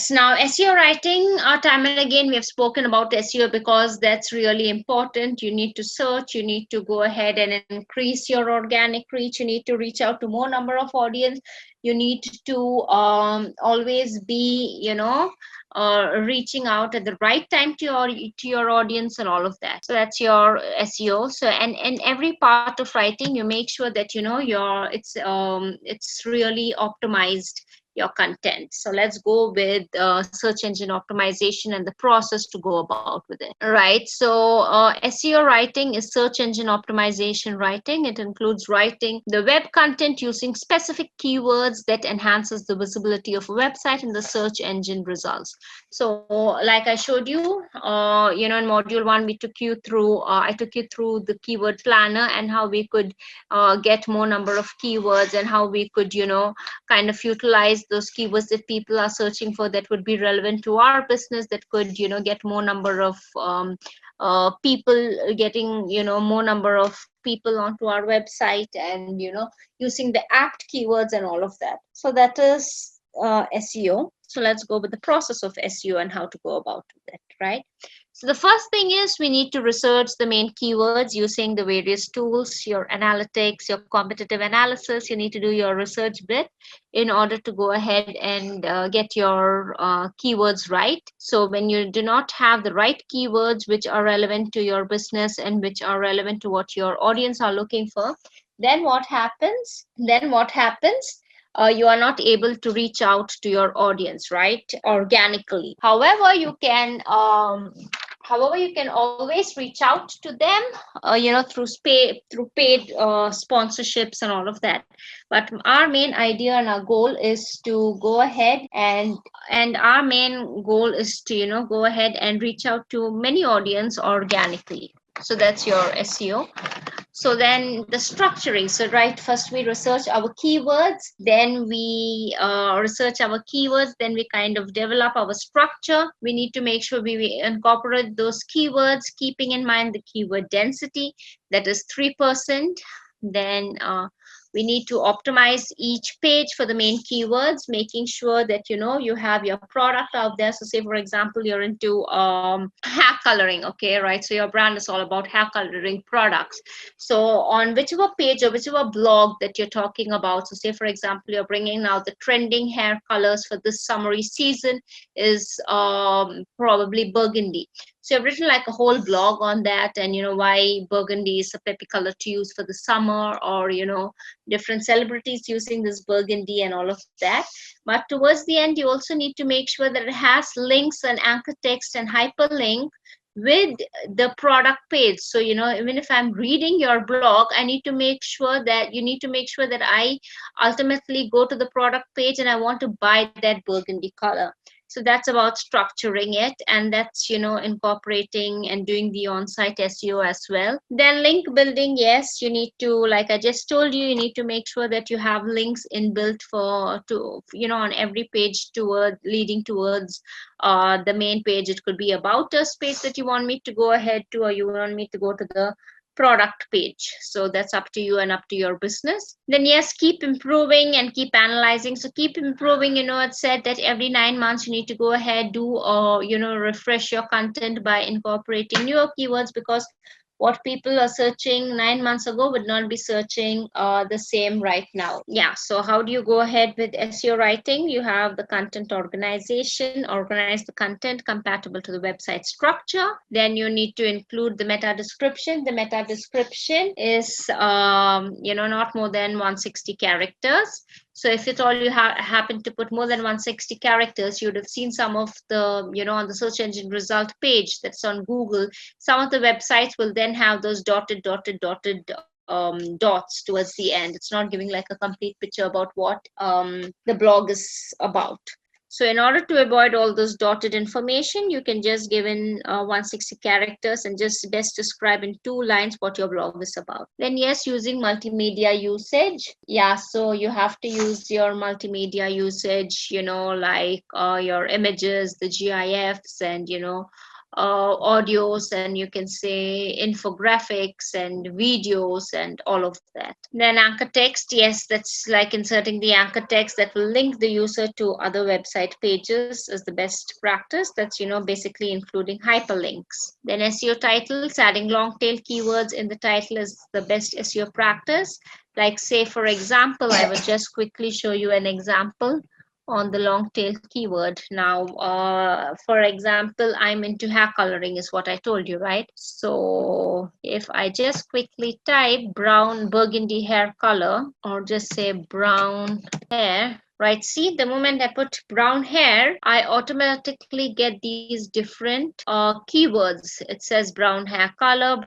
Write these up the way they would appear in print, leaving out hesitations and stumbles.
Yes, now SEO writing, time and again, we have spoken about SEO because that's really important. You need to search, you need to go ahead and increase your organic reach, you need to reach out to more number of audience, you need to always be, reaching out at the right time to your audience and all of that. So that's your SEO. So and in every part of writing, you make sure that it's really optimized your content. So let's go with search engine optimization and the process to go about with it. Right. So SEO writing is search engine optimization writing. It includes writing the web content using specific keywords that enhances the visibility of a website in the search engine results. So like I showed you, in module 1, I took you through the keyword planner and how we could get more number of keywords and how we could, kind of utilize those keywords that people are searching for that would be relevant to our business, that could get more number of people, getting more number of people onto our website, and using the apt keywords and all of that. So that is SEO. So let's go with the process of SEO and how to go about that, right? So the first thing is we need to research the main keywords using the various tools, your analytics, your competitive analysis. You need to do your research bit in order to go ahead and get your keywords right. So when you do not have the right keywords which are relevant to your business and which are relevant to what your audience are looking for, then what happens? You are not able to reach out to your audience, right, organically. However, you can always reach out to them, through paid sponsorships and all of that. But our main idea and our goal is to go ahead and our main goal is to go ahead and reach out to many audience organically. So that's your SEO. So then the structuring. So right, first we research our keywords, then we research our keywords, then we kind of develop our structure. We need to make sure we incorporate those keywords, keeping in mind the keyword density, that is 3%. Then we need to optimize each page for the main keywords, making sure that you have your product out there. So say for example you're into hair coloring, okay, right? So your brand is all about hair coloring products. So on whichever page or whichever blog that you're talking about, so say for example you're bringing now the trending hair colors for this summery season is probably burgundy. So I've written like a whole blog on that, and why burgundy is a peppy color to use for the summer, or different celebrities using this burgundy and all of that. But towards the end, you also need to make sure that it has links and anchor text and hyperlink with the product page. So even if I'm reading your blog, I need to make sure that I ultimately go to the product page and I want to buy that burgundy color. So that's about structuring it, and that's incorporating and doing the on-site SEO as well. Then link building, yes, you need to, like I just told you, you need to make sure that you have links inbuilt on every page leading towards the main page. It could be about us page that you want me to go ahead to, or you want me to go to the product page. So that's up to you and up to your business. Then yes, keep improving and keep analyzing. So keep improving, it said that every 9 months you need to go ahead, do refresh your content by incorporating newer keywords, because what people are searching 9 months ago would not be searching the same right now. Yeah, so how do you go ahead with SEO writing? You have the content organization, organize the content compatible to the website structure. Then you need to include the meta description. The meta description is not more than 160 characters. So if at all you happen to put more than 160 characters, you would have seen some of the, on the search engine result page that's on Google, some of the websites will then have those dotted dots towards the end. It's not giving like a complete picture about what the blog is about. So in order to avoid all those dotted information, you can just give in 160 characters and just best describe in 2 lines what your blog is about. Then yes, using multimedia usage. Yeah, so you have to use your multimedia usage, like your images, the GIFs, and audios, and you can say infographics and videos and all of that. Then anchor text, yes, that's like inserting the anchor text that will link the user to other website pages is the best practice. That's, basically including hyperlinks. Then SEO titles, adding long tail keywords in the title is the best SEO practice. Like, say, for example, I will just quickly show you an example on the long tail keyword. Now, for example, I'm into hair coloring is what I told you, right? So if I just quickly type brown burgundy hair color, or just say brown hair, right? See, the moment I put brown hair, I automatically get these different keywords. It says brown hair color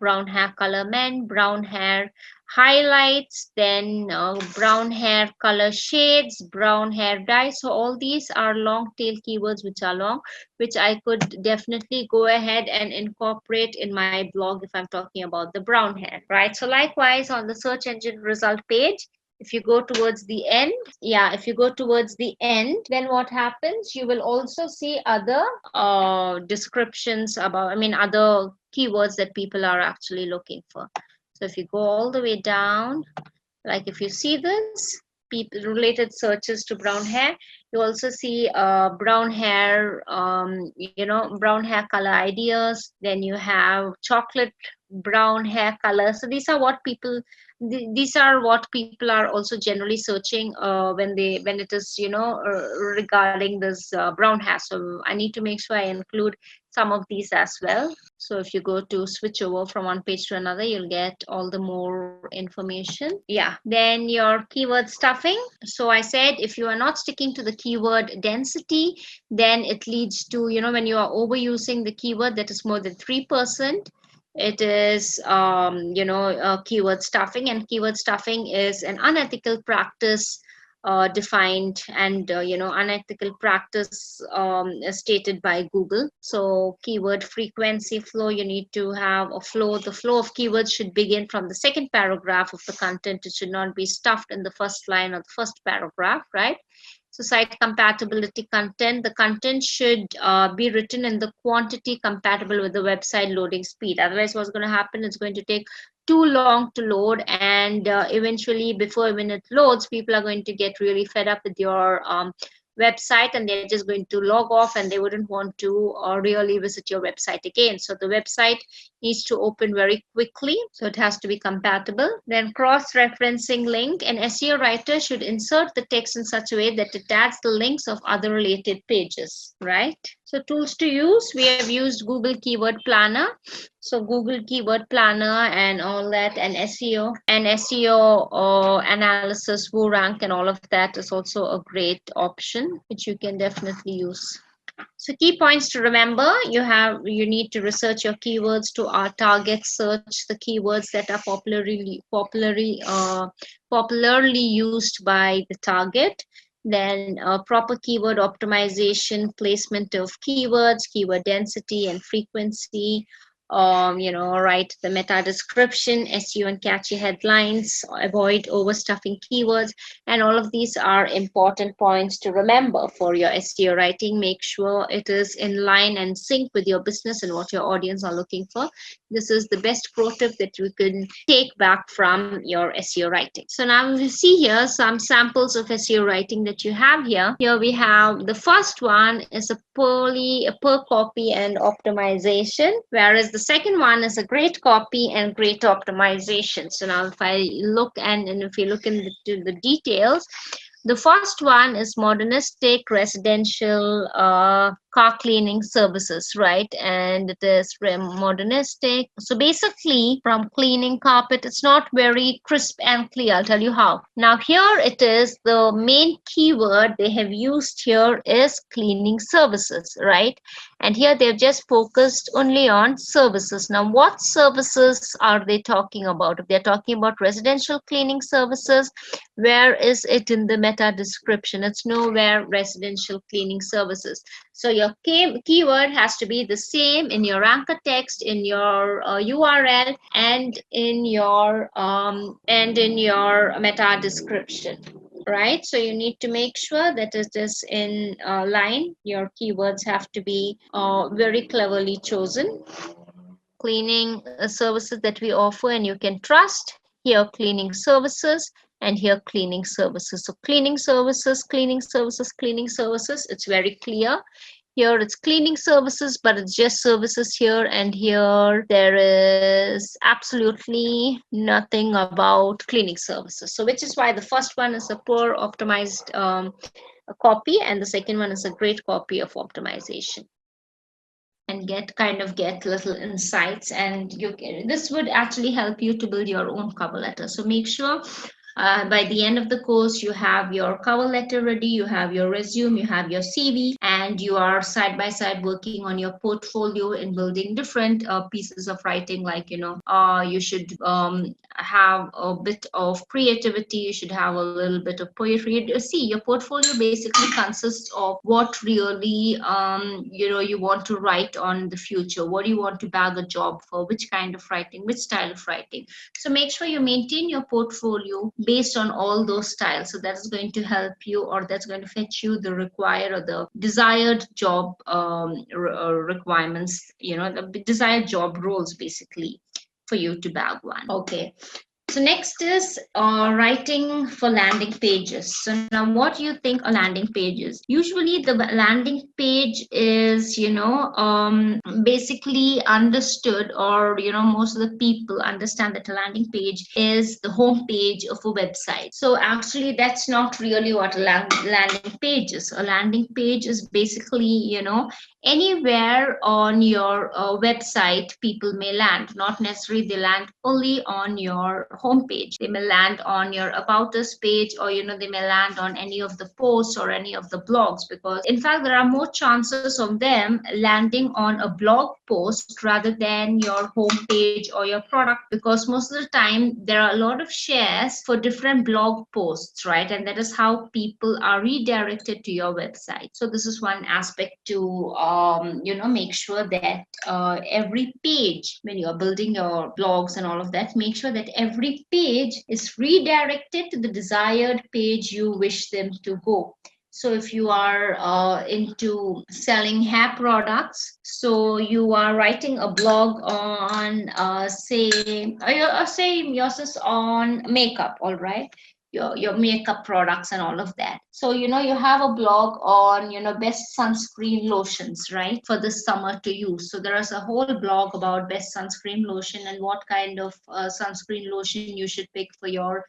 men, brown hair highlights, then brown hair color shades, brown hair dye. So all these are long tail keywords which are long, which I could definitely go ahead and incorporate in my blog if I'm talking about the brown hair, right? So likewise on the search engine result page, if you go towards the end, if you go towards the end, then what happens, you will also see other descriptions about, other keywords that people are actually looking for. So if you go all the way down, like if you see this, people related searches to brown hair, you also see brown hair, brown hair color ideas. Then you have chocolate brown hair color. So these are what people are also generally searching when it is, regarding this brown hair. So I need to make sure I include some of these as well. So if you go to switch over from one page to another, you'll get all the more information. Yeah, then your keyword stuffing. So I said if you are not sticking to the keyword density, then it leads to, when you are overusing the keyword that is more than 3%, it is keyword stuffing. And keyword stuffing is an unethical practice defined and unethical practice stated by Google. So keyword frequency flow, you need to have a flow. The flow of keywords should begin from the second paragraph of the content. It should not be stuffed in the first line or the first paragraph, right? So site compatibility content, the content should be written in the quantity compatible with the website loading speed. Otherwise, what's going to happen, it's going to take too long to load, and eventually before even it loads, people are going to get really fed up with your website, and they're just going to log off, and they wouldn't want to really visit your website again. So the website needs to open very quickly, so it has to be compatible. Then cross-referencing link, an SEO writer should insert the text in such a way that it adds the links of other related pages, right? So tools to use, we have used Google Keyword Planner. So Google Keyword Planner and all that, and SEO analysis, WooRank, and all of that is also a great option which you can definitely use. So key points to remember, you need to research your keywords to our target search, the keywords that are popularly used by the target. Then proper keyword optimization, placement of keywords, keyword density and frequency, write the meta description, SEO and catchy headlines, avoid overstuffing keywords, and all of these are important points to remember for your SEO writing. Make sure it is in line and sync with your business and what your audience are looking for. This is the best pro tip that you can take back from your SEO writing. So now we see here some samples of SEO writing that you have here. Here we have the first one is a per copy and optimization, whereas the second one is a great copy and great optimization. So now if you look into the details, the first one is modernistic residential car cleaning services, right? And it is modernistic. So basically, from cleaning carpet, it's not very crisp and clear. I'll tell you how. Now here it is, the main keyword they have used here is cleaning services, right? And here they've just focused only on services. Now, what services are they talking about? If they're talking about residential cleaning services, where is it in the meta description? It's nowhere residential cleaning services. So your keyword has to be the same in your anchor text, in your URL, and in your meta description, right? So you need to make sure that it is in line. Your keywords have to be very cleverly chosen. Cleaning services that we offer and you can trust. Here cleaning services, and here cleaning services. So cleaning services, cleaning services, cleaning services, it's very clear. Here it's cleaning services, but it's just services here, and here there is absolutely nothing about cleaning services. So which is why the first one is a poor optimized copy, and the second one is a great copy of optimization. And get little insights, and this would actually help you to build your own cover letter. So make sure by the end of the course you have your cover letter ready, you have your resume, you have your CV, and you are side by side working on your portfolio in building different pieces of writing. Like, you should have a bit of creativity, you should have a little bit of poetry. See, your portfolio basically consists of what really you want to write on the future, what do you want to bag a job for, which kind of writing, which style of writing. So make sure you maintain your portfolio based on all those styles. So that's going to help you, or that's going to fetch you the required or the desired job requirements, the desired job roles basically for you to bag one. Okay. So next is writing for landing pages. So now what do you think a landing page is? Usually the landing page is, basically understood, or, most of the people understand that a landing page is the home page of a website. So actually that's not really what a landing page is. A landing page is basically, anywhere on your website people may land. Not necessarily they land only on your homepage. They may land on your about us page, or they may land on any of the posts or any of the blogs, because in fact there are more chances of them landing on a blog post rather than your homepage or your product, because most of the time there are a lot of shares for different blog posts, right? And that is how people are redirected to your website. So this is one aspect to make sure that every page, when you are building your blogs and all of that, make sure that every page is redirected to the desired page you wish them to go. So if you are into selling hair products, so you are writing a blog on, say yours is on makeup, all right? Your makeup products and all of that. So you have a blog on best sunscreen lotions, right, for this summer to use. So there is a whole blog about best sunscreen lotion and what kind of sunscreen lotion you should pick for your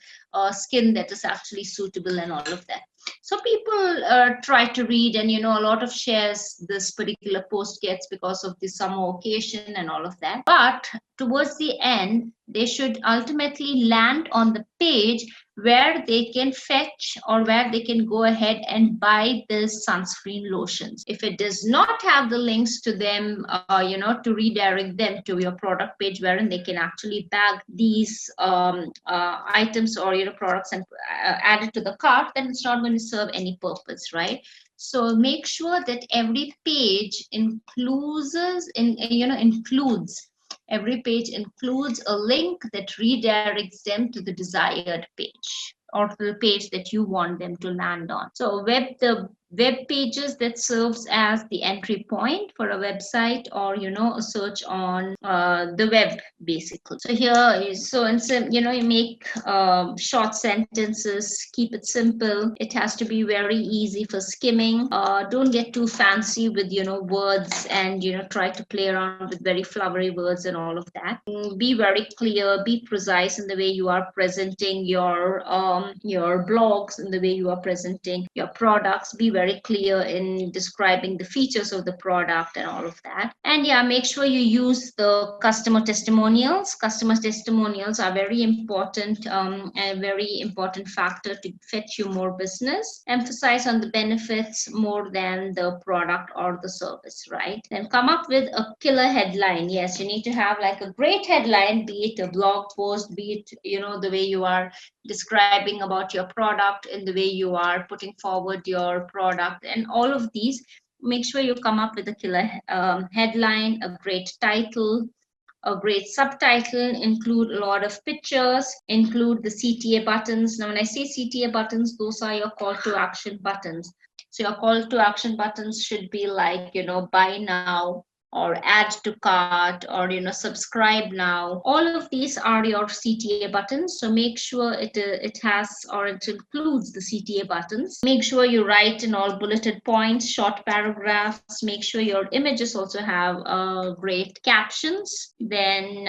skin that is actually suitable and all of that. So people try to read, and a lot of shares this particular post gets because of the summer occasion and all of that. But towards the end, they should ultimately land on the page where they can fetch, or where they can go ahead and buy this sunscreen lotions. If it does not have the links to them, to redirect them to your product page wherein they can actually bag these items or products and add it to the cart, then it's not going to serve any purpose, right? So make sure that every page includes every page includes a link that redirects them to the desired page, or to the page that you want them to land on. So the web pages that serves as the entry point for a website, or a search on the web basically. So here is, so you make short sentences, keep it simple. It has to be very easy for skimming. Don't get too fancy with words, and try to play around with very flowery words and all of that. Be very clear, be precise in the way you are presenting your blogs, in the way you are presenting your products. Be very clear in describing the features of the product and all of that. And yeah, make sure you use the customer testimonials. Customer testimonials are very important, a very important factor to fetch you more business. Emphasize on the benefits more than the product or the service, right? Then come up with a killer headline. Yes, you need to have like a great headline, be it a blog post, be it the way you are describing about your product, in the way you are putting forward your product, and all of these. Make sure you come up with a killer headline, a great title, a great subtitle, include a lot of pictures, include the CTA buttons. Now, when I say CTA buttons, those are your call to action buttons. So your call to action buttons should be like, buy now, or add to cart, or subscribe now. All of these are your CTA buttons, so make sure it has, or it includes, the CTA buttons. Make sure you write in all bulleted points, short paragraphs. Make sure your images also have great captions, then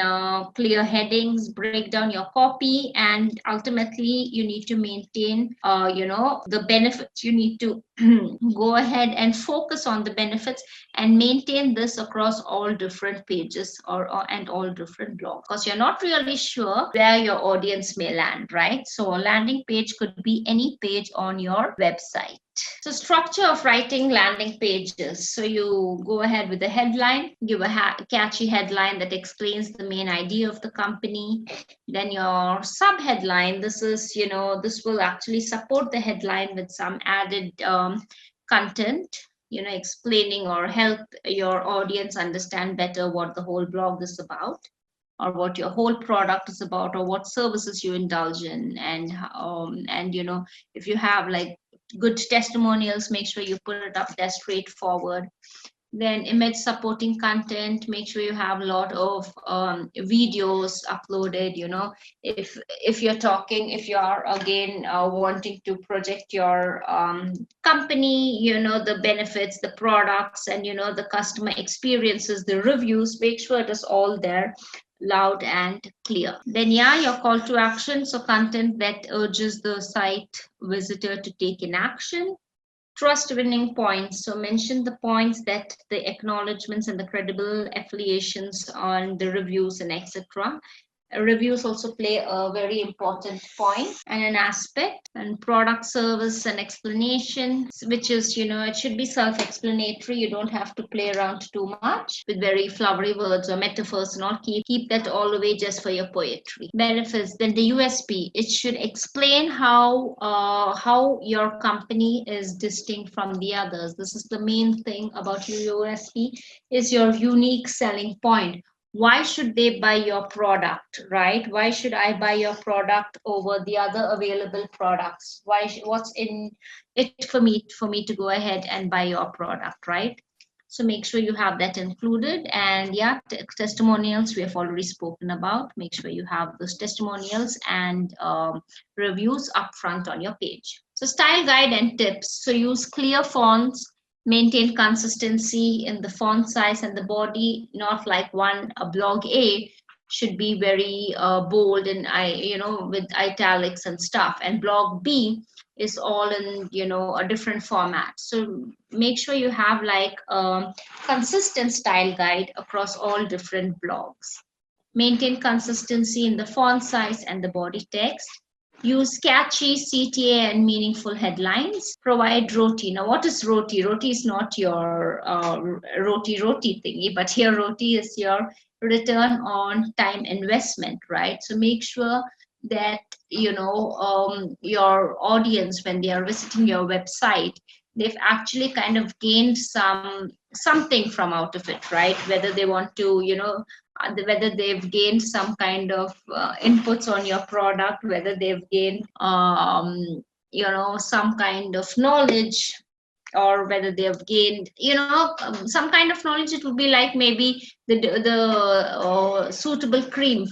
clear headings, break down your copy, and ultimately you need to maintain the benefits. You need to go ahead and focus on the benefits and maintain this across all different pages, and all different blogs, because you're not really sure where your audience may land, right? So a landing page could be any page on your website. So structure of writing landing pages. So you go ahead with the headline, give a catchy headline that explains the main idea of the company. Then your subheadline, this will actually support the headline with some added content, explaining or help your audience understand better what the whole blog is about, or what your whole product is about, or what services you indulge in. And if you have like good testimonials, make sure you put it up there straightforward. Then image supporting content, make sure you have a lot of videos uploaded. If you are again wanting to project your company, the benefits, the products, and the customer experiences, the reviews, make sure it is all there, loud and clear. Then your call to action, so content that urges the site visitor to take an action. Trust winning points, so mention the points, that the acknowledgements and the credible affiliations on the reviews and etc. Reviews also play a very important point and an aspect. And product, service, and explanation, which is, it should be self-explanatory. You don't have to play around too much with very flowery words or metaphors and all. Keep that all the way just for your poetry. Benefits, then the USP, it should explain how your company is distinct from the others. This is the main thing about your USP, is your unique selling point. Why should they buy your product, right? Why should I buy your product over the other available products? What's in it for me to go ahead and buy your product, right? So make sure you have that included. And testimonials we have already spoken about. Make sure you have those testimonials and reviews up front on your page. So style guide and tips. So use clear fonts, maintain consistency in the font size and the body, not like a blog A should be very bold and with italics and stuff, and blog B is all in a different format. So make sure you have like a consistent style guide across all different blogs. Maintain consistency in the font size and the body text. Use catchy CTA and meaningful headlines. Provide roti. Now, what is roti? Roti is not your roti thingy, but here roti is your return on time investment, right? So make sure that your audience, when they are visiting your website, they've actually kind of gained something from out of it, right? Whether they want to whether they've gained some kind of inputs on your product, whether they've gained some kind of knowledge, or whether they have gained some kind of knowledge. It would be like maybe the suitable cream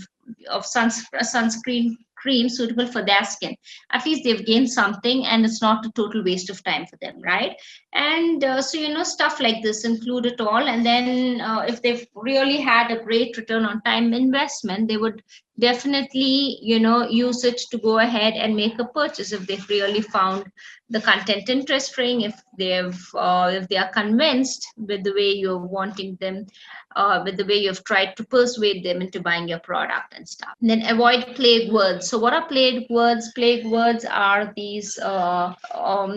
of sunscreen cream suitable for their skin. At least they've gained something, and it's not a total waste of time for them, right? And so stuff like this, include it all. And then if they've really had a great return on time investment, they would definitely use it to go ahead and make a purchase if they've really found the content interesting, if they are convinced with the way you're wanting them, with the way you've tried to persuade them into buying your product and stuff. And then avoid plague words. So what are plague words? Plague words are these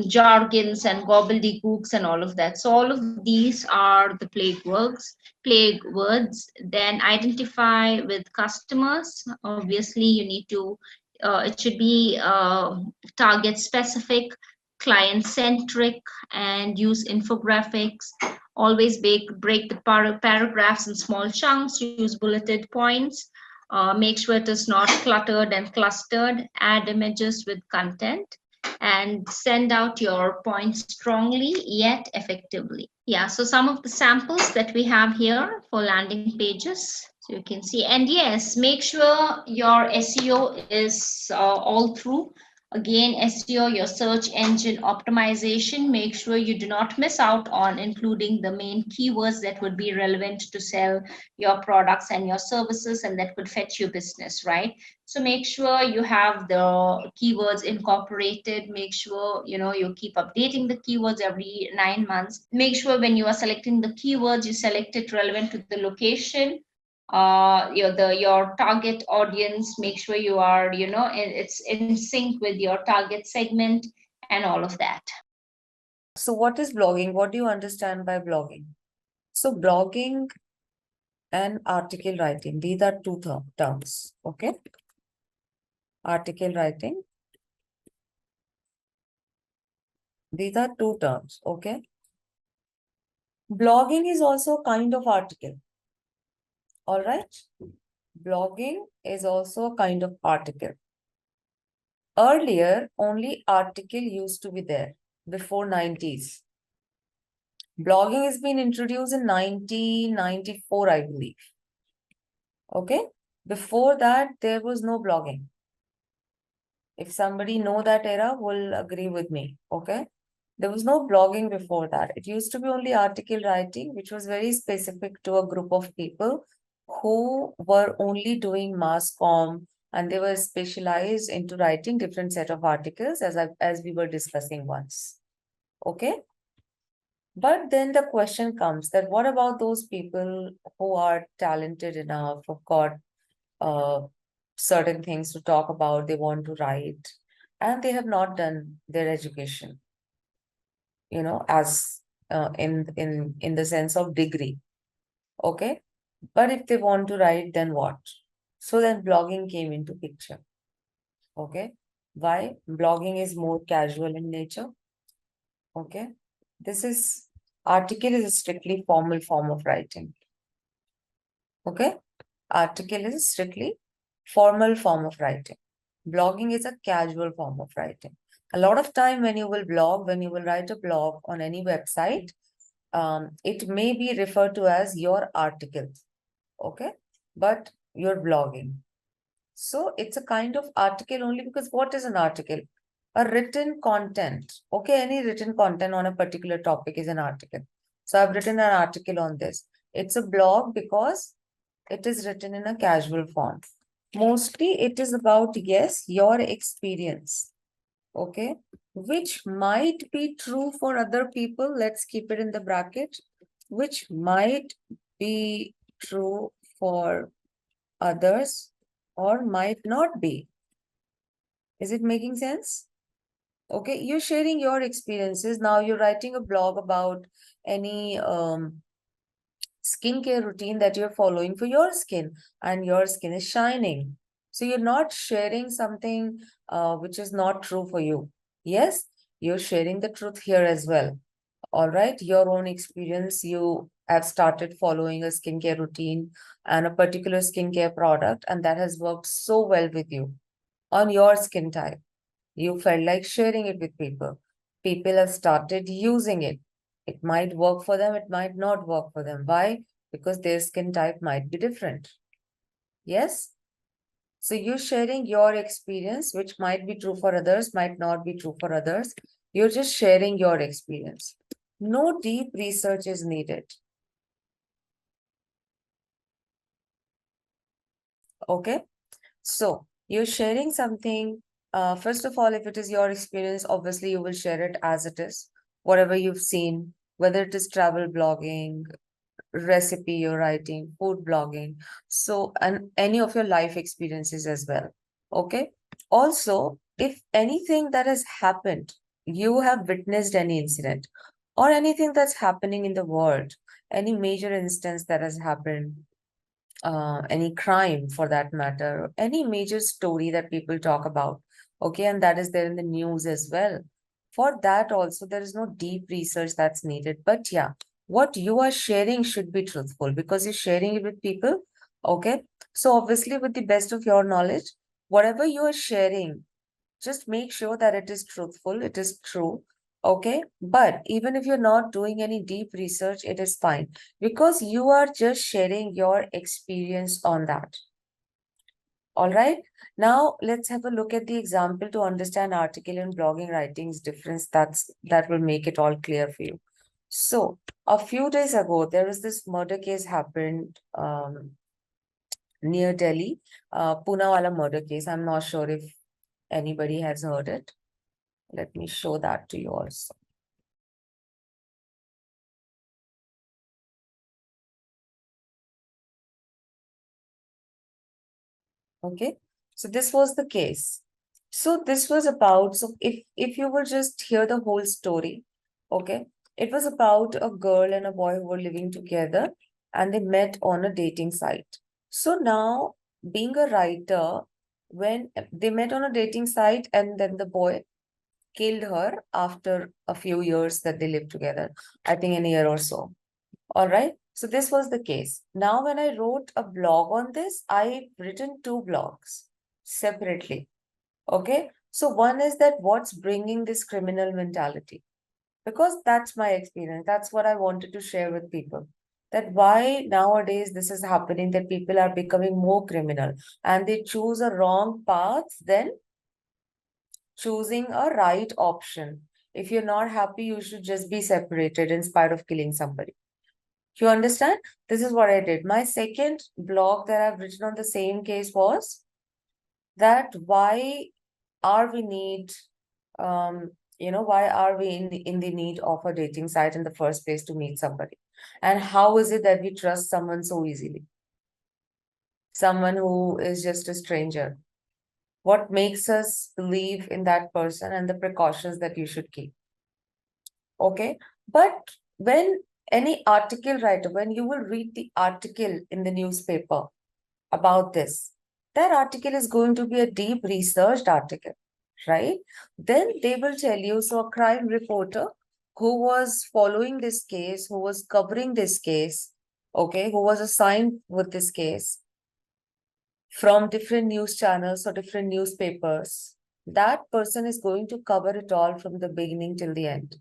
jargons and gobbledygooks and all of that. So all of these are the plague words. Then identify with customers. Obviously, you need to, it should be target specific, client centric, and use infographics. Always break the paragraphs in small chunks, use bulleted points, make sure it is not cluttered and clustered, add images with content, and send out your points strongly yet effectively. Yeah, so some of the samples that we have here for landing pages. So you can see, and yes, make sure your SEO is all through. Again, SEO, your search engine optimization, make sure you do not miss out on including the main keywords that would be relevant to sell your products and your services and that could fetch you business, right? So make sure you have the keywords incorporated. Make sure, you keep updating the keywords every 9 months. Make sure when you are selecting the keywords, you select it relevant to the location, your target audience. Make sure you are, it's in sync with your target segment and all of that. So what is blogging? What do you understand by blogging? So blogging and article writing, these are two terms, okay? Article writing, these are two terms, okay? Blogging is also a kind of article, all right? Blogging is also a kind of article. Earlier, only article used to be there before 90s. Blogging has been introduced in 1994, I believe. Okay? Before that, there was no blogging. If somebody know that era, will agree with me. Okay? There was no blogging before that. It used to be only article writing, which was very specific to a group of people who were only doing mass comm, and they were specialized into writing different set of articles as we were discussing once. Okay? But then the question comes that what about those people who are talented enough, who've got certain things to talk about, they want to write, and they have not done their education, as in the sense of degree. Okay? But if they want to write, then what? So then blogging came into picture. Okay? Why? Blogging is more casual in nature. Okay? Article is a strictly formal form of writing. Okay? Article is a strictly formal form of writing. Blogging is a casual form of writing. A lot of time when you will write a blog on any website, it may be referred to as your article. Okay? But you're blogging. So it's a kind of article only because what is an article? A written content. Okay, any written content on a particular topic is an article. So I've written an article on this. It's a blog because it is written in a casual form. Mostly it is about, yes, your experience. Okay, which might be true for other people. Let's keep it in the bracket. Which might be true for others or might not be. Is it making sense? Okay, you're sharing your experiences. Now you're writing a blog about any skincare routine that you're following for your skin, and your skin is shining. So you're not sharing something which is not true for you. Yes, you're sharing the truth here as well. All right, your own experience. You have started following a skincare routine and a particular skincare product, and that has worked so well with you on your skin type. You felt like sharing it with people. People have started using it. It might work for them, it might not work for them. Why? Because their skin type might be different. Yes? So you're sharing your experience, which might be true for others, might not be true for others. You're just sharing your experience. No deep research is needed. Okay? So you're sharing something. First of all, if it is your experience, obviously you will share it as it is, whatever you've seen, whether it is travel blogging, recipe you're writing, food blogging, so and any of your life experiences as well. Okay. Also, if anything that has happened, you have witnessed any incident or anything that's happening in the world, any major instance that has happened, any crime for that matter, any major story that people talk about. Okay, and that is there in the news as well. For that also, there is no deep research that's needed. But yeah, What you are sharing should be truthful because you're sharing it with people. Okay. So obviously, with the best of your knowledge, whatever you are sharing, just make sure that it is truthful, it is true. Okay. But even if you're not doing any deep research, it is fine because you are just sharing your experience on that. All right. Now let's have a look at the example to understand article and blogging writing's difference. That will make it all clear for you. So a few days ago, there was this murder case happened near Delhi, Poonawalla murder case. I'm not sure if anybody has heard it. Let me show that to you also. Okay, so this was the case. So this was about, so if you will just hear the whole story, okay, it was about a girl and a boy who were living together and they met on a dating site. So now, being a writer, when they met on a dating site and then the boy killed her after a few years that they lived together, I think an year or so. All right. So this was the case. Now, when I wrote a blog on this, I've written two blogs separately. Okay. So one is that what's bringing this criminal mentality? Because that's my experience. That's what I wanted to share with people. That why nowadays this is happening, that people are becoming more criminal and they choose a wrong path than choosing a right option. If you're not happy, you should just be separated in spite of killing somebody. You understand? This is what I did. My second blog that I've written on the same case was that why are we need why are we in the need of a dating site in the first place to meet somebody? And how is it that we trust someone so easily? Someone who is just a stranger. What makes us believe in that person and the precautions that you should keep? Okay. But when any article writer, when you will read the article in the newspaper about this, that article is going to be a deep researched article, right? Then they will tell you, so a crime reporter who was following this case, who was covering this case, okay, who was assigned with this case from different news channels or different newspapers, that person is going to cover it all from the beginning till the end.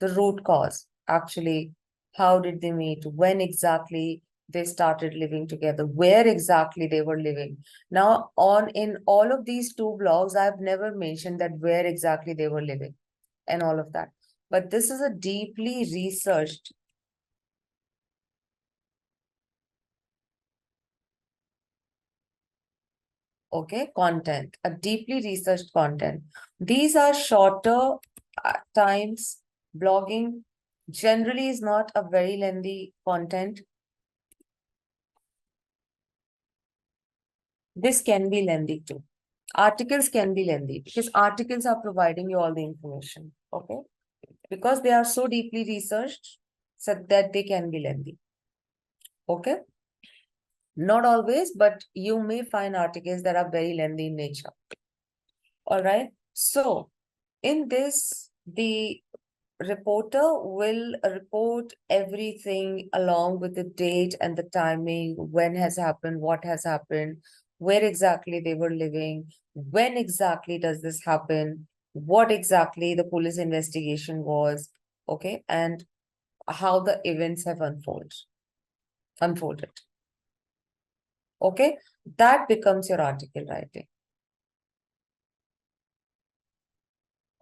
The root cause, actually, how did they meet, when exactly they started living together, where exactly they were living. Now, on in all of these two blogs, I've never mentioned that where exactly they were living and all of that. But this is a deeply researched, okay, content, a deeply researched content. These are shorter times. Blogging generally is not a very lengthy content. This can be lengthy too. Articles can be lengthy because articles are providing you all the information, okay? Because they are so deeply researched, so that they can be lengthy, okay? Not always, but you may find articles that are very lengthy in nature. All right. So in this, the reporter will report everything along with the date and the timing, when has happened, what has happened, where exactly they were living, when exactly does this happen, what exactly the police investigation was, okay, and how the events have unfolded. Okay, that becomes your article writing.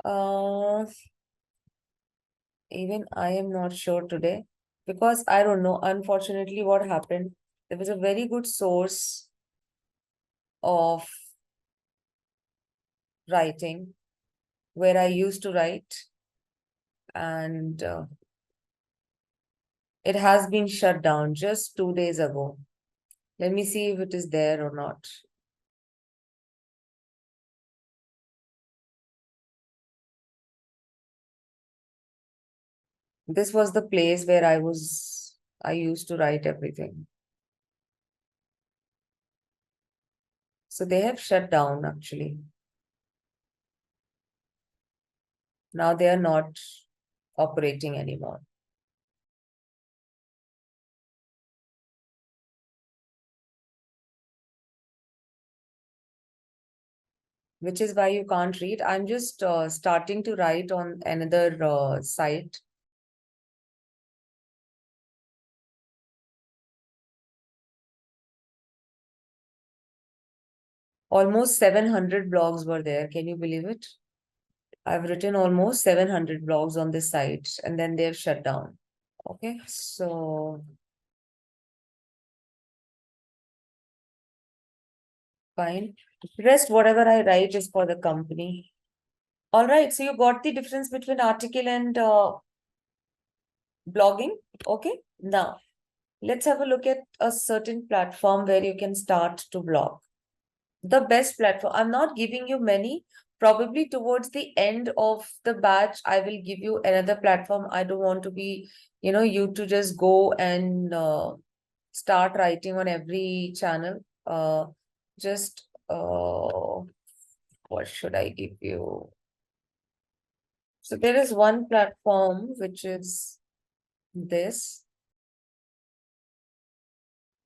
Uh, Even I am not sure today because I don't know. Unfortunately, what happened? There was a very good source of writing where I used to write, and it has been shut down just 2 days ago. Let me see if it is there or not. This was the place where I used to write everything. So they have shut down actually. Now they are not operating anymore. which is why you can't read. I'm just starting to write on another site. Almost 700 blogs were there. Can you believe it? I've written almost 700 blogs on this site and then they've shut down. Okay, so fine. Rest, whatever I write is for the company. All right, so you got the difference between article and blogging. Okay, now let's have a look at a certain platform where you can start to blog. The best platform, I'm not giving you many. Probably towards the end of the batch, I will give you another platform. I don't want to be, you to just go and start writing on every channel. Just what should I give you? So there is one platform which is this.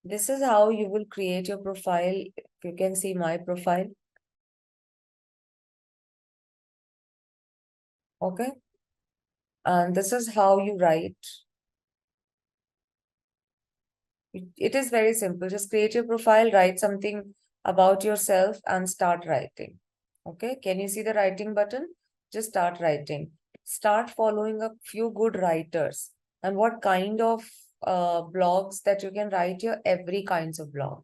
This is how you will create your profile. You can see my profile. Okay. And this is how you write. It is very simple. Just create your profile, write something about yourself, and start writing. Okay. Can you see the writing button? Just start writing. Start following a few good writers. And what kind of blogs that you can write here? Every kinds of blog.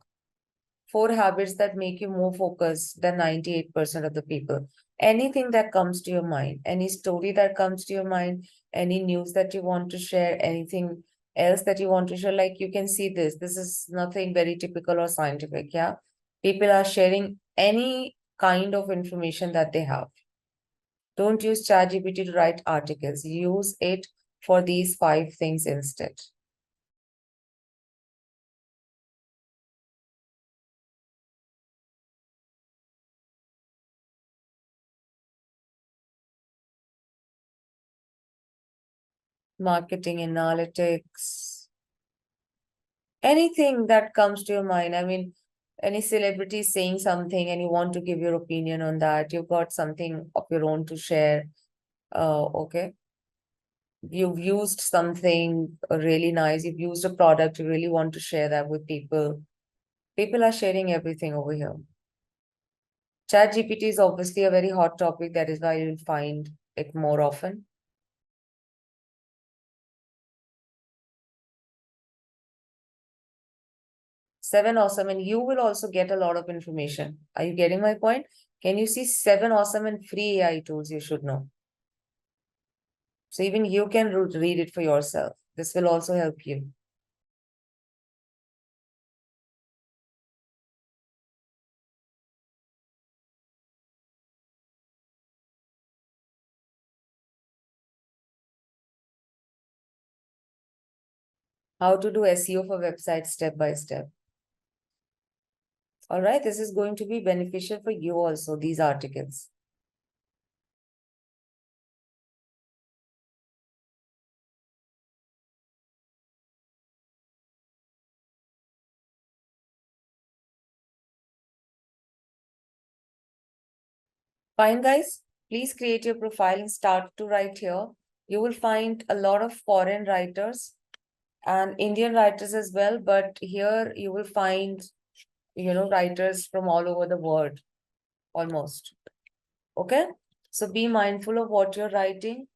4 habits that make you more focused than 98% of the people. Anything that comes to your mind, any story that comes to your mind, any news that you want to share, anything else that you want to share, like you can see this. This is nothing very typical or scientific. Yeah. People are sharing any kind of information that they have. Don't use ChatGPT to write articles. Use it for these 5 things instead. Marketing analytics, anything that comes to your mind. I mean, any celebrity saying something and you want to give your opinion on that. You've got something of your own to share. Okay. You've used something really nice. You've used a product. You really want to share that with people. People are sharing everything over here. ChatGPT is obviously a very hot topic. That is why you'll find it more often. Seven awesome, and you will also get a lot of information. Are you getting my point? Can you see 7 awesome and free AI tools you should know? So even you can read it for yourself. This will also help you. How to do SEO for websites step by step. All right, this is going to be beneficial for you also, these articles. Fine, guys. Please create your profile and start to write here. You will find a lot of foreign writers and Indian writers as well, but here you will find, writers from all over the world, almost. Okay? So be mindful of what you're writing.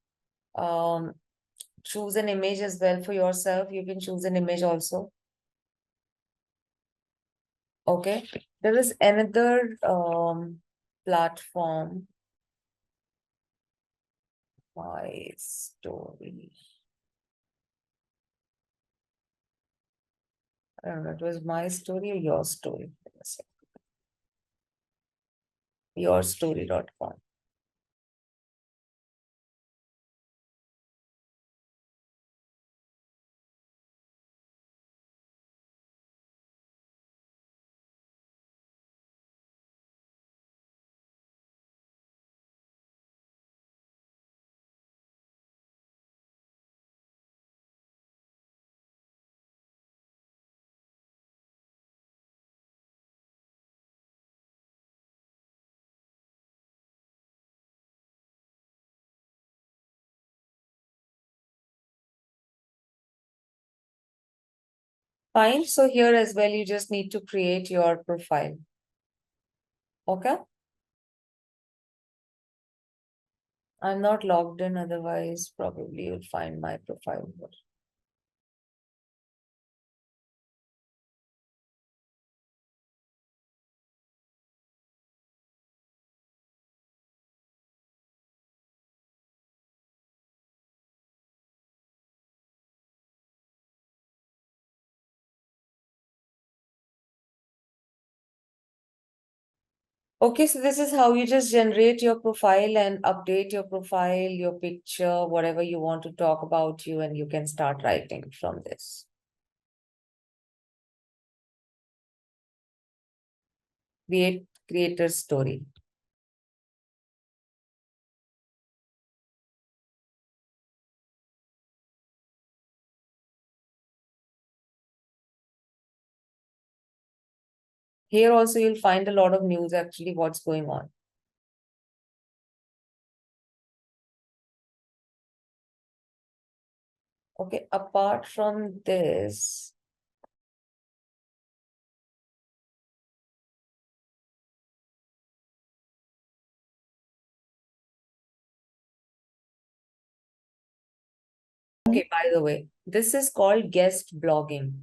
Choose an image as well for yourself. You can choose an image also. Okay. There is another platform. My story. I don't know, it was my story or your story. Yourstory.com. Fine. So here as well, you just need to create your profile. Okay. I'm not logged in, otherwise probably you'll find my profile here. Okay, so this is how you just generate your profile and update your profile, your picture, whatever you want to talk about you, and you can start writing from this. Create creator story. Here also you'll find a lot of news actually what's going on. Okay, apart from this, okay, by the way, this is called guest blogging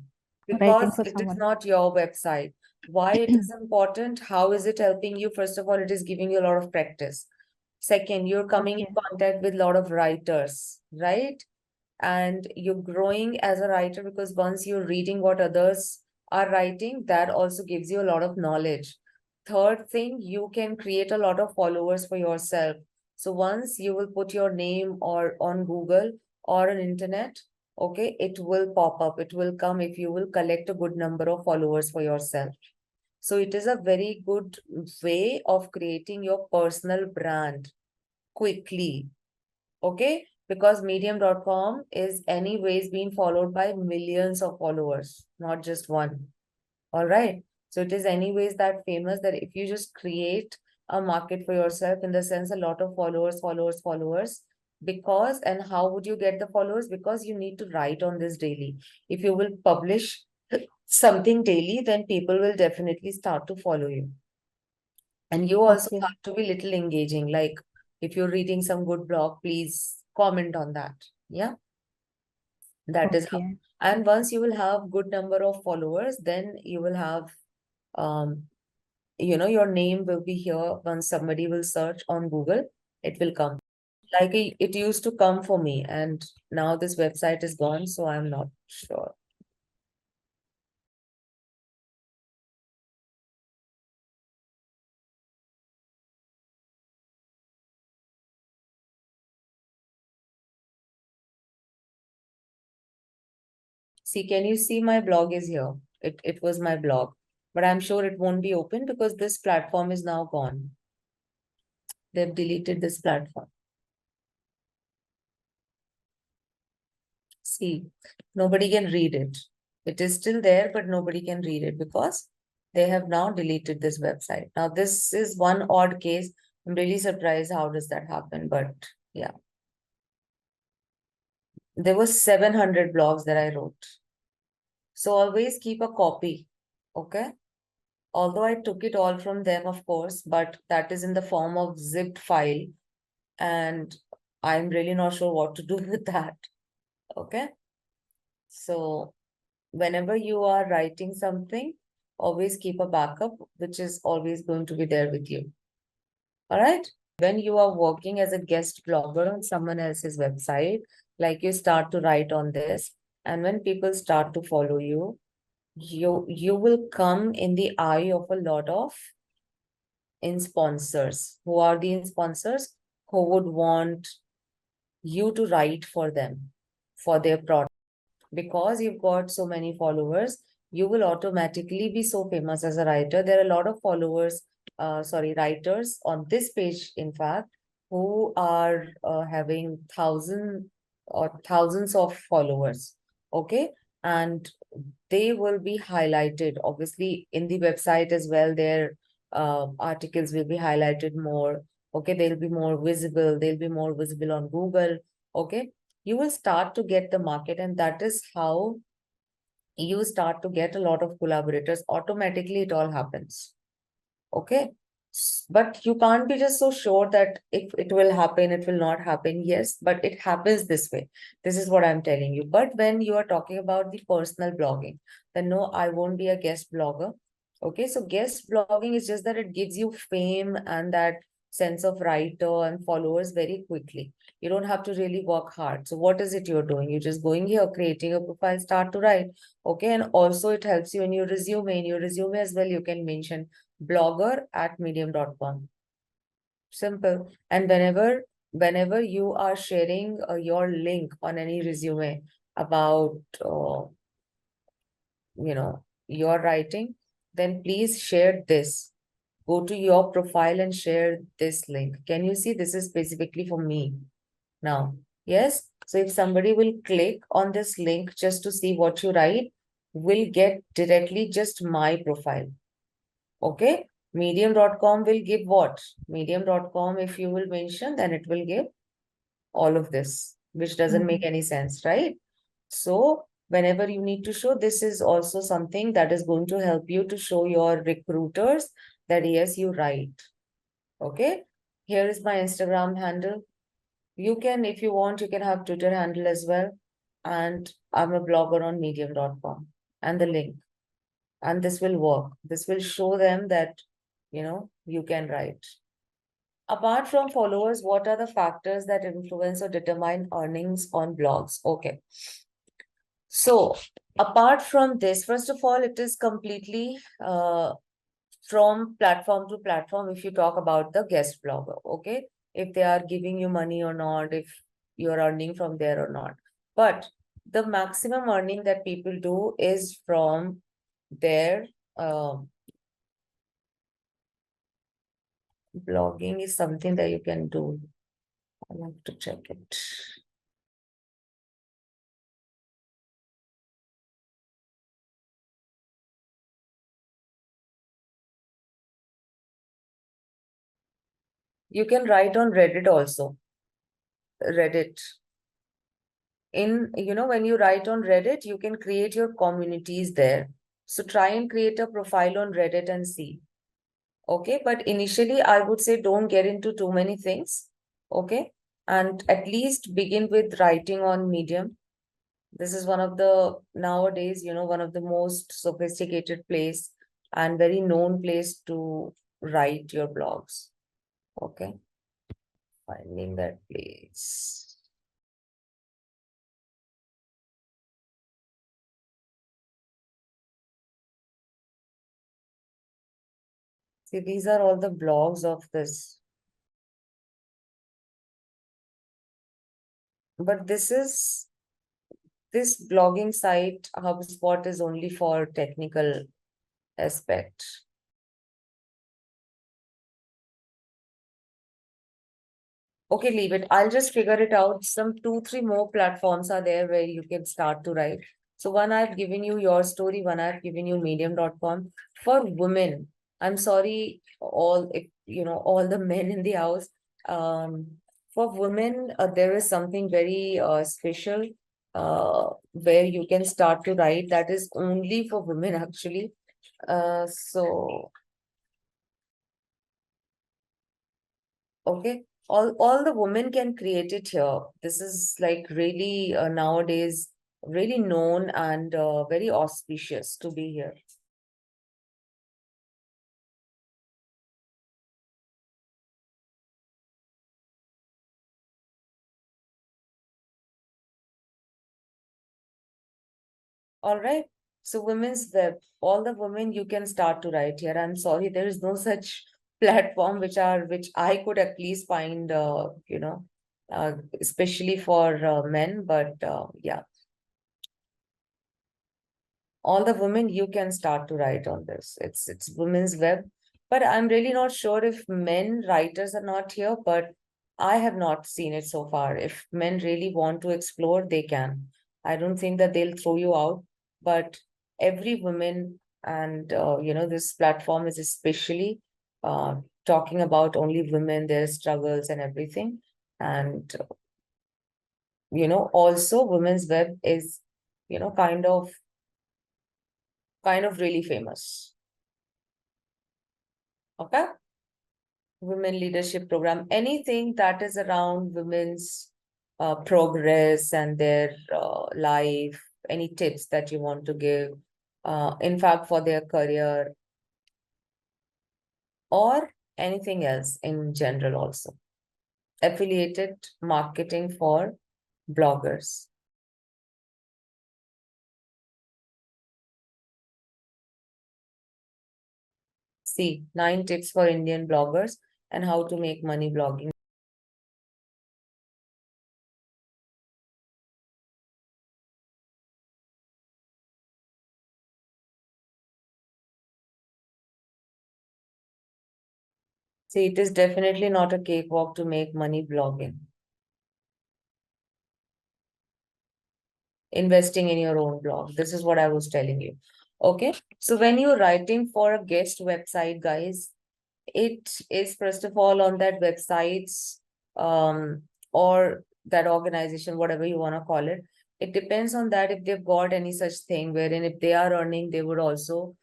Writing because for it is someone. not your website. Why it is important? How is it helping you? First of all, it is giving you a lot of practice. Second, you're coming in Okay. contact with a lot of writers, right? And you're growing as a writer because once you're reading what others are writing, that also gives you a lot of knowledge. Third thing, you can create a lot of followers for yourself. So once you will put your name or on Google or on internet, okay, it will pop up. It will come if you will collect a good number of followers for yourself. So it is a very good way of creating your personal brand quickly. Okay, because medium.com is anyways being followed by millions of followers, not just one. All right. So it is anyways that famous that if you just create a market for yourself, in the sense a lot of followers, because, and how would you get the followers? Because you need to write on this daily. If you will publish something daily, then people will definitely start to follow you. And you also Okay. have to be little engaging. Like if you're reading some good blog, please comment on that. Yeah, that is how. Okay. And once you will have good number of followers, then you will have, your name will be here. Once somebody will search on Google, it will come. Like it used to come for me, and now this website is gone, so I'm not sure. See, can you see my blog is here? It was my blog, but I'm sure it won't be open because this platform is now gone. They've deleted this platform. See, nobody can read it. It is still there, but nobody can read it because they have now deleted this website. Now, this is one odd case. I'm really surprised how does that happen, but yeah. There was 700 blogs that I wrote. So always keep a copy, okay? Although I took it all from them, of course, but that is in the form of zipped file, and I'm really not sure what to do with that, okay? So whenever you are writing something, always keep a backup, which is always going to be there with you. All right. When you are working as a guest blogger on someone else's website, like you start to write on this, and when people start to follow you, you will come in the eye of a lot of in-sponsors. Who are the in-sponsors? Who would want you to write for them, for their product. Because you've got so many followers, you will automatically be so famous as a writer. There are a lot of followers, writers on this page, in fact, who are having thousands of followers. Okay. And they will be highlighted, obviously, in the website as well. Their articles will be highlighted more. Okay. They'll be more visible. They'll be more visible on Google. Okay. You will start to get the market, and that is how you start to get a lot of collaborators. Automatically, it all happens. Okay. But you can't be just so sure that if it will happen, it will not happen. Yes, but it happens this way. This is what I'm telling you. But when you are talking about the personal blogging, then no, I won't be a guest blogger. Okay, so guest blogging is just that it gives you fame and that sense of writer and followers very quickly. You don't have to really work hard. So what is it you're doing? You're just going here, creating a profile, start to write. Okay, and also it helps you in your resume. In your resume as well, you can mention blogger@medium.com. Simple. And whenever you are sharing your link on any resume about your writing, then please share this. Go to your profile and share this link. Can you see this is specifically for me now? Yes. So if somebody will click on this link just to see what you write, will get directly just my profile. Okay. Medium.com will give what? Medium.com, if you will mention, then it will give all of this, which doesn't make any sense, right? So whenever you need to show, this is also something that is going to help you to show your recruiters that yes, you write. Okay. Here is my Instagram handle. You can, if you want, you can have Twitter handle as well. And I'm a blogger on medium.com and the link. And this will work. This will show them that, you can write. Apart from followers, what are the factors that influence or determine earnings on blogs? Okay. So apart from this, first of all, it is completely from platform to platform if you talk about the guest blogger, okay? If they are giving you money or not, if you're earning from there or not. But the maximum earning that people do is from their blogging is something that you can do. I'll have to check it. You can write on Reddit also. Reddit. When you write on Reddit, you can create your communities there. So try and create a profile on Reddit and see. Okay, but initially I would say don't get into too many things. Okay, and at least begin with writing on Medium. This is one of the nowadays, one of the most sophisticated place and very known place to write your blogs. Okay, finding that place. See, these are all the blogs of this. But this blogging site, HubSpot, is only for technical aspect. Okay, leave it. I'll just figure it out. Some 2, 3 more platforms are there where you can start to write. So one I've given you your story, one I've given you medium.com. For women, I'm sorry, all the men in the house. For women, there is something very special where you can start to write. That is only for women actually. So okay, all the women can create it here. This is like really nowadays really known and very auspicious to be here. All right. So women's web, all the women you can start to write here. I'm sorry, there is no such platform which I could at least find especially for men, but yeah. All the women you can start to write on this. It's women's web, but I'm really not sure if men writers are not here, but I have not seen it so far. If men really want to explore, they can. I don't think that they'll throw you out, but every woman and this platform is especially talking about only women, their struggles and everything. And also women's web is kind of kind of really famous. Okay. Women leadership program, anything that is around women's progress and their life, any tips that you want to give, in fact, for their career or anything else in general also. Affiliated marketing for bloggers. See, 9 tips for Indian bloggers and how to make money blogging. See, it is definitely not a cakewalk to make money blogging. Investing in your own blog. This is what I was telling you. Okay. So when you're writing for a guest website, guys, it is first of all on that website's or that organization, whatever you want to call it. It depends on that if they've got any such thing wherein if they are earning, they would also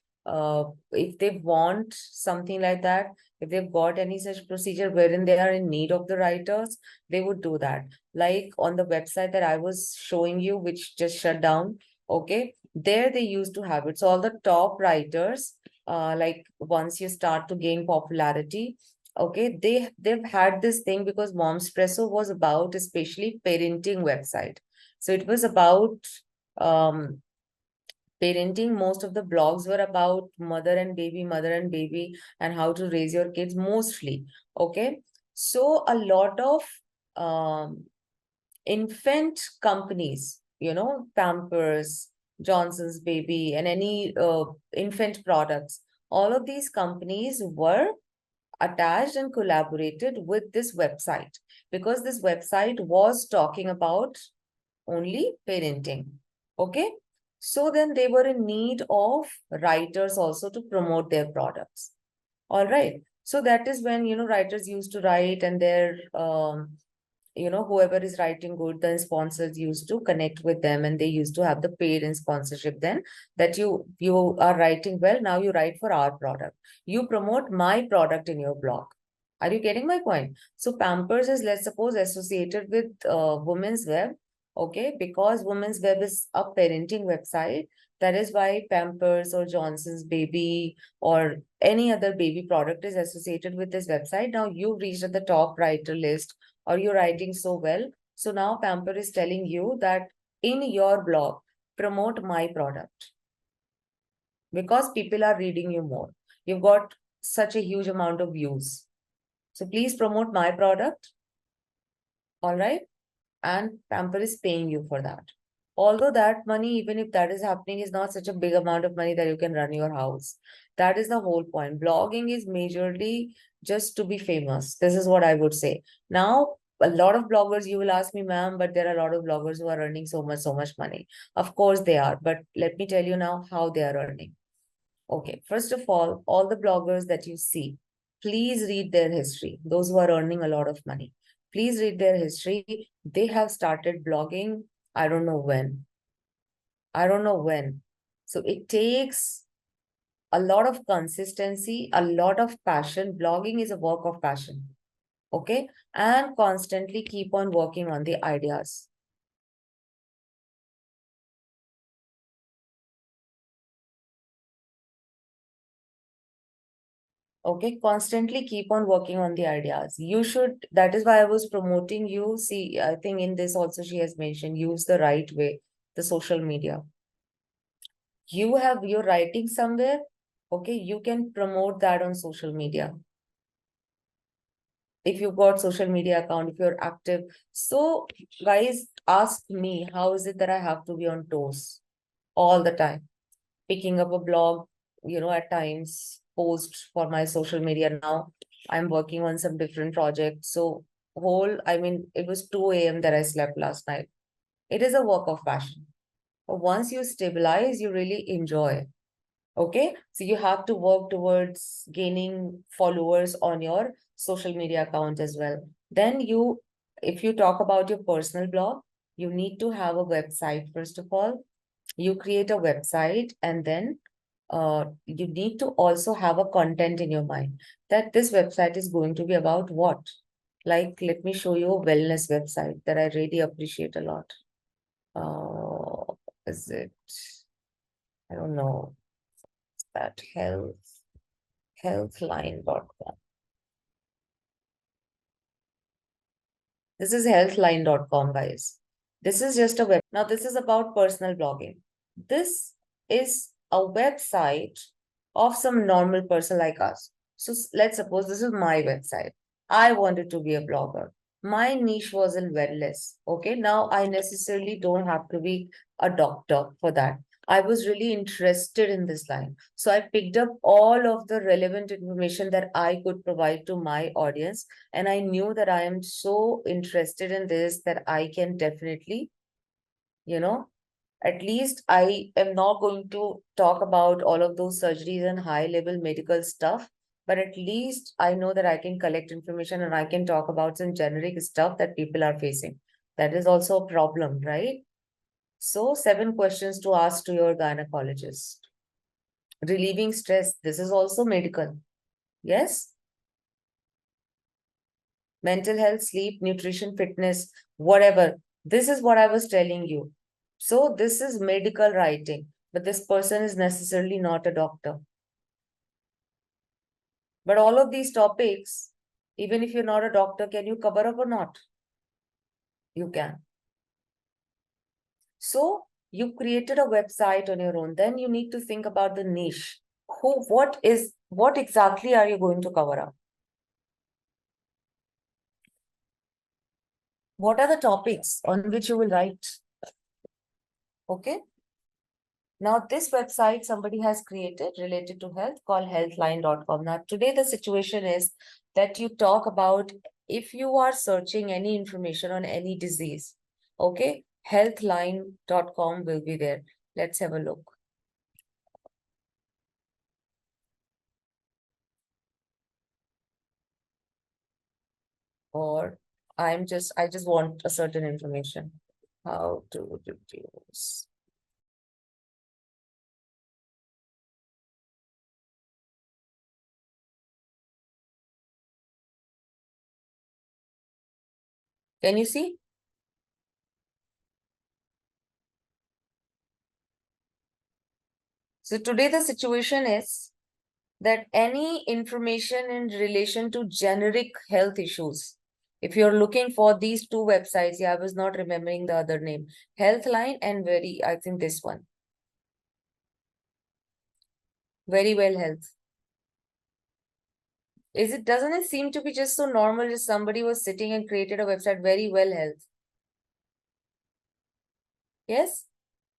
if they want something like that, if they've got any such procedure wherein they are in need of the writers, they would do that. Like on the website that I was showing you, which just shut down, okay, there they used to have it. So all the top writers, like once you start to gain popularity, okay, they've had this thing because Momspresso was about especially parenting website. So it was about um parenting. Most of the blogs were about mother and baby, and how to raise your kids mostly. Okay. So a lot of infant companies, Pampers, Johnson's Baby, and any infant products, all of these companies were attached and collaborated with this website because this website was talking about only parenting. Okay. So then they were in need of writers also to promote their products. All right. So that is when, writers used to write, and their whoever is writing good, then sponsors used to connect with them, and they used to have the paid and sponsorship then, that you are writing well, now you write for our product, you promote my product in your blog. Are you getting my point? So Pampers is, let's suppose, associated with Women's Web. Okay, because Women's Web is a parenting website, that is why Pampers or Johnson's Baby or any other baby product is associated with this website. Now you've reached at the top writer list, or you're writing so well. So now Pamper is telling you that in your blog, promote my product because people are reading you more. You've got such a huge amount of views. So please promote my product. All right. And Pamper is paying you for that. Although that money, even if that is happening, is not such a big amount of money that you can run your house. That is the whole point. Blogging is majorly just to be famous. This is what I would say. Now, a lot of bloggers, you will ask me, ma'am, but there are a lot of bloggers who are earning so much money. Of course they are. But let me tell you now how they are earning. Okay, first of all the bloggers that you see, please read their history. Those who are earning a lot of money, please read their history. They have started blogging, I don't know when. I don't know when. So it takes a lot of consistency, a lot of passion. Blogging is a work of passion. Okay. And constantly keep on working on the ideas. Okay, constantly keep on working on the ideas. You should, that is why I was promoting you. See, I think in this also she has mentioned, use the right way, the social media. You're writing somewhere, okay, you can promote that on social media. If you've got social media account, if you're active. So guys, ask me, how is it that I have to be on toes all the time? Picking up a blog, at times post for my social media. Now I'm working on some different projects. So it was 2 a.m. that I slept last night. It is a work of passion. But once you stabilize, you really enjoy. Okay. So you have to work towards gaining followers on your social media account as well. Then if you talk about your personal blog, you need to have a website. First of all, you create a website, and then you need to also have a content in your mind that this website is going to be about what. Like, let me show you a wellness website that I really appreciate a lot. Is it? I don't know. That healthline.com. This is healthline.com, guys. This is just a web. Now, this is about personal blogging. This is a website of some normal person like us. So let's suppose this is my website. I wanted to be a blogger. My niche was in wellness. Okay, now I necessarily don't have to be a doctor for that. I was really interested in this line. So I picked up all of the relevant information that I could provide to my audience. And I knew that I am so interested in this that I can definitely, you know, at least I am not going to talk about all of those surgeries and high level medical stuff, but at least I know that I can collect information and I can talk about some generic stuff that people are facing. That is also a problem, right? So, 7 questions to ask to your gynecologist. Relieving stress, this is also medical. Yes? Mental health, sleep, nutrition, fitness, whatever. This is what I was telling you. So, this is medical writing, but this person is necessarily not a doctor. But all of these topics, even if you're not a doctor, can you cover up or not? You can. So, you created a website on your own. Then you need to think about the niche. What exactly are you going to cover up? What are the topics on which you will write? Okay. Now, this website somebody has created related to health called healthline.com. Now, today the situation is that you talk about if you are searching any information on any disease, okay, healthline.com will be there. Let's have a look. Or I just want a certain information. How to reduce. Can you see? So today the situation is that any information in relation to generic health issues, if you're looking for these two websites, yeah, I was not remembering the other name, Healthline and I think this one, Very Well Health. Doesn't it seem to be just so normal, just somebody was sitting and created a website, Very Well Health? Yes?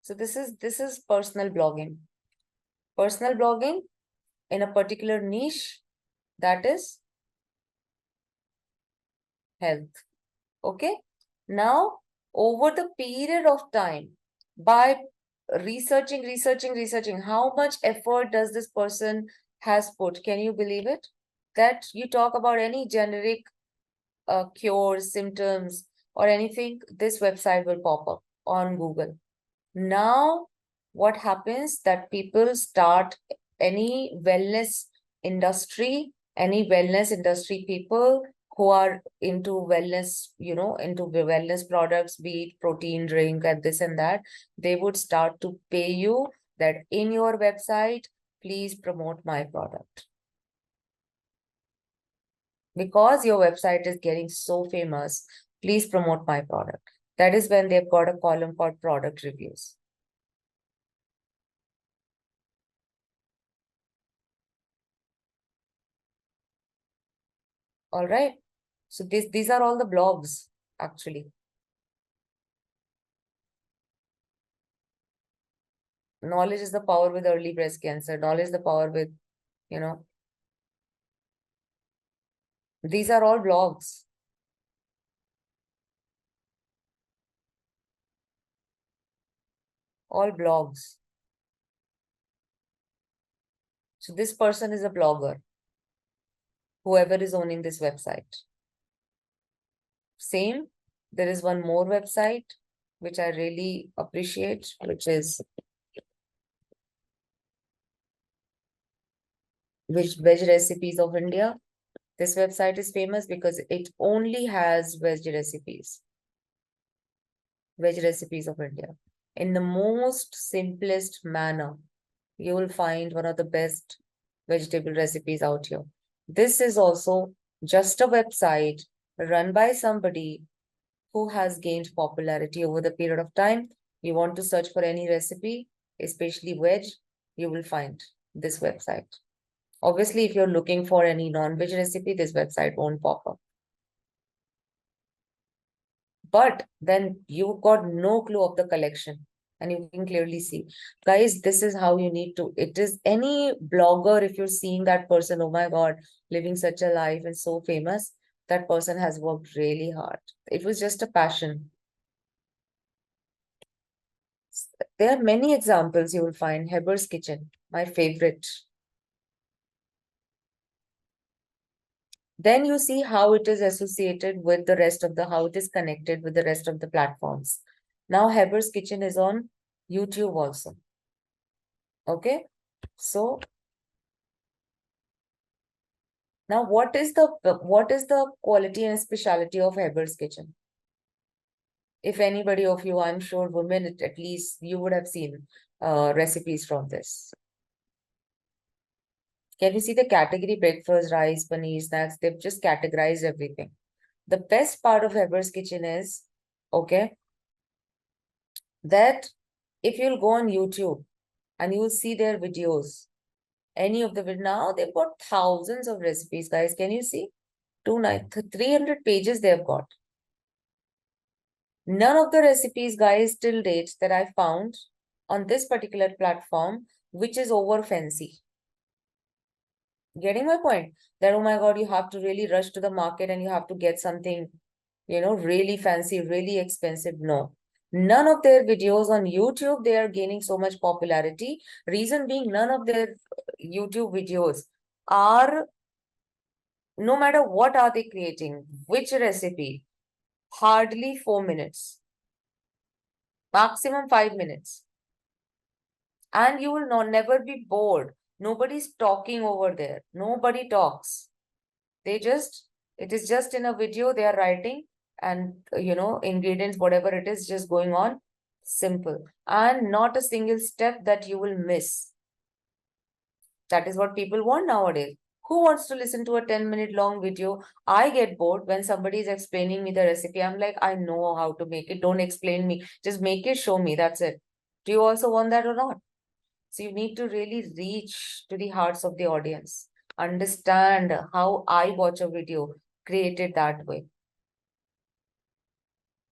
So this is personal blogging. Personal blogging in a particular niche, that is health. Okay. Now, over the period of time, by researching, how much effort does this person has put? Can you believe it? That you talk about any generic cures, symptoms, or anything, this website will pop up on Google. Now, what happens that people start any wellness any wellness industry people who are into wellness, into the wellness products, be it protein drink and this and that, they would start to pay you that in your website, please promote my product. Because your website is getting so famous, please promote my product. That is when they've got a column called product reviews. All right. So these are all the blogs, actually. Knowledge is the power with early breast cancer. Knowledge is the power with, these are all blogs. All blogs. So this person is a blogger, whoever is owning this website. Same, there is one more website, which I really appreciate, which is which veg recipes of India. This website is famous because it only has veg recipes of India. In the most simplest manner, you will find one of the best vegetable recipes out here. This is also just a website run by somebody who has gained popularity over the period of time. You want to search for any recipe, especially veg, you will find this website. Obviously, if you're looking for any non-veg recipe, this website won't pop up. But then you've got no clue of the collection, and you can clearly see. Guys, this is how you need to. It is any blogger, if you're seeing that person, oh my God, living such a life and so famous, that person has worked really hard. It was just a passion. There are many examples you will find. Heber's Kitchen, my favorite. Then you see how it is associated with the rest of how it is connected with the rest of the platforms. Now Heber's Kitchen is on YouTube also. Okay. So now what is the quality and speciality of Heber's Kitchen? If anybody of you, I'm sure women, at least you would have seen recipes from this. Can you see the category? Breakfast, rice, paneer, snacks. They've just categorized everything. The best part of Heber's Kitchen is, okay, that if you'll go on YouTube and you'll see their videos, any of the videos, now they've got thousands of recipes, guys. Can you see? 300 pages they've got. None of the recipes, guys, till date that I found on this particular platform, which is over fancy. Getting my point? That, oh my God, you have to really rush to the market and you have to get something, really fancy, really expensive. No. None of their videos on YouTube, they are gaining so much popularity. Reason being, none of their YouTube videos are, no matter what are they creating, which recipe, hardly 4 minutes, maximum 5 minutes. And you will never be bored. Nobody's talking over there. Nobody talks. It is just in a video they are writing and, ingredients, whatever it is, just going on. Simple. And not a single step that you will miss. That is what people want nowadays. Who wants to listen to a 10-minute long video? I get bored when somebody is explaining me the recipe. I'm like, I know how to make it. Don't explain me. Just make it, show me. That's it. Do you also want that or not? So you need to really reach to the hearts of the audience. Understand how I watch a video created that way.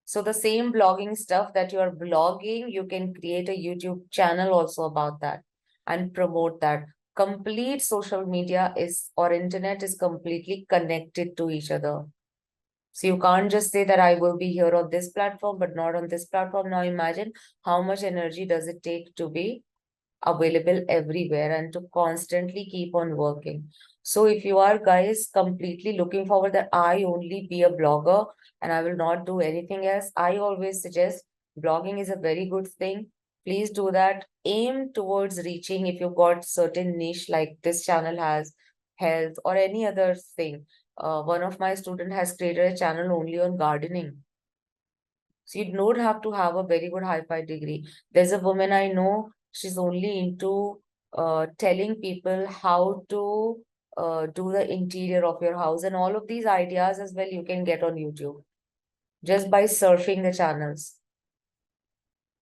So the same blogging stuff that you are blogging, you can create a YouTube channel also about that and promote that. Complete social media or internet is completely connected to each other. So you can't just say that I will be here on this platform, but not on this platform. Now imagine how much energy does it take to be available everywhere and to constantly keep on working. So if you are, guys, completely looking forward that I only be a blogger and I will not do anything else, I always suggest blogging is a very good thing. Please do that. Aim towards reaching, if you've got certain niche like this channel has, health or any other thing. One of my students has created a channel only on gardening. So you don't have to have a very good hi-fi degree. There's a woman I know, she's only into telling people how to do the interior of your house, and all of these ideas as well you can get on YouTube just by surfing the channels.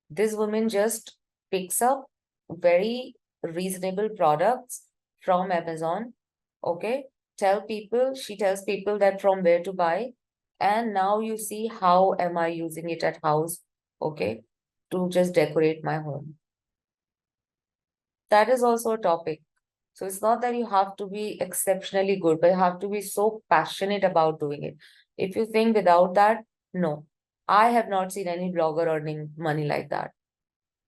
This woman just picks up very reasonable products from Amazon. Okay. She tells people that from where to buy. And now you see how am I using it at house, okay, to just decorate my home. That is also a topic. So it's not that you have to be exceptionally good, but you have to be so passionate about doing it. If you think without that, no. I have not seen any blogger earning money like that.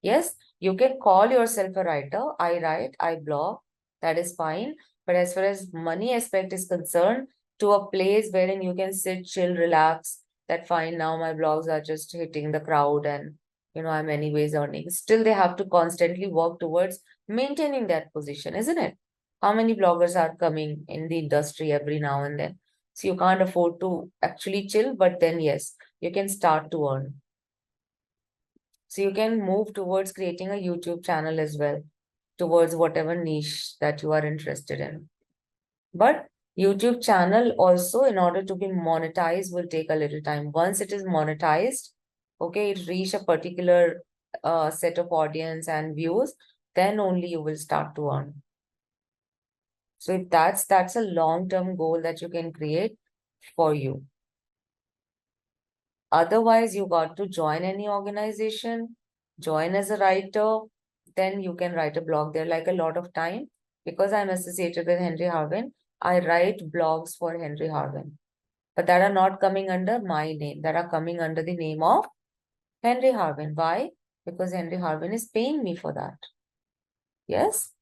Yes, you can call yourself a writer. I write, I blog. That is fine. But as far as money aspect is concerned, to a place wherein you can sit, chill, relax, that fine, now my blogs are just hitting the crowd and, I'm anyways earning. Still, they have to constantly work towards maintaining that position, isn't it? How many bloggers are coming in the industry every now and then? So you can't afford to actually chill, but then yes, you can start to earn. So you can move towards creating a YouTube channel as well, towards whatever niche that you are interested in. But YouTube channel also, in order to be monetized, will take a little time. Once it is monetized, okay, it reach a particular set of audience and views, then only you will start to earn. So if that's a long-term goal that you can create for you. Otherwise, you got to join any organization, join as a writer, then you can write a blog there. Like a lot of time, because I'm associated with Henry Harvin, I write blogs for Henry Harvin, but that are not coming under my name, that are coming under the name of Henry Harvin. Why? Because Henry Harvin is paying me for that. Yes,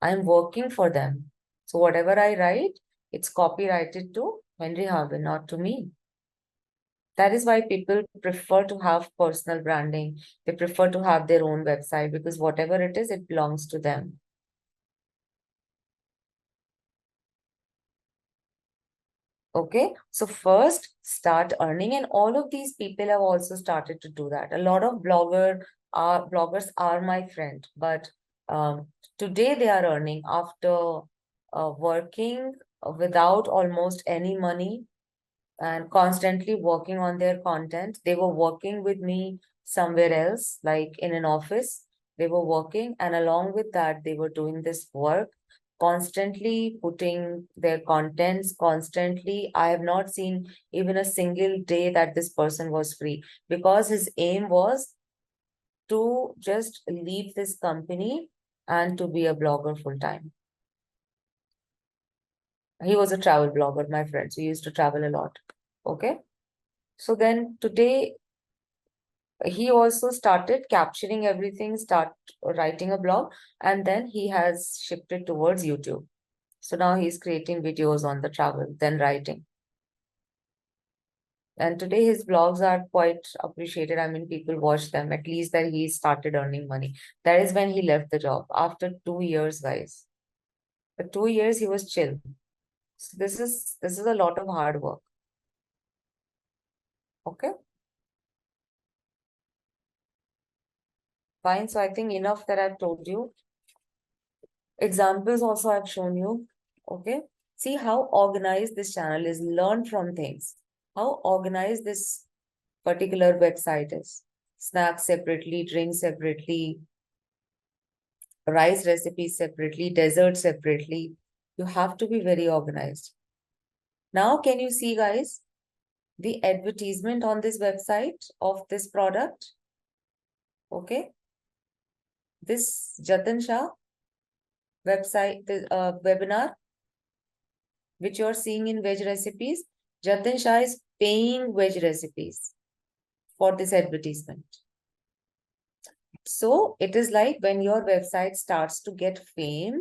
I'm working for them. So whatever I write, it's copyrighted to Henry Harvin, not to me. That is why people prefer to have personal branding. They prefer to have their own website because whatever it is, it belongs to them. Okay, so first start earning, and all of these people have also started to do that. A lot of bloggers are my friend, but today they are earning after working without almost any money and constantly working on their content. They were working with me somewhere else, like in an office. They were working, and along with that, they were doing this work, constantly putting their contents constantly. I have not seen even a single day that this person was free because his aim was to just leave this company and to be a blogger full time. He was a travel blogger, my friend. So he used to travel a lot. Okay. So then today he also started capturing everything, start writing a blog, and then he has shifted towards YouTube. So now he's creating videos on the travel, then writing. And today his blogs are quite appreciated. I mean, people watch them, at least that he started earning money. That is when he left the job after 2 years, guys. For 2 years he was chill. So this is a lot of hard work. Okay. Fine. So I think enough that I've told you. Examples also I've shown you. Okay. See how organized this channel is. Learn from things. How organized this particular website is. Snacks separately, drinks separately, rice recipes separately, dessert separately. You have to be very organized. Now, can you see, guys, the advertisement on this website of this product? Okay. This Jatin Shah website, the webinar, which you're seeing in veg recipes, Jatin Shah is paying veg recipes for this advertisement. So it is like when your website starts to get fame,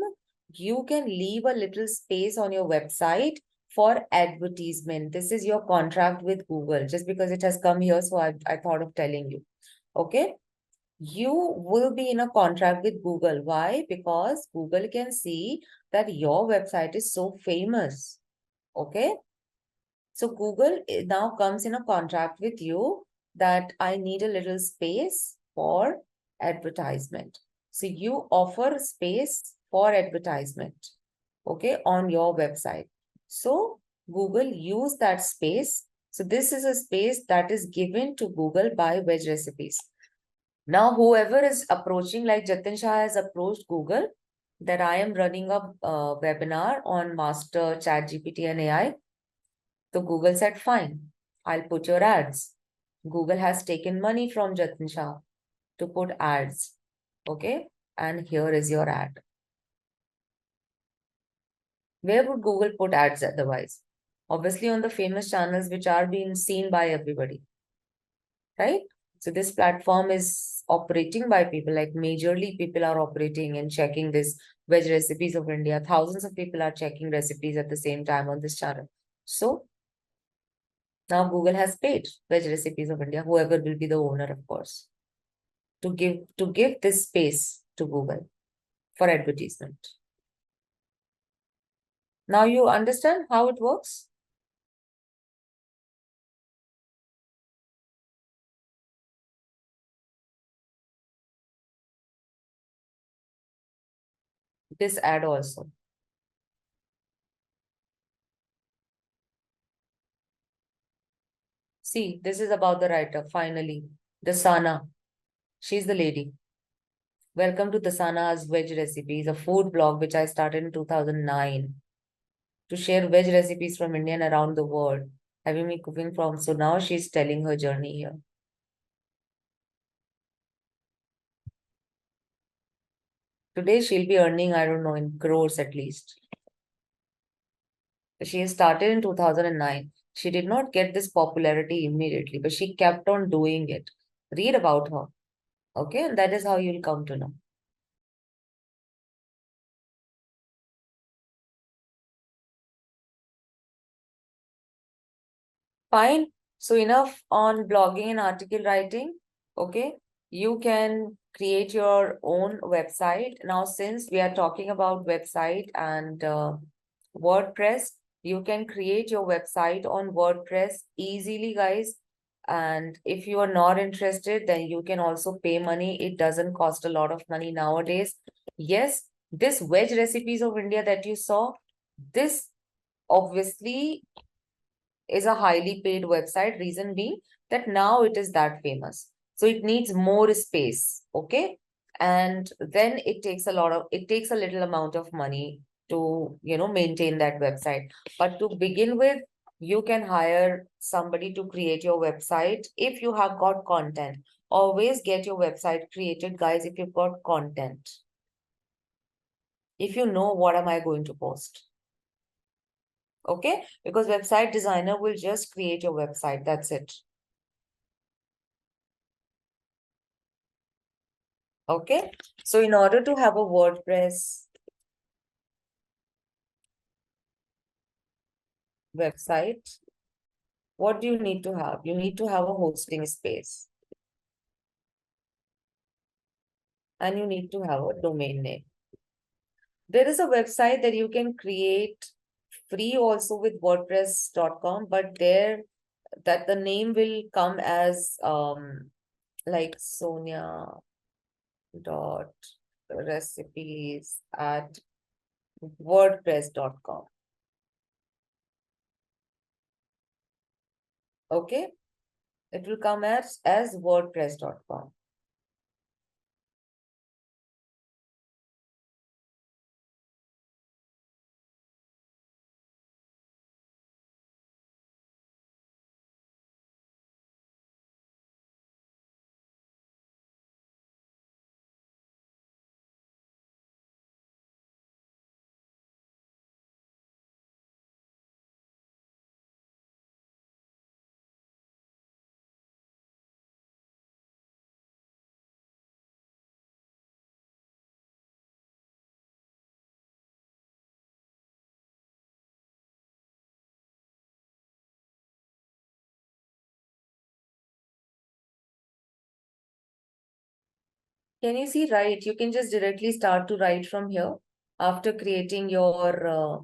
you can leave a little space on your website for advertisement. This is your contract with Google, just because it has come here. So I thought of telling you. Okay. You will be in a contract with Google. Why? Because Google can see that your website is so famous. Okay. So Google now comes in a contract with you that I need a little space for advertisement. So you offer space for advertisement, okay, on your website. So Google use that space. So this is a space that is given to Google by Veg Recipes. Now, whoever is approaching, like Jatin Shah has approached Google, that I am running a webinar on Master ChatGPT and AI. So Google said, fine, I'll put your ads. Google has taken money from Jatin Shah to put ads. Okay. And here is your ad. Where would Google put ads otherwise? Obviously on the famous channels which are being seen by everybody. Right? So this platform is operating by people, like majorly people are operating and checking this veg recipes of India. Thousands of people are checking recipes at the same time on this channel. So now Google has paid Veg Recipes of India, whoever will be the owner, of course, to give this space to Google. for advertisement. Now you understand how it works? This ad also. See, this is about the writer, finally. Dasana. She's the lady. Welcome to Dasana's Veg Recipes, a food blog which I started in 2009 to share veg recipes from India and around the world, having me cooking from. So now she's telling her journey here. Today she'll be earning, I don't know, in crores at least. She started in 2009. She did not get this popularity immediately, but she kept on doing it. Read about her. Okay, and that is how you'll come to know. Fine. So enough on blogging and article writing. Okay. You can create your own website. Now, since we are talking about website and WordPress, you can create your website on WordPress easily, guys. And if you are not interested, then you can also pay money. It doesn't cost a lot of money nowadays. Yes, this veg recipes of India that you saw, this obviously is a highly paid website. Reason being that now it is that famous. So it needs more space. Okay. And then it takes a little amount of money to, maintain that website. But to begin with, you can hire somebody to create your website if you have got content. Always get your website created, guys, if you've got content. If you know what am I going to post. Okay, because website designer will just create your website. That's it. Okay, so in order to have a WordPress website, what do you need to have? You need to have a hosting space and you need to have a domain name. There is a website that you can create free also with WordPress.com, but there that the name will come as like Sonia dot recipes at wordpress.com. Okay, it will come as wordpress.com. Can you see, right? You can just directly start to write from here after creating your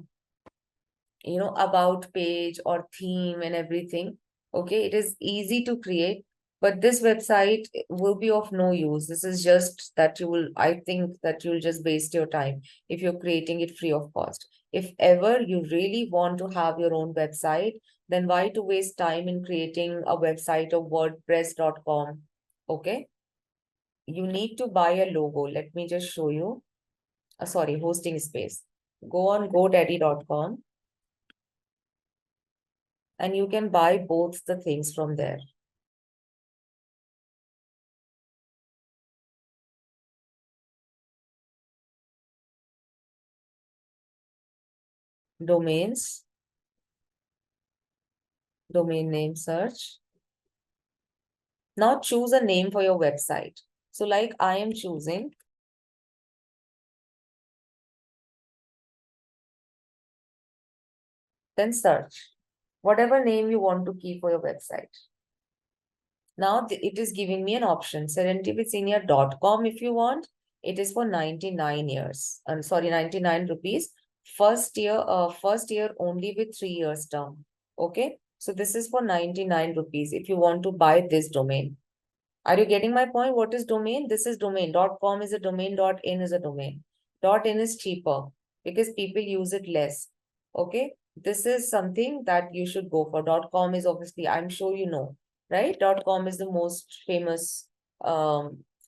about page or theme and everything. Okay, it is easy to create, but this website will be of no use. This is just that I think that you'll just waste your time if you're creating it free of cost. If ever you really want to have your own website, then why to waste time in creating a website of wordpress.com? Okay, you need to buy a logo. Let me just show you. Sorry, hosting space. Go on godaddy.com and you can buy both the things from there. Domains, domain name search. Now choose a name for your website. So like I am choosing, then search. Whatever name you want to keep for your website. Now it is giving me an option, serenitysenior.com if you want, It is for 99 years. I'm sorry, 99 rupees. First year only with 3 years term. Okay. So this is for 99 rupees if you want to buy this domain. Are you getting my point? What is domain? This is domain. .com is a domain. .in is a domain. .in is cheaper because people use it less. Okay. This is something that you should go for. .com is obviously, I'm sure you know, right? .com is the most famous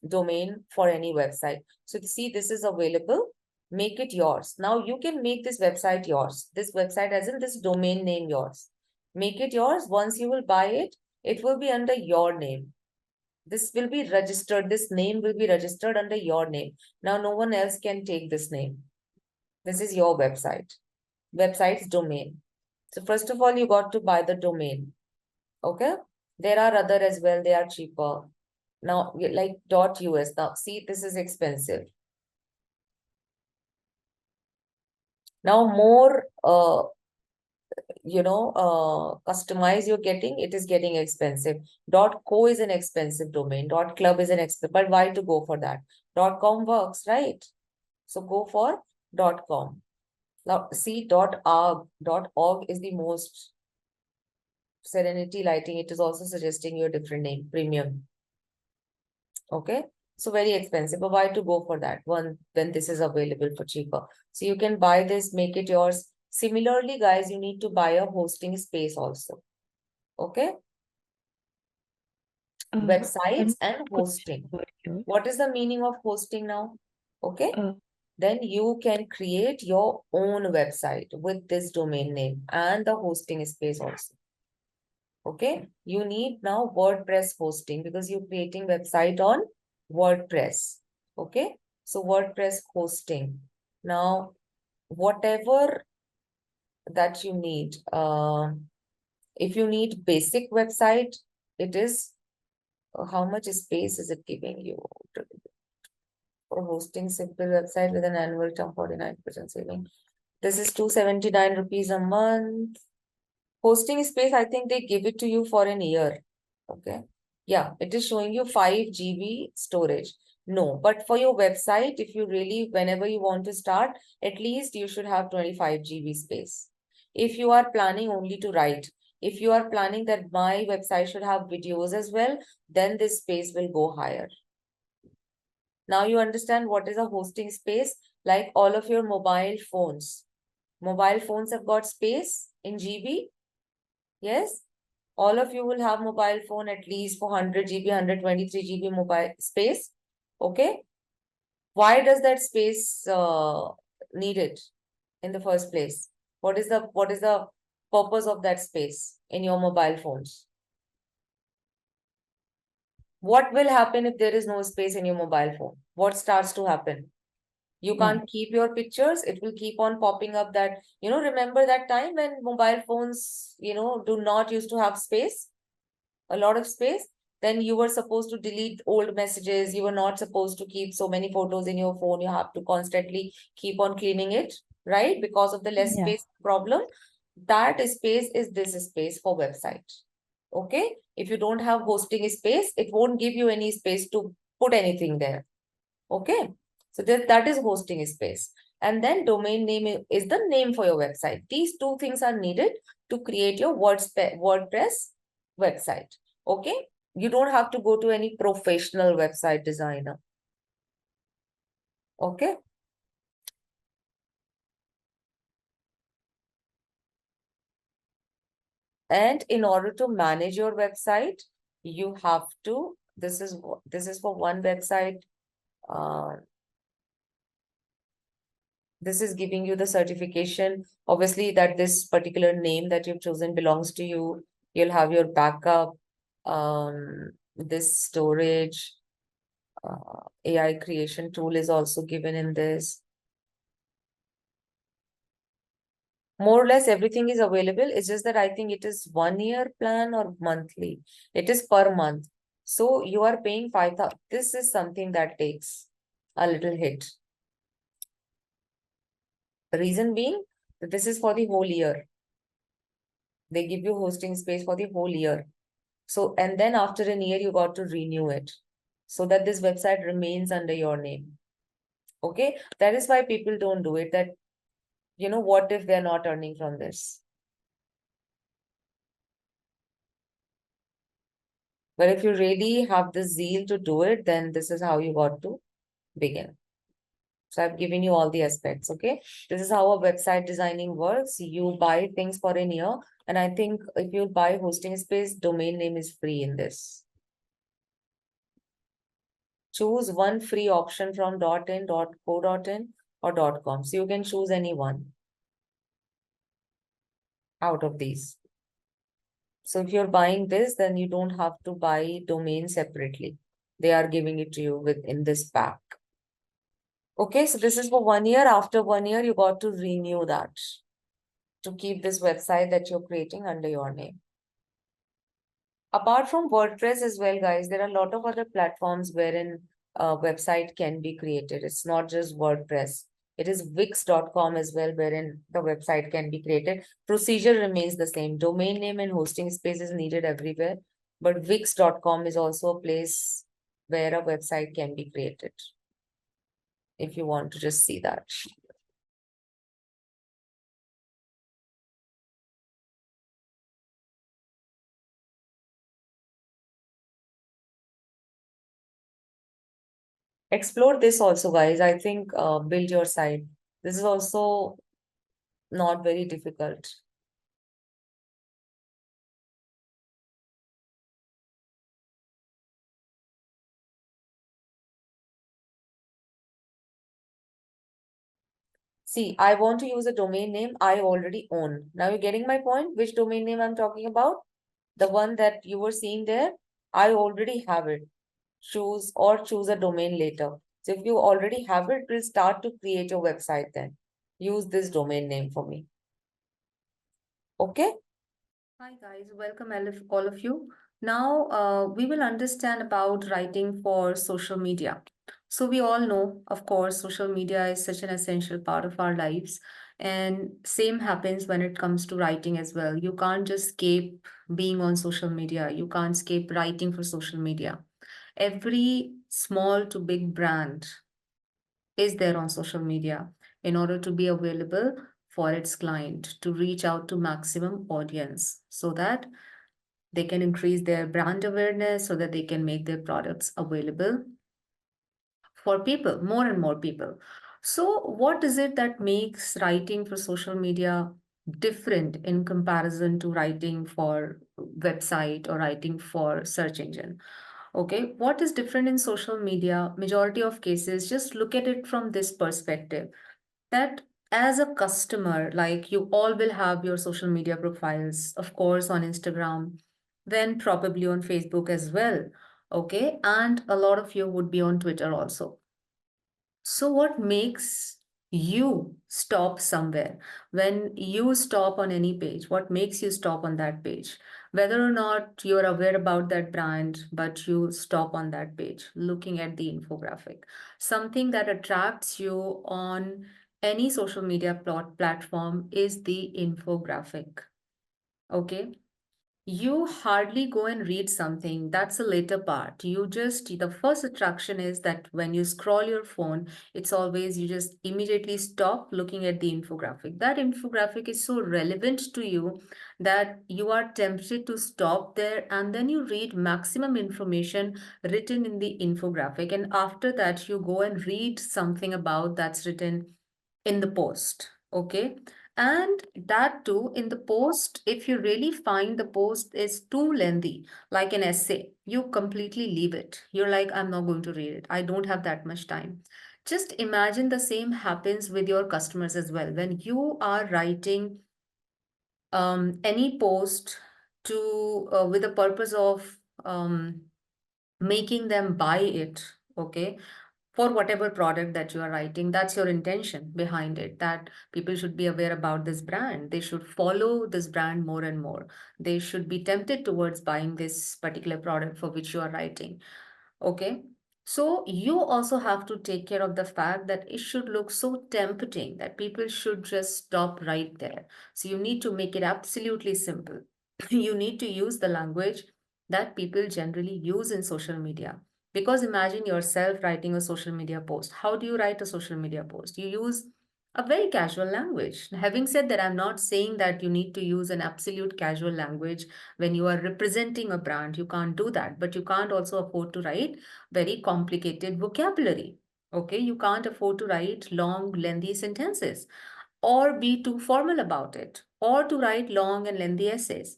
domain for any website. So see, this is available. Make it yours. Now you can make this website yours. This website as in this domain name yours. Make it yours. Once you will buy it, it will be under your name. This will be registered. This name will be registered under your name. Now, no one else can take this name. This is your website. Website's domain. So first of all, you got to buy the domain. Okay. There are other as well. They are cheaper. Now, like .us. Now, see, this is expensive. Now, more customize you're getting, it is getting expensive. .co is an expensive domain. .club is an expensive, but why to go for that? .com works, right? So go for .com. Now see .org is the most Serenity Lighting. It is also suggesting you a different name, premium. Okay. So very expensive, but why to go for that one when this is available for cheaper? So you can buy this, make it yours. Similarly, guys, you need to buy a hosting space also. Okay. Websites and hosting. What is the meaning of hosting now? Okay. Then you can create your own website with this domain name and the hosting space also. Okay. You need now WordPress hosting because you're creating website on WordPress. Okay. So WordPress hosting. Now, whatever that you need, if you need basic website, it is how much space is it giving you for hosting simple website with an annual term 49% saving? This is 279 rupees a month. Hosting space, I think they give it to you for an year. Okay. Yeah, it is showing you 5 GB storage. No, but for your website, if you really, whenever you want to start, at least you should have 25 GB space. If you are planning only to write, if you are planning that my website should have videos as well, then this space will go higher. Now you understand what is a hosting space, like all of your mobile phones. Mobile phones have got space in GB. Yes, all of you will have mobile phone at least for 100 GB, 123 GB mobile space. Okay. Why does that space needed in the first place? What is the purpose of that space in your mobile phones? What will happen if there is no space in your mobile phone? What starts to happen? You can't keep your pictures. It will keep on popping up that, remember that time when mobile phones, do not used to have space, a lot of space. Then you were supposed to delete old messages. You were not supposed to keep so many photos in your phone. You have to constantly keep on cleaning it, right? Because of the less space problem. That space is this space for website. Okay. If you don't have hosting space, it won't give you any space to put anything there. Okay. So that is hosting space. And then domain name is the name for your website. These two things are needed to create your WordPress website. Okay. You don't have to go to any professional website designer. Okay. And in order to manage your website, you have to, this is for one website. This is giving you the certification, obviously, that this particular name that you've chosen belongs to you. You'll have your backup, this storage, AI creation tool is also given in this. More or less everything is available. It's just that I think it is 1 year plan or monthly. It is per month. So you are paying 5,000. This is something that takes a little hit. The reason being that this is for the whole year. They give you hosting space for the whole year. So, and then after a year, you got to renew it so that this website remains under your name. Okay, that is why people don't do it. That, what if they're not earning from this? But if you really have the zeal to do it, then this is how you got to begin. So I've given you all the aspects, okay? This is how a website designing works. You buy things for a year, and I think if you buy hosting space, domain name is free in this. Choose one free option from .in, .co.in, or .com. So you can choose any one out of these. So if you're buying this, then you don't have to buy domain separately. They are giving it to you within this pack. Okay, so this is for 1 year. After 1 year, you got to renew that to keep this website that you're creating under your name. Apart from WordPress as well, guys, there are a lot of other platforms wherein a website can be created. It's not just WordPress. It is Wix.com as well, wherein the website can be created. Procedure remains the same. Domain name and hosting space is needed everywhere. But Wix.com is also a place where a website can be created, if you want to just see that. Explore this also, guys. I think build your site. This is also not very difficult. See, I want to use a domain name I already own. Now you're getting my point? Which domain name I'm talking about? The one that you were seeing there, I already have it. Choose a domain later. So if you already have it, we'll start to create your website then. Use this domain name for me. Okay? Hi guys, welcome all of you. Now we will understand about writing for social media. So we all know, of course, social media is such an essential part of our lives. And same happens when it comes to writing as well. You can't just escape being on social media. You can't escape writing for social media. Every small to big brand is there on social media in order to be available for its client to reach out to maximum audience so that they can increase their brand awareness so that they can make their products available for people, more and more people. So, what is it that makes writing for social media different in comparison to writing for website or writing for search engine? Okay, what is different in social media? Majority of cases, just look at it from this perspective that as a customer, like you all will have your social media profiles, of course, on Instagram, then probably on Facebook as well. Okay, and a lot of you would be on Twitter also. So, what makes you stop somewhere? When you stop on any page, what makes you stop on that page? Whether or not you're aware about that brand, but you stop on that page, looking at the infographic. Something that attracts you on any social media platform is the infographic. Okay, you hardly go and read something. That's a later part. The first attraction is that when you scroll your phone, it's always, you just immediately stop looking at the infographic. That infographic is so relevant to you that you are tempted to stop there and then you read maximum information written in the infographic. And after that, you go and read something about that's written in the post. Okay. And that too, in the post, if you really find the post is too lengthy, like an essay, you completely leave it. You're like, I'm not going to read it. I don't have that much time. Just imagine the same happens with your customers as well. When you are writing any post to with the purpose of making them buy it, okay, for whatever product that you are writing, that's your intention behind it, that people should be aware about this brand, they should follow this brand more and more, they should be tempted towards buying this particular product for which you are writing. Okay, so you also have to take care of the fact that it should look so tempting that people should just stop right there. So you need to make it absolutely simple. You need to use the language that people generally use in social media. Because imagine yourself writing a social media post. How do you write a social media post? You use a very casual language. Having said that, I'm not saying that you need to use an absolute casual language when you are representing a brand. You can't do that, but you can't also afford to write very complicated vocabulary. Okay, you can't afford to write long, lengthy sentences or be too formal about it or to write long and lengthy essays.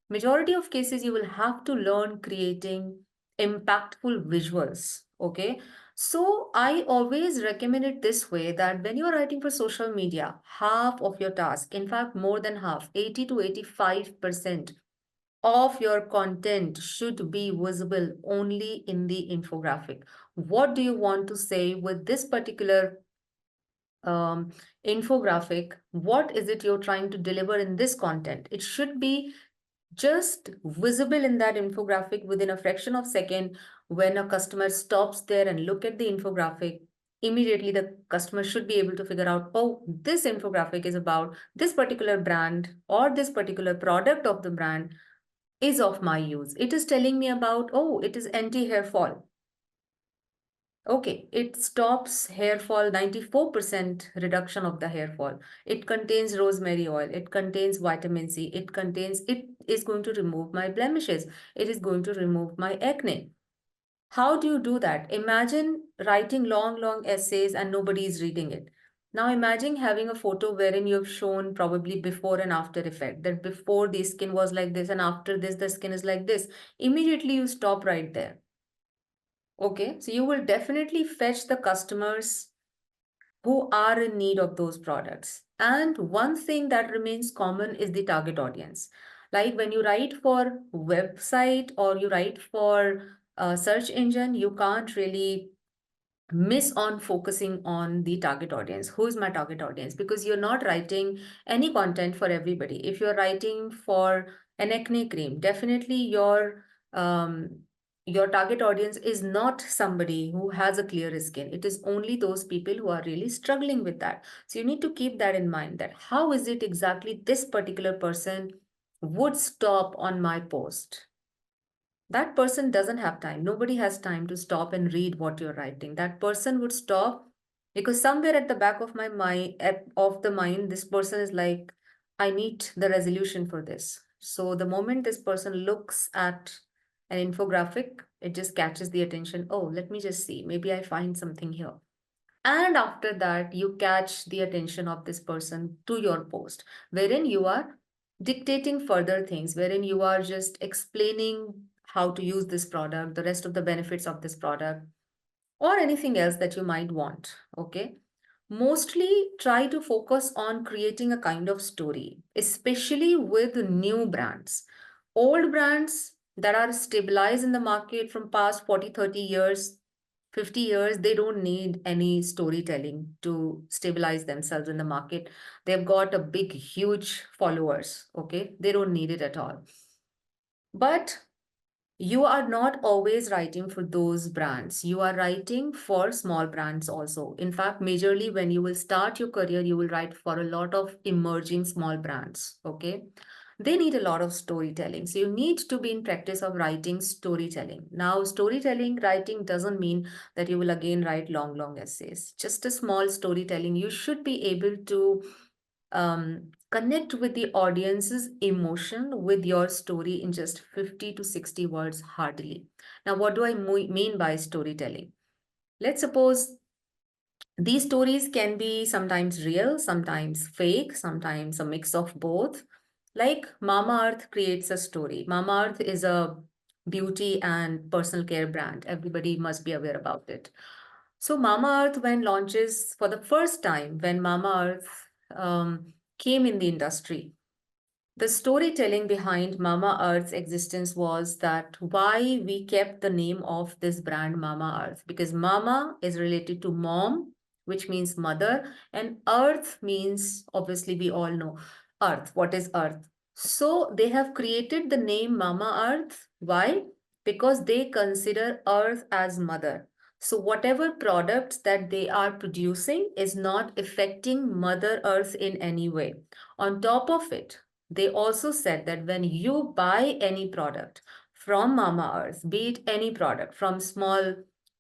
Majority of cases, you will have to learn creating impactful visuals. Okay. So I always recommend it this way that when you are writing for social media, half of your task, in fact, more than half, 80 to 85% of your content should be visible only in the infographic. What do you want to say with this particular um, infographic? What is it you're trying to deliver in this content? It should be just visible in that infographic within a fraction of second. When a customer stops there and look at the infographic, immediately the customer should be able to figure out, oh, this infographic is about this particular brand or this particular product of the brand is of my use. It is telling me about, oh, it is anti-hair fall. Okay, it stops hair fall, 94% reduction of the hair fall. It contains rosemary oil. It contains vitamin C. It is going to remove my blemishes. It is going to remove my acne. How do you do that? Imagine writing long, long essays and nobody is reading it. Now imagine having a photo wherein you have shown probably before and after effect, that before the skin was like this and after this, the skin is like this. Immediately you stop right there. Okay, so you will definitely fetch the customers who are in need of those products. And one thing that remains common is the target audience. Like when you write for website or you write for a search engine, you can't really miss on focusing on the target audience. Who's my target audience? Because you're not writing any content for everybody. If you're writing for an acne cream, definitely um, your target audience is not somebody who has a clear skin. It is only those people who are really struggling with that. So you need to keep that in mind, that how is it exactly this particular person would stop on my post. That person doesn't have time. Nobody has time to stop and read what you're writing. That person would stop because somewhere at the back of my mind, of the mind, this person is like, I need the resolution for this. So the moment this person looks at an infographic, it just catches the attention. Oh, let me just see. Maybe I find something here. And after that, you catch the attention of this person to your post, wherein you are dictating further things, wherein you are just explaining how to use this product, the rest of the benefits of this product, or anything else that you might want. Okay. Mostly try to focus on creating a kind of story, especially with new brands. Old brands that are stabilized in the market from past 40, 30 years, 50 years, they don't need any storytelling to stabilize themselves in the market. They've got a big, huge followers. Okay. They don't need it at all. But you are not always writing for those brands. You are writing for small brands also. In fact, majorly when you will start your career, you will write for a lot of emerging small brands. Okay. They need a lot of storytelling. So you need to be in practice of writing storytelling. Now, storytelling writing doesn't mean that you will again write long, long essays. Just a small storytelling. You should be able to connect with the audience's emotion with your story in just 50 to 60 words hardly. Now, what do I mean by storytelling? Let's suppose these stories can be sometimes real, sometimes fake, sometimes a mix of both. Like Mama Earth creates a story. Mama Earth is a beauty and personal care brand. Everybody must be aware about it. So Mama Earth, when launches for the first time, when Mama Earth came in the industry, the storytelling behind Mama Earth's existence was that why we kept the name of this brand Mama Earth, because Mama is related to mom, which means mother, and Earth means, obviously, we all know Earth. What is Earth? So they have created the name Mama Earth. Why? Because they consider Earth as mother. So whatever products that they are producing is not affecting Mother Earth in any way. On top of it, they also said that when you buy any product from Mama Earth, be it any product, from small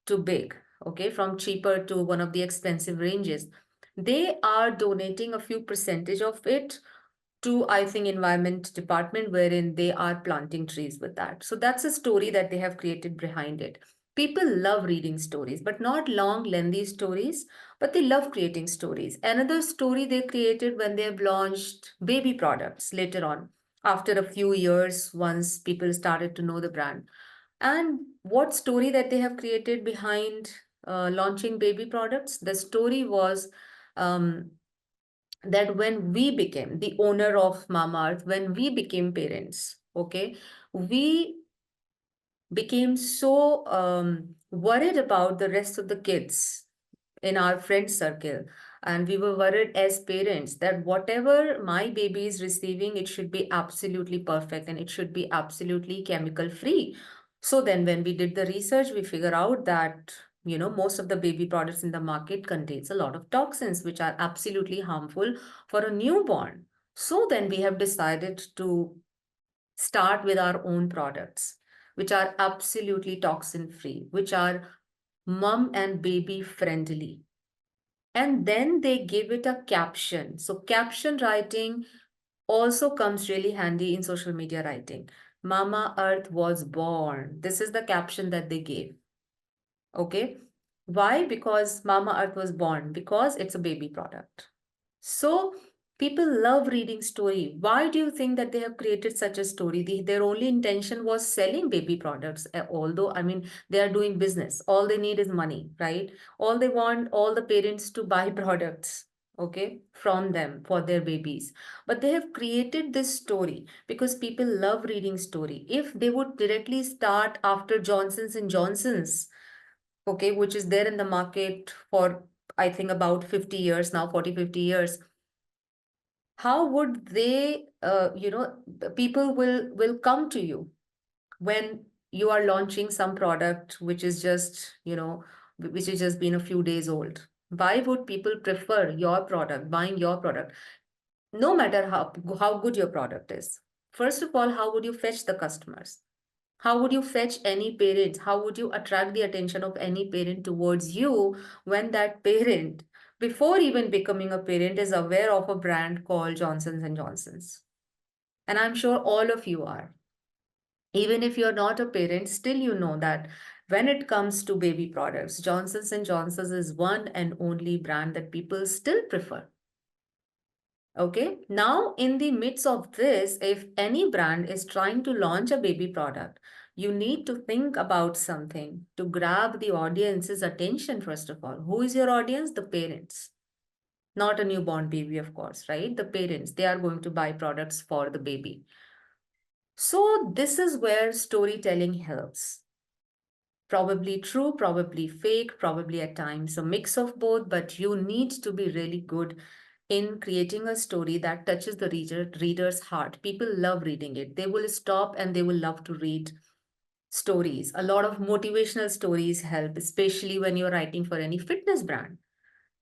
to big, okay, from cheaper to one of the expensive ranges, they are donating a few percentage of it to, I think, environment department, wherein they are planting trees with that. So that's a story that they have created behind it. People love reading stories, but not long, lengthy stories, but they love creating stories. Another story they created when they have launched baby products later on, after a few years, once people started to know the brand. And what story that they have created behind launching baby products? The story was um, that when we became the owner of Mamaearth, when we became parents, okay, we became so worried about the rest of the kids in our friend circle. And we were worried as parents that whatever my baby is receiving, it should be absolutely perfect and it should be absolutely chemical free. So then when we did the research, we figure out that, most of the baby products in the market contains a lot of toxins, which are absolutely harmful for a newborn. So then we have decided to start with our own products, which are absolutely toxin free, which are mom and baby friendly. And then they give it a caption. So, caption writing also comes really handy in social media writing. Mama Earth was born. This is the caption that they gave. Okay. Why? Because Mama Earth was born, because it's a baby product. So people love reading story. Why do you think that they have created such a story? Their only intention was selling baby products. Although, I mean, they are doing business. All they need is money, right? All they want, all the parents to buy products, okay, from them for their babies. But they have created this story because people love reading story. If they would directly start after Johnson's and Johnson's, okay, which is there in the market for, I think, about 50 years now, 40, 50 years, how would they, the people will come to you when you are launching some product which is just, which has just been a few days old? Why would people prefer your product, buying your product, no matter how good your product is? First of all, how would you fetch the customers? How would you fetch any parent? How would you attract the attention of any parent towards you when that parent, before even becoming a parent, is aware of a brand called Johnson's and Johnson's? And I'm sure all of you are. Even if you're not a parent, still you know that when it comes to baby products, Johnson's and Johnson's is one and only brand that people still prefer. Okay, now in the midst of this, if any brand is trying to launch a baby product, you need to think about something to grab the audience's attention, first of all. Who is your audience? The parents. Not a newborn baby, of course, right? The parents, they are going to buy products for the baby. So, this is where storytelling helps. Probably true, probably fake, probably at times a mix of both, but you need to be really good in creating a story that touches the reader's heart. People love reading it. They will stop and they will love to read stories. A lot of motivational stories help, especially when you're writing for any fitness brand.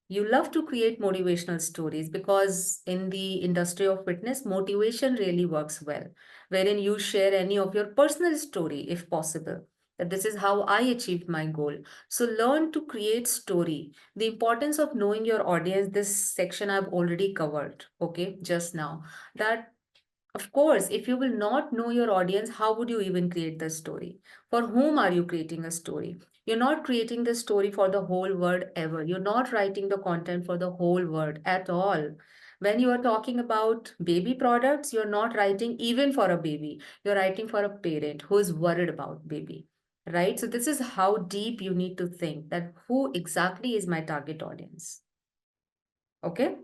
You love to create motivational stories because in the industry of fitness, motivation really works well, wherein you share any of your personal story if possible. That this is how I achieved my goal. So learn to create story. The importance of knowing your audience, this section I've already covered, okay, just now. That of course, if you will not know your audience, how would you even create the story? For whom are you creating a story? You're not creating the story for the whole world ever. You're not writing the content for the whole world at all. When you are talking about baby products, you're not writing even for a baby. You're writing for a parent who is worried about baby, right? So this is how deep you need to think, that who exactly is my target audience. Okay?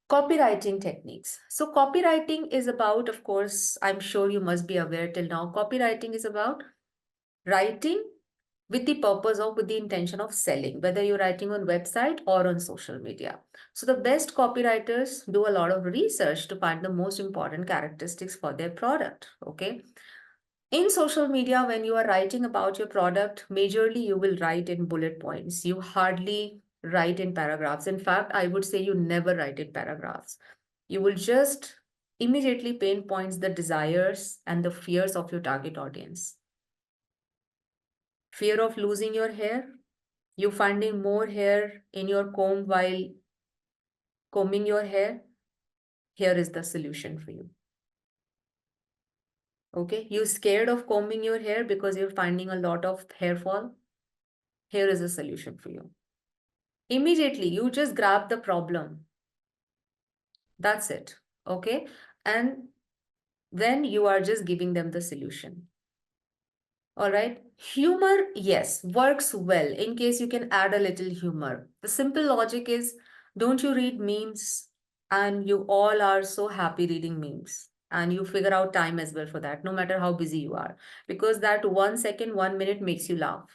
Copywriting techniques. So, copywriting is about, of course, I'm sure you must be aware till now, copywriting is about writing with the purpose of, with the intention of selling, whether you're writing on website or on social media. So, the best copywriters do a lot of research to find the most important characteristics for their product. Okay. In social media, when you are writing about your product, majorly you will write in bullet points. You hardly write in paragraphs. In fact, I would say you never write in paragraphs. You will just immediately pinpoints the desires and the fears of your target audience. Fear of losing your hair, you finding more hair in your comb while combing your hair, here is the solution for you. Okay, you scared of combing your hair because you're finding a lot of hair fall, here is a solution for you. Immediately, you just grab the problem. That's it. Okay, and then you are just giving them the solution. All right. Humor, yes, works well in case you can add a little humor. The simple logic is, don't you read memes? And you all are so happy reading memes. And you figure out time as well for that, no matter how busy you are. Because that 1 second, 1 minute makes you laugh.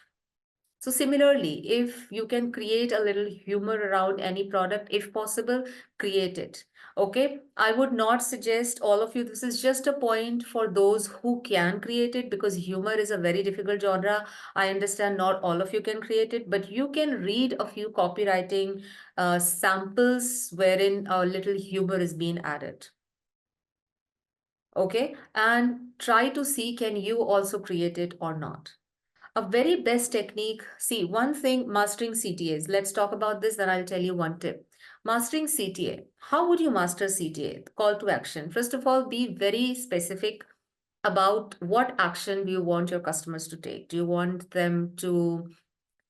So similarly, if you can create a little humor around any product, if possible, create it. Okay, I would not suggest all of you. This is just a point for those who can create it because humor is a very difficult genre. I understand not all of you can create it, but you can read a few copywriting samples wherein a little humor is being added. Okay, and try to see can you also create it or not. A very best technique, see, one thing, mastering CTAs. Let's talk about this, then I'll tell you one tip. Mastering CTA. How would you master CTA? Call to action. First of all, be very specific about what action do you want your customers to take. Do you want them to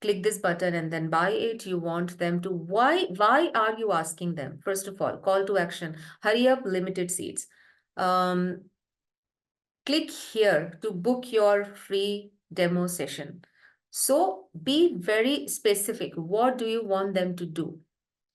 click this button and then buy it? You want them to, why are you asking them? First of all, call to action. Hurry up, limited seats. Um, Click here to book your free demo session. So be very specific. What do you want them to do?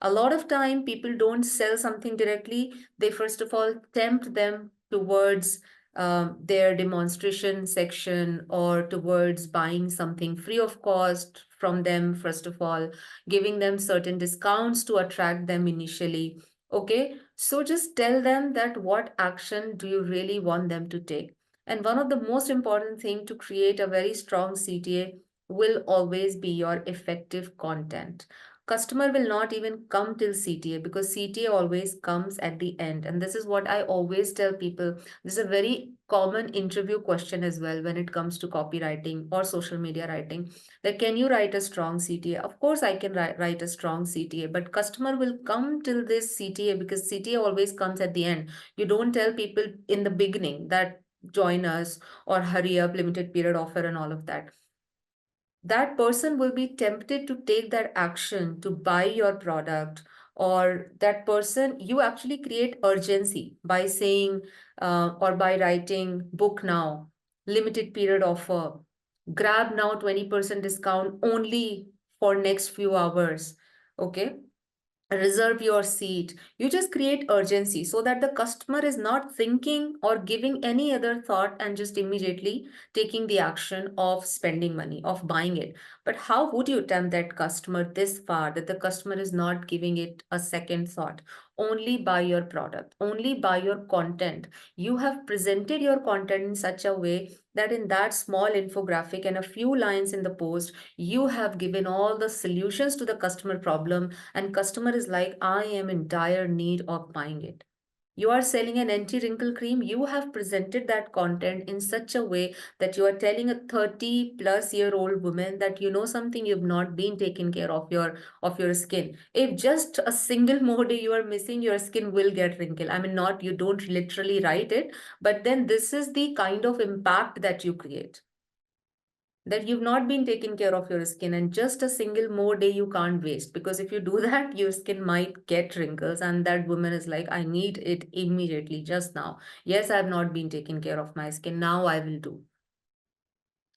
A lot of time people don't sell something directly. They first of all tempt them towards their demonstration section or towards buying something free of cost from them, first of all, giving them certain discounts to attract them initially. Okay, so just tell them that what action do you really want them to take. And one of the most important thing to create a very strong CTA will always be your effective content. Customer will not even come till CTA because CTA always comes at the end. And this is what I always tell people. This is a very common interview question as well when it comes to copywriting or social media writing. That can you write a strong CTA? Of course, I can write a strong CTA, but customer will come till this CTA because CTA always comes at the end. You don't tell people in the beginning that join us or hurry up, limited period offer, and all of that. That person will be tempted to take that action to buy your product, or that person, you actually create urgency by saying or by writing book now, limited period offer, grab now 20% discount only for next few hours. Okay, reserve your seat. You just create urgency so that the customer is not thinking or giving any other thought and just immediately taking the action of spending money, of buying it. But how would you tempt that customer this far that the customer is not giving it a second thought? Only by your product, only by your content. You have presented your content in such a way that in that small infographic and a few lines in the post, you have given all the solutions to the customer problem, and customer is like, I am in dire need of buying it. You are selling an anti-wrinkle cream. You have presented that content in such a way that you are telling a 30 plus year old woman that you know something, you've not been taking care of your skin. If just a single more day you are missing, your skin will get wrinkle. I mean, not, you don't literally write it, but then this is the kind of impact that you create, that you've not been taking care of your skin, and just a single more day you can't waste, because if you do that, your skin might get wrinkles, and that woman is like, I need it immediately, just now. Yes, I have not been taking care of my skin, now I will do.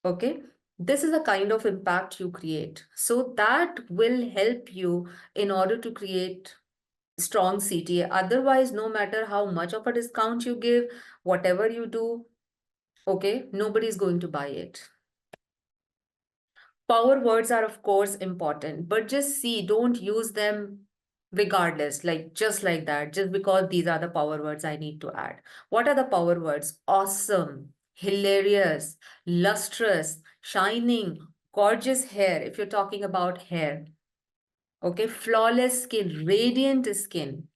Okay, this is a kind of impact you create, so that will help you in order to create strong CTA. Otherwise, no matter how much of a discount you give, whatever you do, okay, nobody is going to buy it. Power words are, of course, important, but just see, don't use them regardless, like just like that, just because these are the power words I need to add. What are the power words? Awesome, hilarious, lustrous, shining, gorgeous hair, if you're talking about hair. Okay, flawless skin, radiant skin.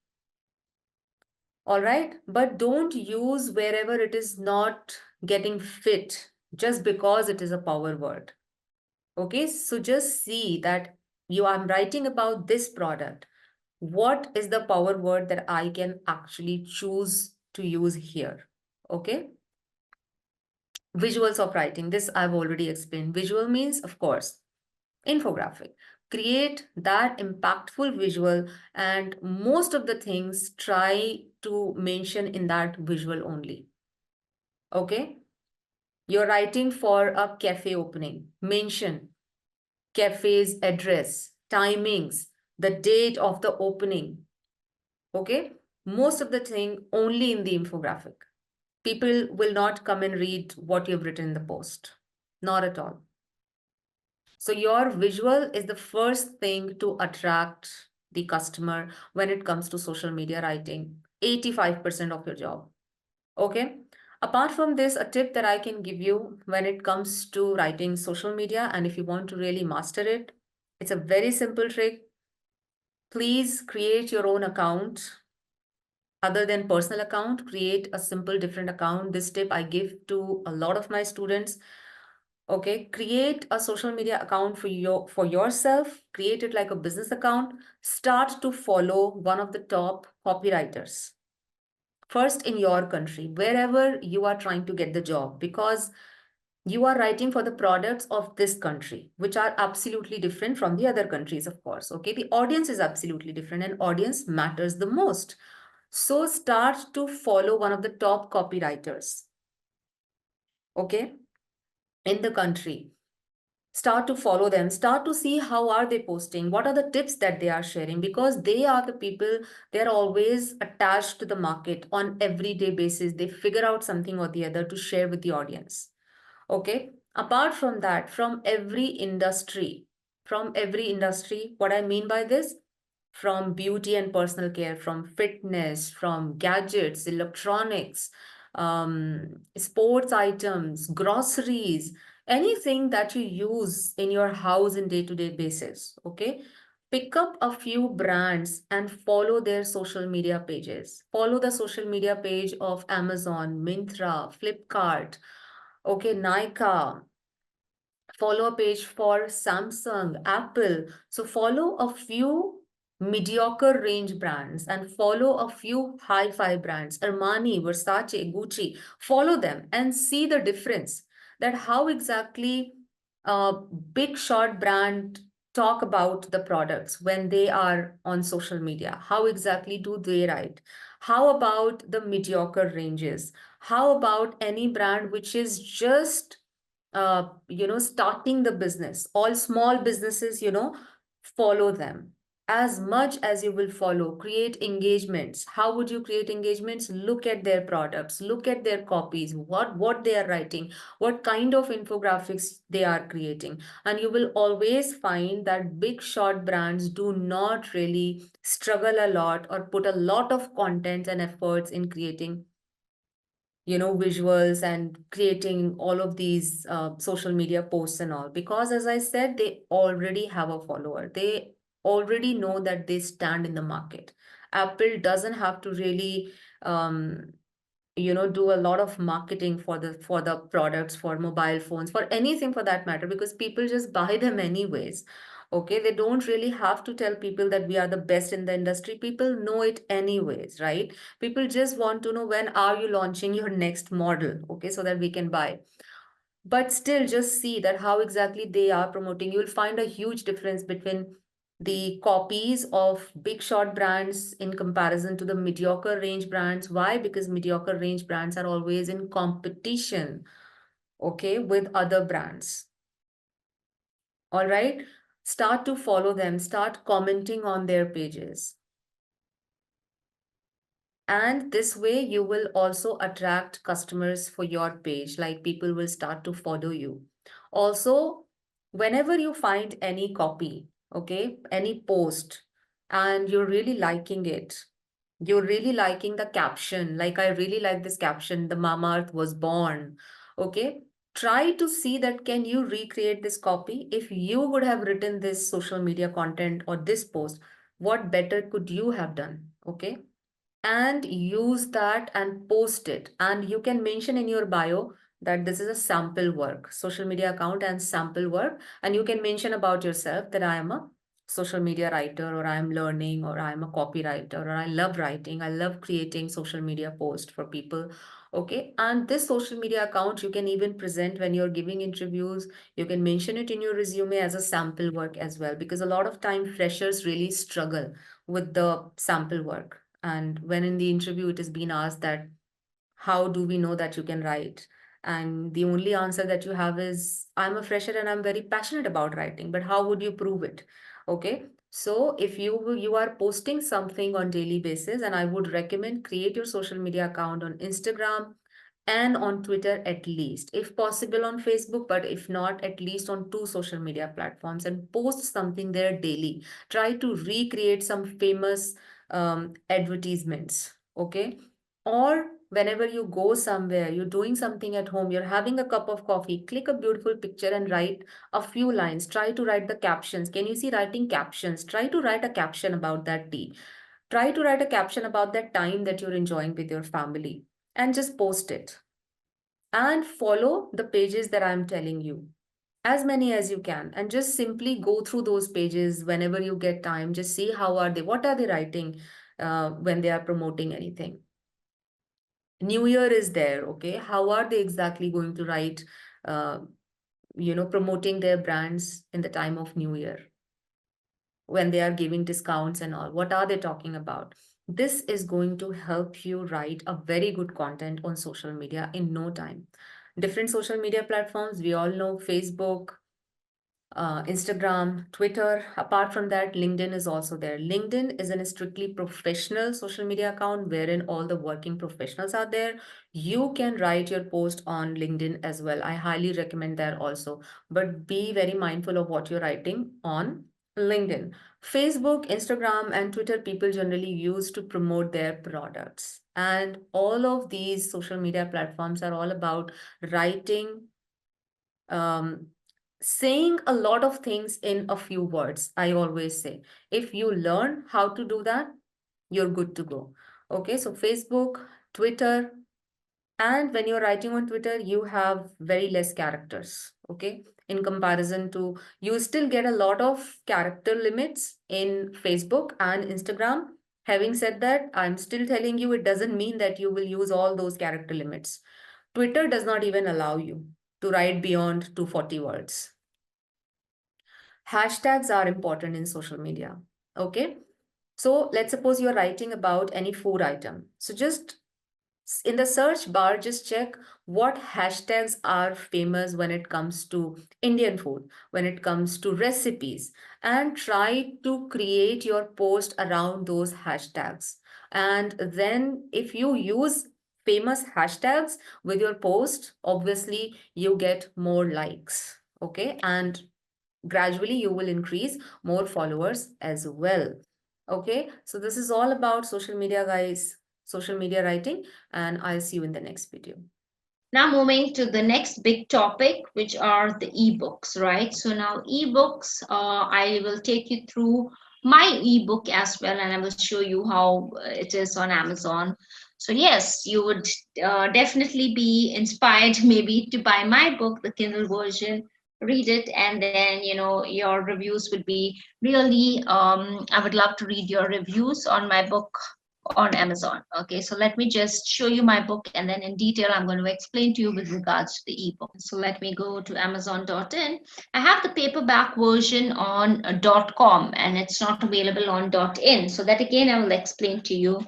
All right, but don't use wherever it is not getting fit just because it is a power word. Okay, so just see that I'm writing about this product. What is the power word that I can actually choose to use here? Okay, visuals of writing. This I've already explained. Visual means, of course, infographic. Create that impactful visual, and most of the things try to mention in that visual only. Okay, you're writing for a cafe opening. Mention cafe's address, timings, the date of the opening. Okay, most of the thing only in the infographic. People will not come and read what you've written in the post. Not at all. So your visual is the first thing to attract the customer when it comes to social media writing. 85% of your job. Okay. Apart from this, a tip that I can give you when it comes to writing social media, and if you want to really master it, it's a very simple trick. Please create your own account other than personal account. Create a simple different account. This tip I give to a lot of my students. Okay, create a social media account for yourself. Create it like a business account. Start to follow one of the top copywriters first in your country, wherever you are trying to get the job, because you are writing for the products of this country, which are absolutely different from the other countries, of course. Okay, the audience is absolutely different, and audience matters the most. So start to follow one of the top copywriters, okay, in the country. Start to follow them, start to see how are they posting, what are the tips that they are sharing, because they are the people, they're always attached to the market on everyday basis. They figure out something or the other to share with the audience. Okay, apart from that, from every industry, what I mean by this, from beauty and personal care, from fitness, from gadgets, electronics, sports items, groceries, anything that you use in your house in day-to-day basis. Okay, pick up a few brands and follow their social media pages. Follow the social media page of Amazon, Myntra, Flipkart, okay, Nika. Follow a page for Samsung, Apple. So follow a few mediocre range brands and follow a few hi-fi brands, Armani, Versace, Gucci. Follow them and see the difference, that how exactly a big shot brand talk about the products when they are on social media. How exactly do they write? How about the mediocre ranges? How about any brand which is just starting the business? All small businesses, follow them as much as you will follow. Create engagements. How would you create engagements? Look at their products, look at their copies, what they are writing, what kind of infographics they are creating. And you will always find that big shot brands do not really struggle a lot or put a lot of content and efforts in creating visuals and creating all of these social media posts and all, because as I said, they already have a follower. They already know that they stand in the market. Apple doesn't have to really um, do a lot of marketing for the products, for mobile phones, for anything for that matter, because people just buy them anyways. Okay, they don't really have to tell people that we are the best in the industry. People know it anyways, right? People just want to know when are you launching your next model, okay, so that we can buy. But still, just see that how exactly they are promoting. You'll find a huge difference between the copies of big shot brands in comparison to the mediocre range brands. Why? Because mediocre range brands are always in competition, okay, with other brands. All right. Start to follow them, start commenting on their pages. And this way, you will also attract customers for your page, like people will start to follow you. Also, whenever you find any copy, okay, any post, and you're really liking it, you're really liking the caption, like I really like this caption, the Mamaearth was born, okay, try to see that can you recreate this copy. If you would have written this social media content or this post, what better could you have done, okay? and use that and post it. And you can mention in your bio that this is a sample work, social media account and sample work. And you can mention about yourself that I am a social media writer, or I am learning, or I am a copywriter, or I love writing, I love creating social media posts for people. Okay. And this social media account, you can even present when you're giving interviews. You can mention it in your resume as a sample work as well, because a lot of time freshers really struggle with the sample work. And when in the interview it is being asked that how do we know that you can write, and the only answer that you have is I'm a fresher and I'm very passionate about writing, but how would you prove it? Okay, so if you are posting something on daily basis, and I would recommend create your social media account on Instagram and on Twitter, at least, if possible on Facebook, but if not, at least on two social media platforms, and post something there daily. Try to recreate some famous advertisements, okay? Or whenever you go somewhere, you're doing something at home, you're having a cup of coffee, click a beautiful picture and write a few lines. Try to write the captions. Can you see writing captions? Try to write a caption about that tea. Try to write a caption about that time that you're enjoying with your family, and just post it. And follow the pages that I'm telling you, as many as you can, and just simply go through those pages whenever you get time. Just see how are they, what are they writing when they are promoting anything. New Year is there, okay? How are they exactly going to write, uh, promoting their brands in the time of New Year when they are giving discounts and all? What are they talking about? This is going to help you write a very good content on social media in no time. Different social media platforms, we all know Facebook, Instagram, Twitter. Apart from that, LinkedIn is also there. LinkedIn is a strictly professional social media account wherein all the working professionals are there. You can write your post on LinkedIn as well. I highly recommend that also. But be very mindful of what you're writing on LinkedIn. Facebook, Instagram, and Twitter, people generally use to promote their products. And all of these social media platforms are all about writing, um, saying a lot of things in a few words. I always say, if you learn how to do that, you're good to go. Okay, so Facebook, Twitter, and when you're writing on Twitter, you have very less characters. Okay, in comparison to, you still get a lot of character limits in Facebook and Instagram. Having said that, I'm still telling you, it doesn't mean that you will use all those character limits. Twitter does not even allow you to write beyond 240 words. Hashtags are important in social media. Okay. So let's suppose you're writing about any food item. So just in the search bar, just check what hashtags are famous when it comes to Indian food, when it comes to recipes, and try to create your post around those hashtags. And then if you use famous hashtags with your post, obviously you get more likes. Okay. And gradually you will increase more followers as well. Okay, so this is all about social media, guys, social media writing, and I'll see you in the next video. Now moving to the next big topic, which are the ebooks, right? So now ebooks, I will take you through my ebook as well, and I will show you how it is on Amazon. So yes, you would definitely be inspired maybe to buy my book, the Kindle version, read it, and then your reviews would be really. I would love to read your reviews on my book on Amazon. Okay, so let me just show you my book, and then in detail I'm going to explain to you with regards to the ebook. So let me go to Amazon.in. I have the paperback version on .com, and it's not available on .in. So that again I will explain to you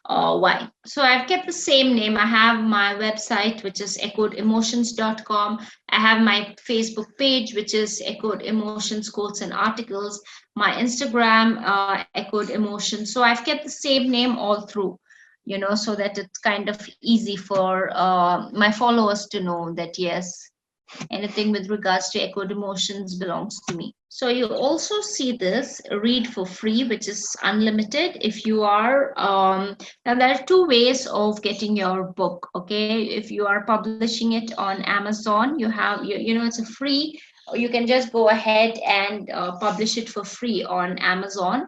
why. So I've kept the same name. I have my website, which is echoedemotions.com. I have my Facebook page, which is Echoed Emotions Quotes and Articles. My Instagram, Echoed Emotions. So I've kept the same name all through, so that it's kind of easy for my followers to know that yes, anything with regards to Echoed Emotions belongs to me. So you also see this read for free, which is unlimited. If you are now, there are two ways of getting your book. Okay, if you are publishing it on Amazon, you have it's a free. You can just go ahead and publish it for free on Amazon.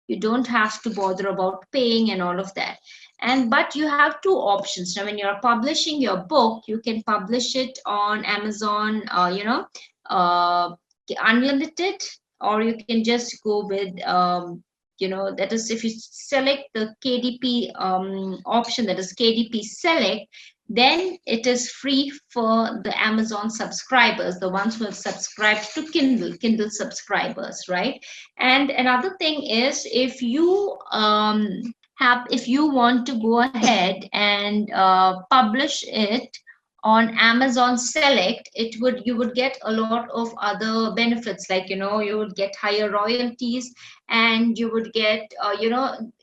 You don't have to bother about paying and all of that. But you have two options. Now when you're publishing your book, you can publish it on Amazon, unlimited, or you can just go with that is, if you select the KDP option, that is KDP select, then it is free for the Amazon subscribers, the ones who have subscribed to Kindle subscribers, right? And another thing is, if you want to go ahead and publish it on Amazon select, you would get a lot of other benefits, like you would get higher royalties, and you would get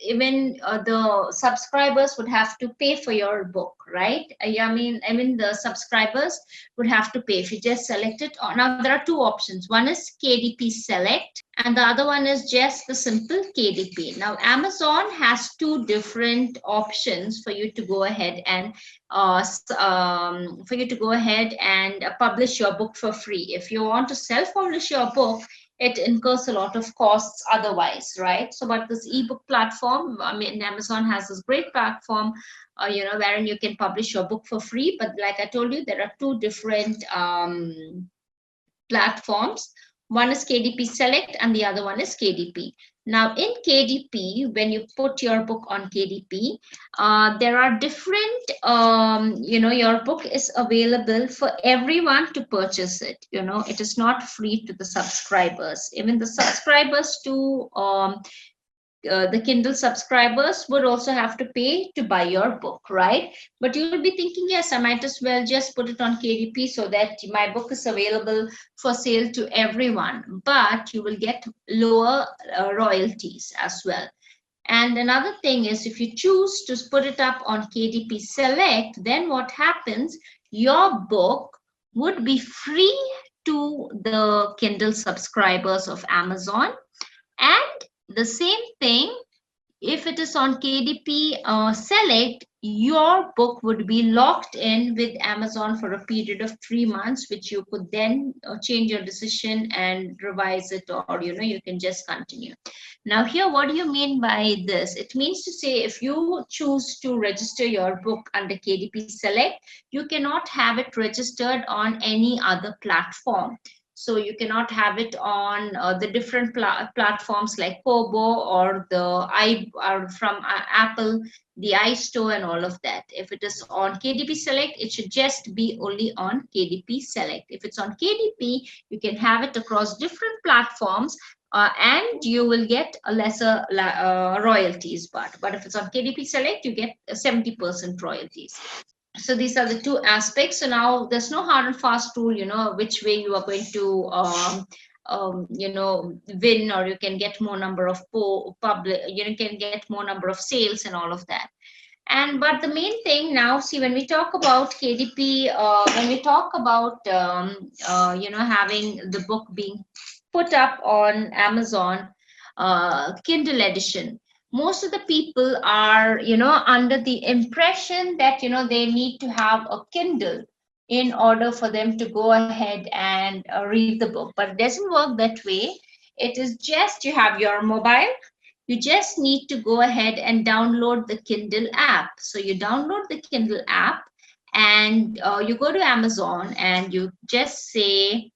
even the subscribers would have to pay for your book, right? I mean the subscribers would have to pay if you just select it. Now there are two options. One is KDP select, and the other one is just the simple KDP. Now Amazon has two different options for you to go ahead and publish your book for free. If you want to self-publish your book, it incurs a lot of costs otherwise, right? So, but this ebook platform, I mean, Amazon has this great platform, wherein you can publish your book for free. But like I told you, there are two different platforms. One is KDP Select and the other one is KDP. Now in KDP, when you put your book on KDP, there are different, your book is available for everyone to purchase it. It is not free to the subscribers. Even the subscribers to the Kindle subscribers would also have to pay to buy your book, right? But you'll be thinking, yes, I might as well just put it on KDP so that my book is available for sale to everyone. But you will get lower royalties as well. And another thing is, if you choose to put it up on KDP Select, then what happens? Your book would be free to the Kindle subscribers of Amazon. And the same thing, if it is on KDP Select, your book would be locked in with Amazon for a period of 3 months, which you could then change your decision and revise it, or you can just continue. Now here, what do you mean by this? It means to say, if you choose to register your book under KDP Select, you cannot have it registered on any other platform. So you cannot have it on the different platforms like Kobo or from Apple, the iStore and all of that. If it is on KDP Select, it should just be only on KDP Select. If it's on KDP, you can have it across different platforms, and you will get a lesser royalties. But if it's on KDP Select, you get 70% royalties. So these are the two aspects. So now there's no hard and fast rule, which way you are going to win, or you can get more number of you can get more number of sales and all of that. But the main thing now, see, when we talk about KDP, when we talk about having the book being put up on Amazon Kindle edition, most of the people are under the impression that they need to have a Kindle in order for them to go ahead and read the book. But it doesn't work that way. It is just, you have your mobile, you just need to go ahead and download the Kindle app. So you download the Kindle app, and you go to Amazon and you just say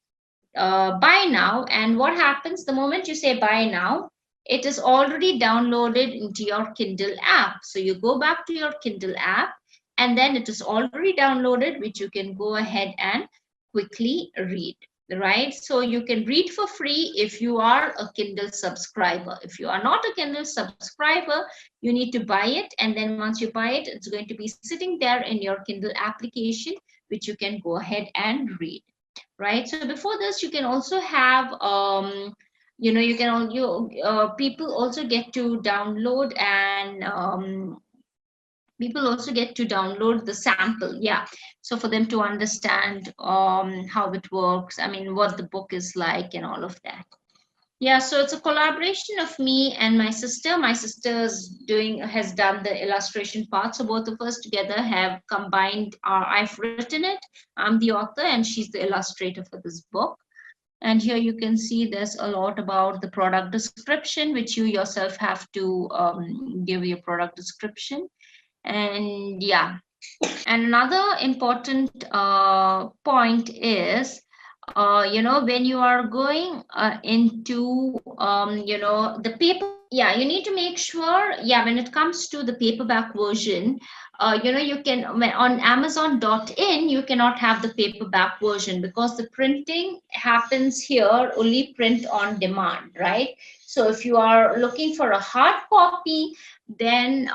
buy now. And what happens the moment you say buy now? It is already downloaded into your Kindle app. So you go back to your Kindle app, and then it is already downloaded, which you can go ahead and quickly read, right? So you can read for free if you are a Kindle subscriber. If you are not a Kindle subscriber, you need to buy it. And then once you buy it, it's going to be sitting there in your Kindle application, which you can go ahead and read, right? So before this, you can also have people also get to download, and people also get to download the sample, yeah, so for them to understand how it works, I mean what the book is like and all of that. Yeah, so it's a collaboration of me and my sister. My sister's has done the illustration part. So both of us together have combined I've written it, I'm the author, and she's the illustrator for this book. And here you can see there's a lot about the product description, which you yourself have to give your product description. And yeah, and another important point is, when you are going into, the paperback, yeah, you need to make sure, yeah, when it comes to the paperback version, you can, on Amazon.in, you cannot have the paperback version because the printing happens here only print on demand, right? So if you are looking for a hard copy, then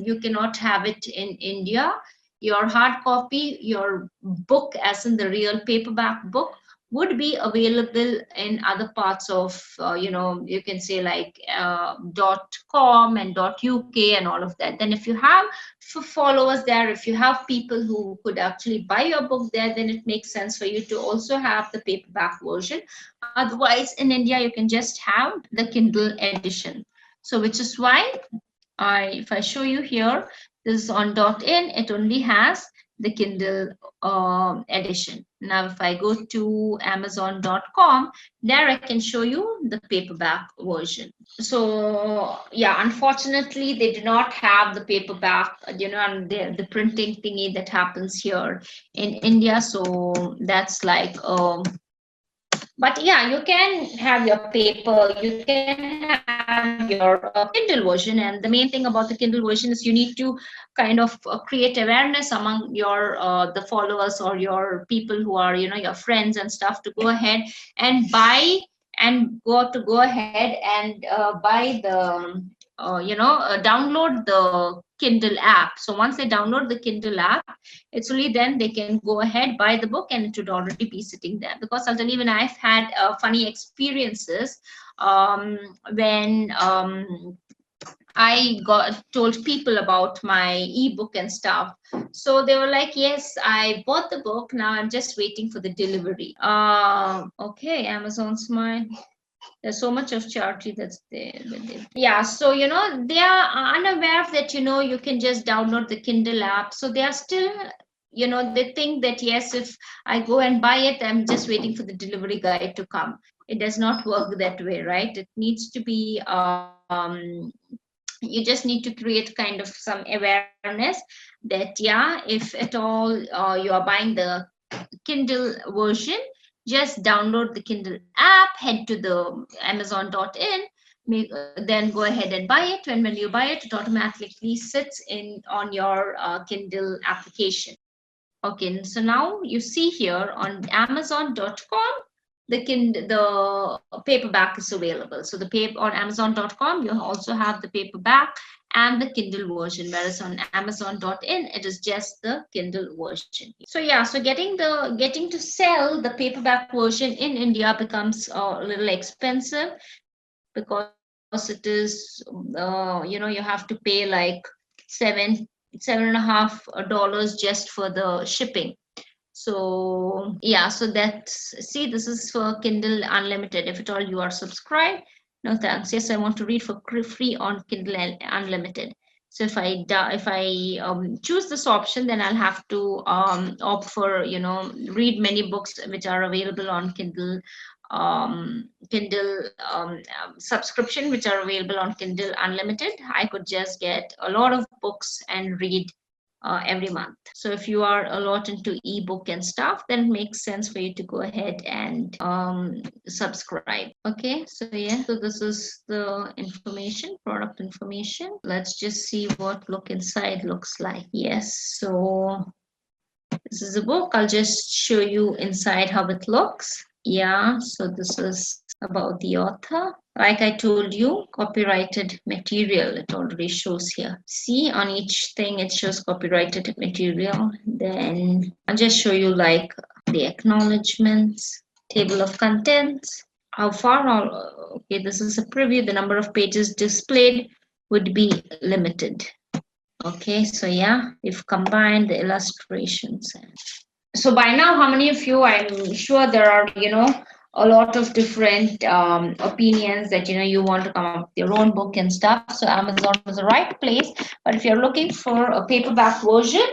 you cannot have it in India. Your hard copy, your book, as in the real paperback book, would be available in other parts of, you can say like .com and .uk and all of that. Then if you have followers there, if you have people who could actually buy your book there, then it makes sense for you to also have the paperback version. Otherwise, in India, you can just have the Kindle edition. So which is why if I show you here, this is on .in, it only has the Kindle edition. Now, if I go to Amazon.com, there I can show you the paperback version. So yeah, unfortunately, they do not have the paperback, and the printing thingy that happens here in India. So that's like but yeah, you can have your paper, you can have your Kindle version. And the main thing about the Kindle version is you need to kind of create awareness among your the followers or your people who are, your friends and stuff, to go ahead and buy and go ahead and buy the download the Kindle app. So once they download the Kindle app, it's only then they can go ahead, buy the book, and it would already be sitting there. Because I'll tell you, when I've had funny experiences when I got told people about my ebook and stuff. So they were like, yes, I bought the book. Now I'm just waiting for the delivery. Okay, Amazon's mine. There's so much of charity that's there. Yeah, so they are unaware of that. You can just download the Kindle app. So they are still, they think that yes, if I go and buy it, I'm just waiting for the delivery guy to come. It does not work that way, right? It needs to be you just need to create kind of some awareness that yeah, if at all you are buying the Kindle version, just download the Kindle app, head to the Amazon.in, then go ahead and buy it. And when you buy it, it automatically sits in on your Kindle application. Okay, so now you see here on Amazon.com, the paperback is available. So the paper on Amazon.com, you also have the paperback and the Kindle version, whereas on Amazon.in, it is just the Kindle version. So yeah, so getting to sell the paperback version in India becomes a little expensive, because it is you have to pay like $7.5 just for the shipping. So yeah, so that's, see, this is for Kindle Unlimited. If at all you are subscribed, no thanks. Yes, I want to read for free on Kindle Unlimited. So if I choose this option, then I'll have to opt for read many books which are available on Kindle subscription, which are available on Kindle Unlimited. I could just get a lot of books and read every month. So if you are a lot into ebook and stuff, then it makes sense for you to go ahead and subscribe. Okay, so yeah, so this is the information, product information. Let's just see what look inside looks like. Yes, so this is a book. I'll just show you inside how it looks. Yeah, so this is about the author. Like I told you, copyrighted material, it already shows here. See, on each thing it shows copyrighted material. Then I'll just show you like the acknowledgements, table of contents, how far all, okay, this is a preview. The number of pages displayed would be limited. Okay, so yeah, we've combined the illustrations. So by now, how many of you, I'm sure there are, a lot of different opinions that, you want to come up with your own book and stuff. So Amazon is the right place. But if you're looking for a paperback version,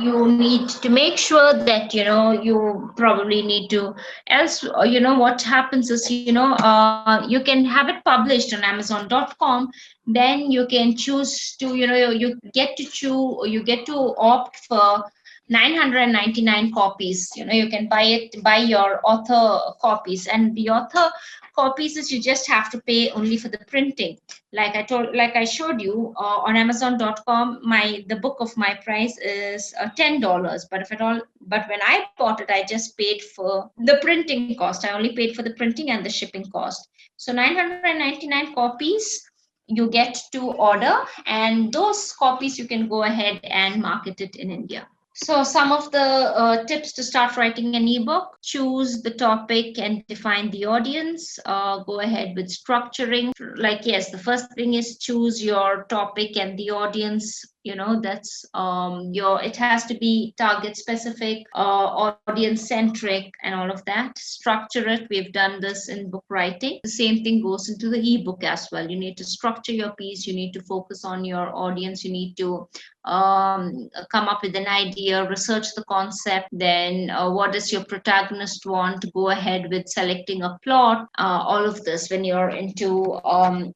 you need to make sure that you probably need to else what happens is you can have it published on amazon.com. Then you can choose to you get to choose, you get to opt for 999 copies. You can buy your author copies, and the author copies is you just have to pay only for the printing. Like I showed you on amazon.com, the book of my price is $10. But if at all, but when I bought it, I just paid for the printing cost. I only paid for the printing and the shipping cost. So 999 copies you get to order, and those copies you can go ahead and market it in India. So some of the tips to start writing an ebook: choose the topic and define the audience. Go ahead with structuring. Like, yes, the first thing is choose your topic and the audience. That's it has to be target specific, audience centric, and all of that. Structure it. We've done this in book writing. The same thing goes into the ebook as well. You need to structure your piece. You need to focus on your audience. You need to come up with an idea, research the concept. Then what does your protagonist want? Go ahead with selecting a plot. All of this when you're into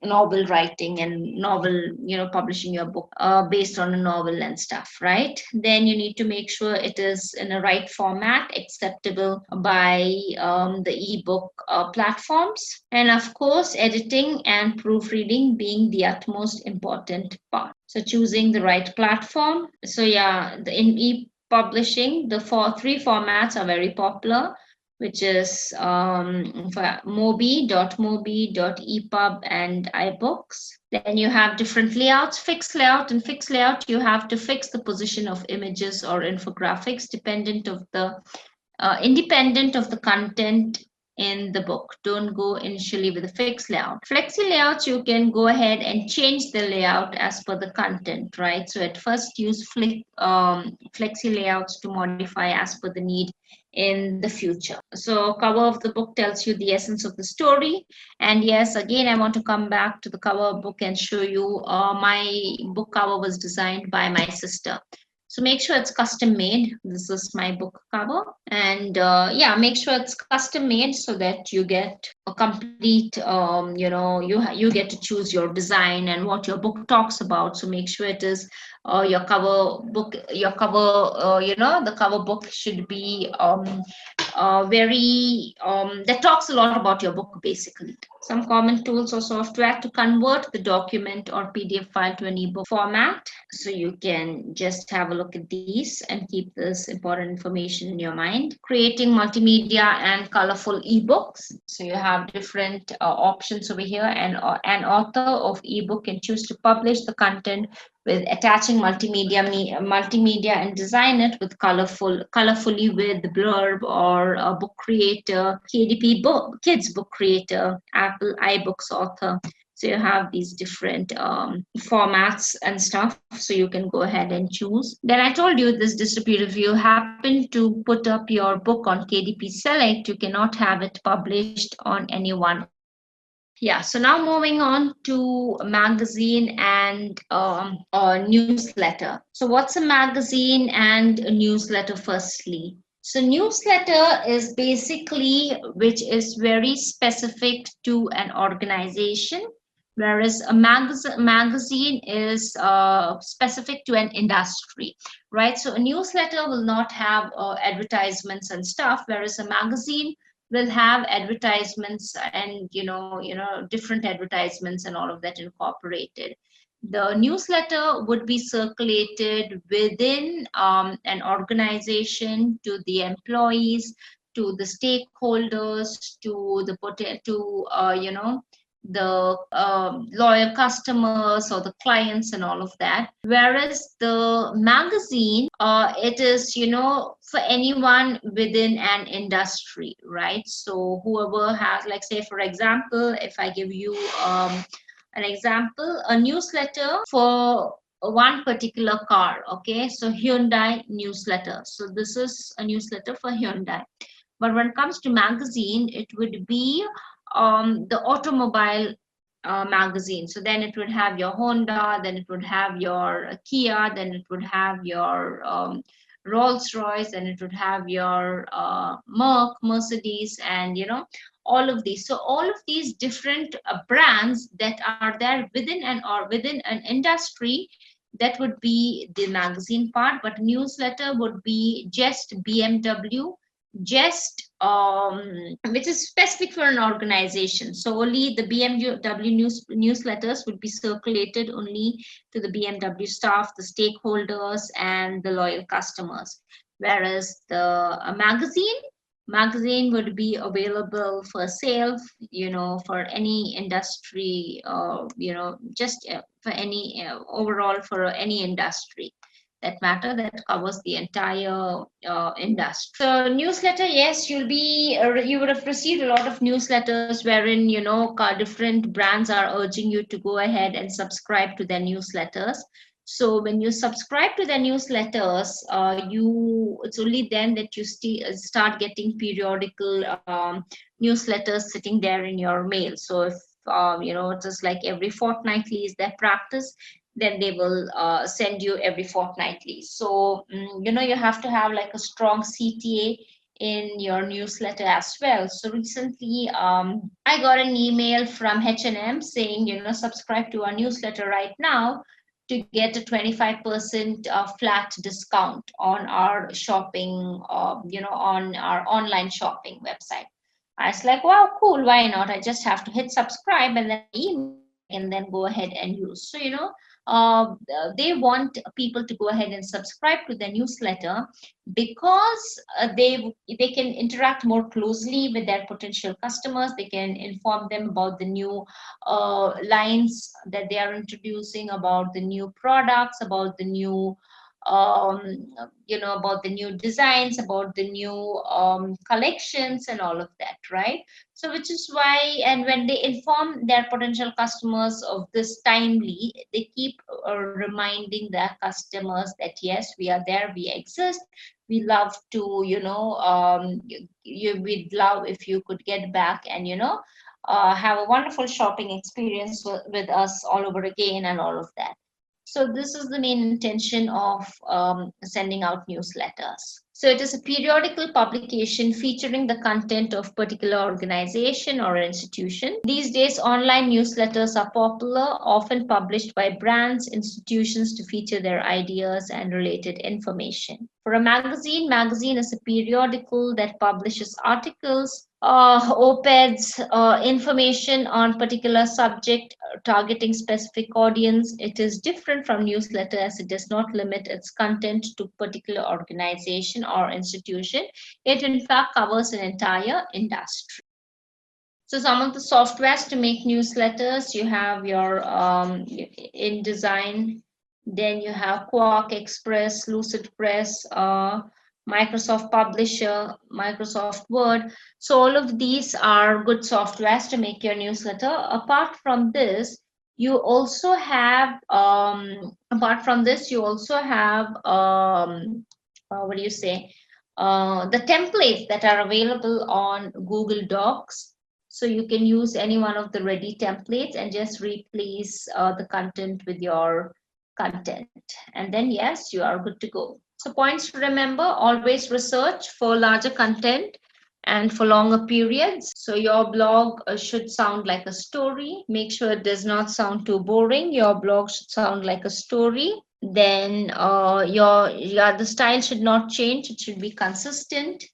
novel writing and novel, publishing your book based on a novel and stuff, right? Then you need to make sure it is in a right format, acceptable by the ebook platforms. And of course, editing and proofreading being the utmost important part. So choosing the right platform. So yeah, in e-publishing, the three formats are very popular, which is for Mobi, .epub, and iBooks. Then you have different layouts: fixed layout. In fixed layout, you have to fix the position of images or infographics independent of the content in the book. Don't go initially with a fixed layout. Flexi layouts, you can go ahead and change the layout as per the content, right? So at first use flexi layouts to modify as per the need in the future. So cover of the book tells you the essence of the story. And yes, again, I want to come back to the cover of book and show you my book cover was designed by my sister. So make sure it's custom made. This is my book cover. And yeah, make sure it's custom made so that you get a complete, you get to choose your design and what your book talks about. So make sure it is your cover book, the cover book should be that talks a lot about your book, basically. Some common tools or software to convert the document or PDF file to an ebook format. So you can just have a look at these and keep this important information in your mind. Creating multimedia and colorful ebooks. So you have different options over here, and an author of ebook can choose to publish the content with attaching multimedia and design it with colorfully with blurb or a book creator, KDP book, kids book creator, Apple iBooks author. So you have these different formats and stuff, so you can go ahead and choose. Then I told you this distributor, if you happen to put up your book on KDP Select, you cannot have it published on any one of the platforms. Yeah, so now moving on to magazine and a newsletter. So what's a magazine and a newsletter firstly? So newsletter is basically which is very specific to an organization, whereas a magazine is specific to an industry, right? So a newsletter will not have advertisements and stuff, whereas a magazine will have advertisements and different advertisements and all of that incorporated. The newsletter would be circulated within an organization to the employees, to the stakeholders, to the loyal customers or the clients and all of that. Whereas the magazine, it is for anyone within an industry, right? So whoever has, like, say for example, if I give you an example, a newsletter for one particular car. Okay, so Hyundai newsletter. So this is a newsletter for Hyundai. But when it comes to magazine, it would be the automobile magazine. So then it would have your Honda, then it would have your Kia, then it would have your Rolls Royce, and it would have your Mercedes, and all of these. So all of these different brands that are there within an industry, that would be the magazine part. But newsletter would be just BMW, just which is specific for an organization. So only the BMW newsletters would be circulated only to the BMW staff, the stakeholders, and the loyal customers. Whereas the magazine would be available for sale, for any industry, just for any overall, for any industry that matter, that covers the entire industry. So newsletter, yes, you would have received a lot of newsletters wherein different brands are urging you to go ahead and subscribe to their newsletters. So when you subscribe to their newsletters, it's only then that you start getting periodical newsletters sitting there in your mail. So if it is like every fortnightly is their practice, then they will send you every fortnightly. So you have to have like a strong CTA in your newsletter as well. So recently, I got an email from H&M saying, subscribe to our newsletter right now to get a 25% flat discount on our shopping, on our online shopping website. I was like, wow, cool, why not? I just have to hit subscribe, and then email and then go ahead and use. So, uh, they want people to go ahead and subscribe to their newsletter, because they can interact more closely with their potential customers. They can inform them about the new lines that they are introducing, about the new products, about the new um, about the new designs, about the new collections, and all of that, right? So which is why, and when they inform their potential customers of this timely, they keep reminding their customers that yes, we are there, we exist, we love to, we'd love if you could get back and have a wonderful shopping experience with us all over again, and all of that. So this is the main intention of sending out newsletters. So it is a periodical publication featuring the content of particular organization or institution. These days, online newsletters are popular, often published by brands, institutions to feature their ideas and related information. For a magazine is a periodical that publishes articles, op-eds, information on particular subject, targeting specific audience. It is different from newsletter as it does not limit its content to particular organization or institution. It in fact covers an entire industry. So some of the softwares to make newsletters, you have your InDesign, then you have Quark Express, Lucid Press, Microsoft Publisher, Microsoft Word. So all of these are good softwares to make your newsletter. Apart from this, you also have what do you say? The templates that are available on Google Docs. So you can use any one of the ready templates and just replace the content with your content. And then, yes, you are good to go. So points to remember: always research for larger content and for longer periods. So your blog should sound like a story. Make sure it does not sound too boring. Your blog should sound like a story. Then the style should not change. It should be consistent,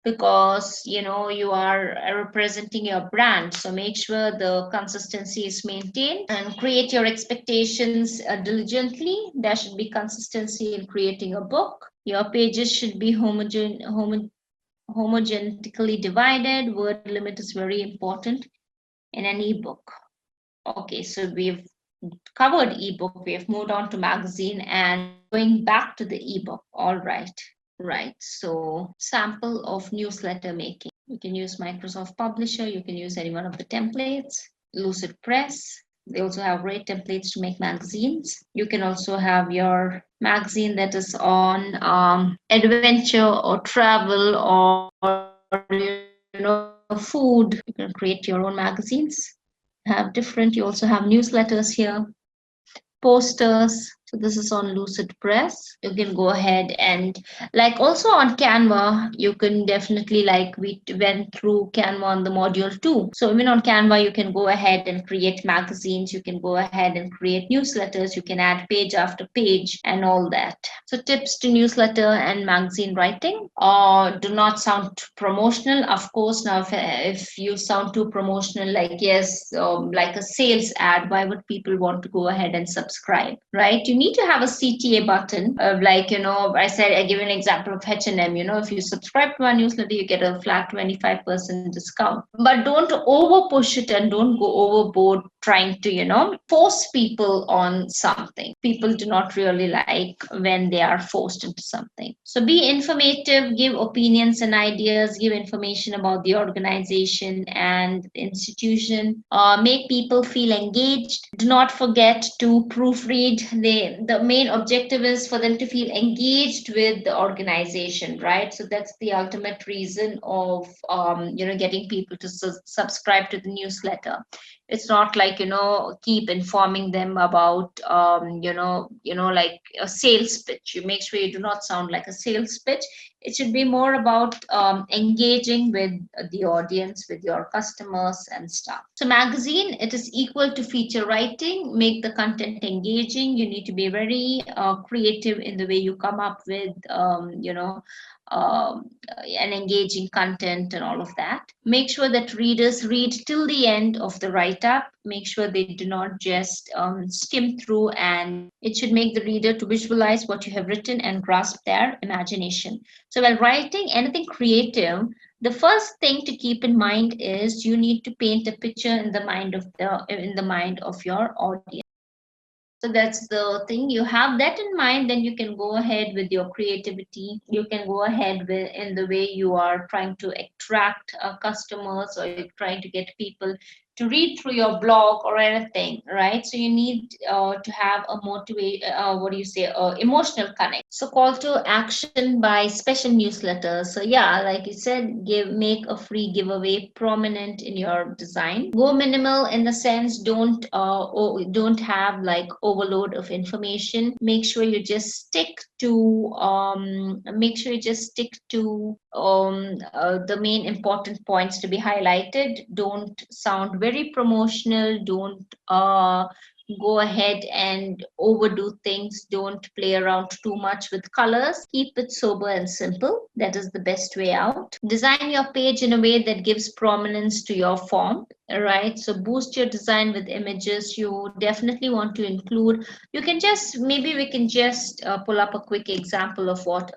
because you are representing your brand, so make sure the consistency is maintained, and create your expectations diligently. There should be consistency in creating a book. Your pages should be homogenetically divided. Word limit is very important in an ebook. Okay, so we've covered ebook, we have moved on to magazine, and going back to the ebook. All right. Right, so sample of newsletter making. You can use Microsoft Publisher, you can use any one of the templates, Lucid Press. They also have great templates to make magazines. You can also have your magazine that is on adventure or travel, or food. You can create your own magazines. You also have newsletters here. posters. So this is on Lucid Press. You can go ahead and like also on Canva, you can definitely like we went through Canva on the module 2. So even on Canva, you can go ahead and create magazines. You can go ahead and create newsletters. You can add page after page and all that. So tips to newsletter and magazine writing. Do not sound promotional. Of course, now if you sound too promotional, like yes, like a sales ad, why would people want to go ahead and subscribe, right? You need to have a CTA button of like, I said, I give an example of H&M. If you subscribe to our newsletter, you get a flat 25% discount. But don't over push it and don't go overboard trying to, force people on something. People do not really like when they are forced into something. So be informative, give opinions and ideas, give information about the organization and the institution, make people feel engaged. Do not forget to proofread. The main objective is for them to feel engaged with the organization, right? So that's the ultimate reason of getting people to subscribe to the newsletter. It's not like keep informing them about like a sales pitch. You make sure you do not sound like a sales pitch. It should be more about engaging with the audience, with your customers and stuff. So magazine, it is equal to feature writing. Make the content engaging. You need to be very creative in the way you come up with and engaging content and all of that. Make sure that readers read till the end of the write-up. Make sure they do not just skim through, and it should make the reader to visualize what you have written and grasp their imagination. So while writing anything creative, the first thing to keep in mind is you need to paint a picture in the mind of your audience. So that's the thing. You have that in mind, then you can go ahead with your creativity. You can go ahead with in the way you are trying to attract customers, or you're trying to get people to read through your blog or anything, right? So you need to have a emotional connect. So call to action by special newsletters. So yeah, like you said, make a free giveaway prominent in your design. Go minimal in the sense, don't have like overload of information. Make sure you just stick to the main important points to be highlighted. Don't sound very promotional. Don't go ahead and overdo things. Don't play around too much with colors. Keep it sober and simple. That is the best way out. Design your page in a way that gives prominence to your form. Right, so boost your design with images. You definitely want to include, maybe we can just pull up a quick example of what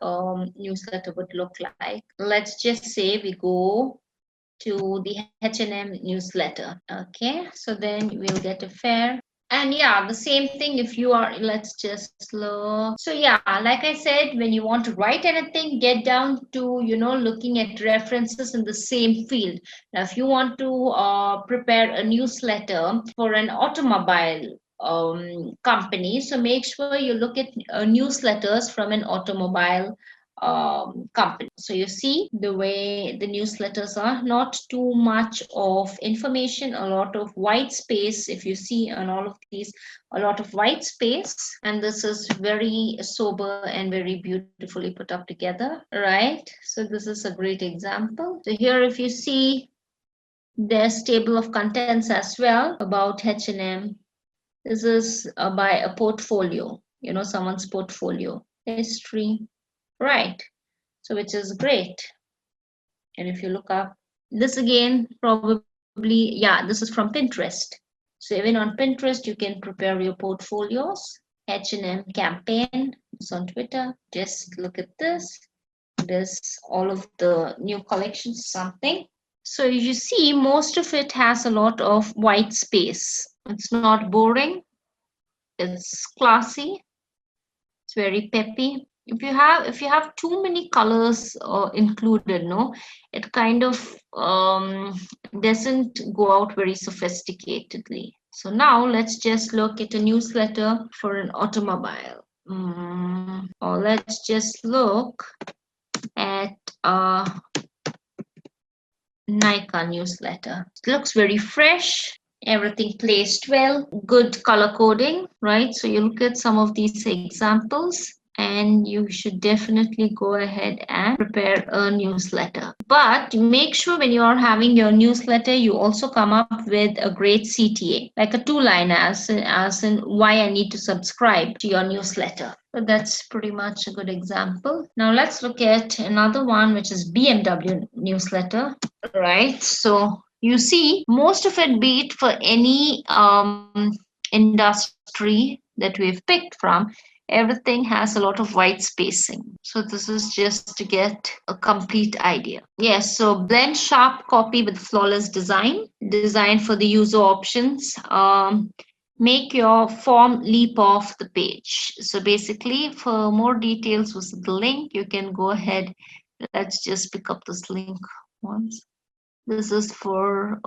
newsletter would look like. Let's just say we go to the H&M newsletter. Okay, so then we'll get a fair. And yeah, the same thing if you are, let's just look. So yeah, like I said, when you want to write anything, get down to, looking at references in the same field. Now, if you want to prepare a newsletter for an automobile company, so make sure you look at newsletters from an automobile company. So you see the way the newsletters are, not too much of information, a lot of white space. If you see on all of these, a lot of white space, and this is very sober and very beautifully put up together, right? So this is a great example. So here, if you see, there's table of contents as well about H&M. This is by a portfolio, someone's portfolio history, right? So which is great. And if you look up this again, probably, yeah, this is from Pinterest. So even on Pinterest, you can prepare your portfolios. H&M campaign is on Twitter. Just look at this. This all of the new collections, something. So you see, most of it has a lot of white space. It's not boring. It's classy. It's very peppy. If you have too many colors included, no, it kind of doesn't go out very sophisticatedly. So now let's just look at a newsletter for an automobile. Or let's just look at a Nika newsletter. It looks very fresh. everything placed well, good color coding, right? So you look at some of these examples and you should definitely go ahead and prepare a newsletter. But make sure when you are having your newsletter, you also come up with a great CTA, like a two-line as in why I need to subscribe to your newsletter. So that's pretty much a good example. Now let's look at another one, which is BMW newsletter, right? So you see, most of it, be it for any industry that we've picked from, everything has a lot of white spacing. So this is just to get a complete idea. Yes, so blend sharp copy with flawless design for the user options. Make your form leap off the page. So basically, for more details, visit the link. You can go ahead. Let's just pick up this link once. This is for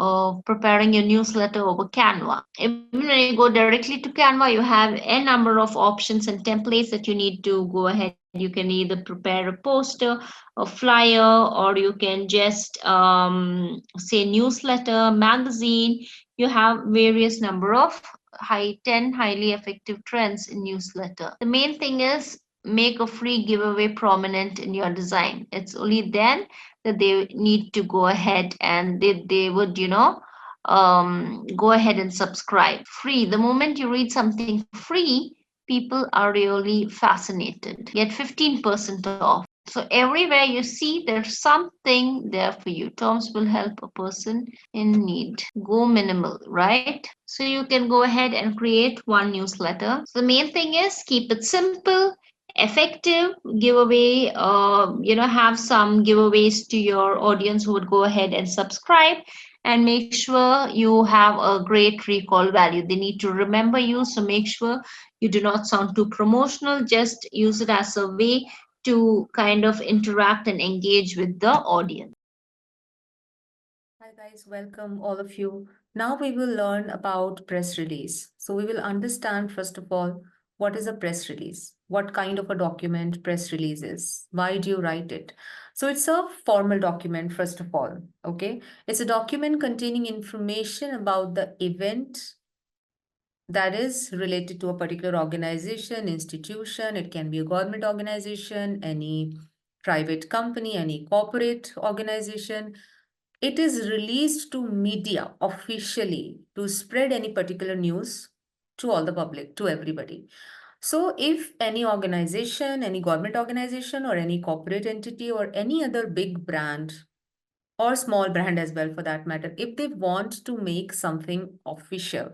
preparing your newsletter over Canva. Even when you go directly to Canva, you have a number of options and templates that you need to go ahead. You can either prepare a poster, a flyer, or you can just say newsletter, magazine. You have various number of 10 highly effective trends in newsletter. The main thing is make a free giveaway prominent in your design. It's only then that they need to go ahead and they would go ahead and subscribe free. The moment you read something free, people are really fascinated. Get 15% off. So everywhere you see, there's something there for you. Terms will help a person in need. Go minimal, right? So you can go ahead and create one newsletter. So the main thing is keep it simple, effective, giveaway, have some giveaways to your audience who would go ahead and subscribe, and make sure you have a great recall value. They need to remember you, so make sure you do not sound too promotional. Just use it as a way to kind of interact and engage with the audience. Hi guys, welcome all of you. Now we will learn about press release. So we will understand first of all, what is a press release? What kind of a document press release is? Why do you write it? So it's a formal document first of all, okay? It's a document containing information about the event that is related to a particular organization, institution. It can be a government organization, any private company, any corporate organization. It is released to media officially to spread any particular news to all the public, to everybody. So if any organization, any government organization or any corporate entity or any other big brand or small brand as well for that matter, if they want to make something official,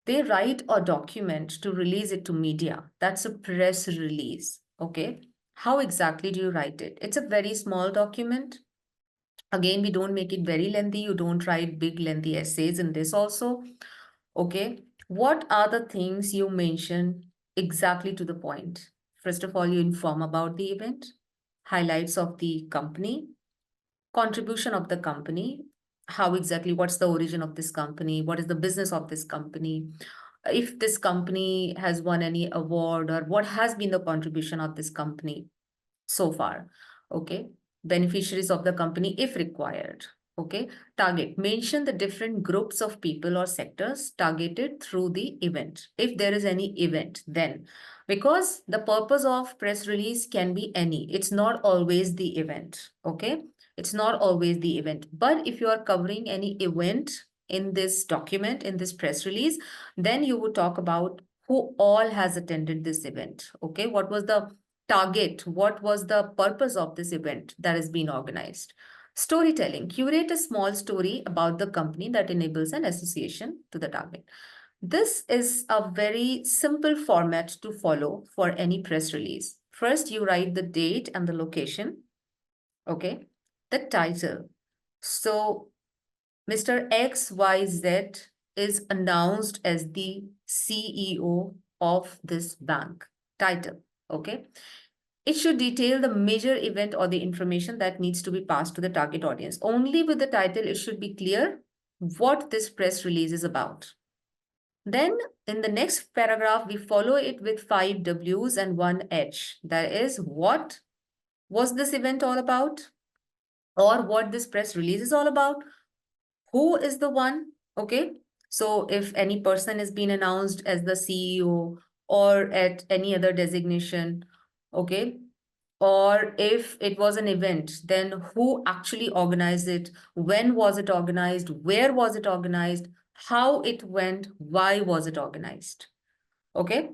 they write a document to release it to media. That's a press release. Okay. How exactly do you write it? It's a very small document. Again, we don't make it very lengthy. You don't write big lengthy essays in this also. Okay. What are the things you mention exactly to the point? First of all, you inform about the event, highlights of the company, contribution of the company, how exactly, what's the origin of this company, what is the business of this company, if this company has won any award, or what has been the contribution of this company so far. Okay. Beneficiaries of the company if required. Okay. Target. Mention the different groups of people or sectors targeted through the event. If there is any event, then because the purpose of press release can be any, it's not always the event. Okay. It's not always the event. But if you are covering any event in this document, in this press release, then you would talk about who all has attended this event. Okay. What was the target? What was the purpose of this event that has been organized? Storytelling. Curate a small story about the company that enables an association to the target. This is a very simple format to follow for any press release. First, you write the date and the location. Okay. The title. So, Mr. XYZ is announced as the CEO of this bank. Title. Okay. It should detail the major event or the information that needs to be passed to the target audience. Only with the title, it should be clear what this press release is about. Then in the next paragraph, we follow it with 5 W's and 1 H. That is, what was this event all about? Or what this press release is all about? Who is the one? Okay. So if any person has been announced as the CEO or at any other designation, okay, or if it was an event, then who actually organized it? When was it organized? Where was it organized? How it went? Why was it organized? Okay.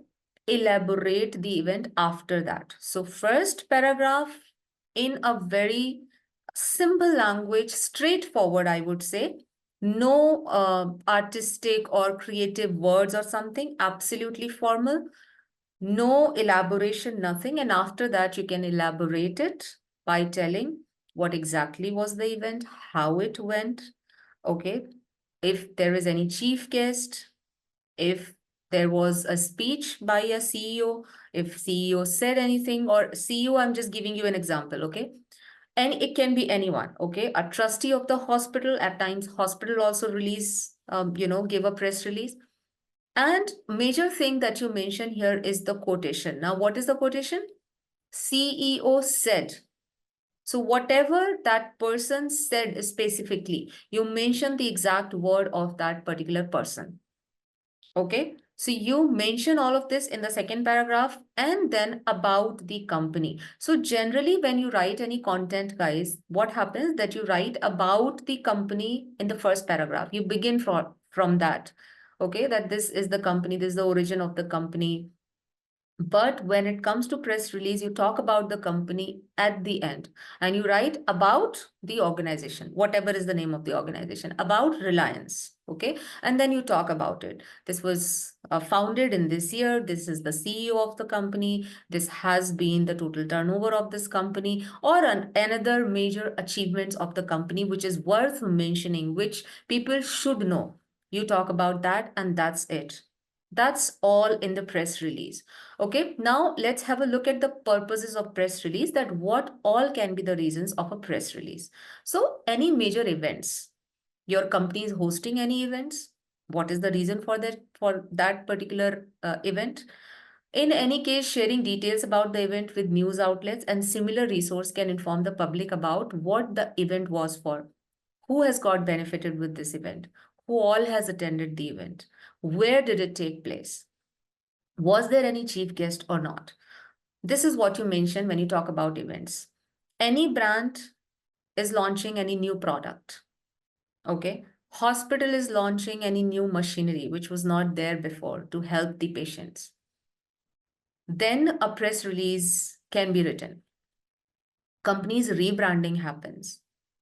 Elaborate the event after that. So first paragraph in a very simple language, straightforward, I would say. No artistic or creative words or something, absolutely formal. No elaboration, nothing. And after that, you can elaborate it by telling what exactly was the event, how it went. Okay. If there is any chief guest, if there was a speech by a CEO, if CEO said anything, or CEO, I'm just giving you an example, okay? And it can be anyone, okay? A trustee of the hospital, at times hospital also release, give a press release. And major thing that you mention here is the quotation. Now, what is the quotation? CEO said. So whatever that person said specifically, you mention the exact word of that particular person. Okay, so you mention all of this in the second paragraph and then about the company. So generally when you write any content, guys, what happens that you write about the company in the first paragraph. You begin from that. Okay, that this is the company, this is the origin of the company. But when it comes to press release, you talk about the company at the end and you write about the organization, whatever is the name of the organization, about Reliance. Okay. And then you talk about it. This was founded in this year. This is the CEO of the company. This has been the total turnover of this company, or another major achievements of the company, which is worth mentioning, which people should know. You talk about that and that's it. That's all in the press release. Okay, now let's have a look at the purposes of press release, that what all can be the reasons of a press release. So any major events, your company is hosting any events, what is the reason for that particular event? In any case, sharing details about the event with news outlets and similar resource can inform the public about what the event was for, who has got benefited with this event, who all has attended the event, where did it take place, was there any chief guest or not? This is what you mention when you talk about events. Any brand is launching any new product. Okay. Hospital is launching any new machinery which was not there before to help the patients. Then a press release can be written. Companies rebranding happens.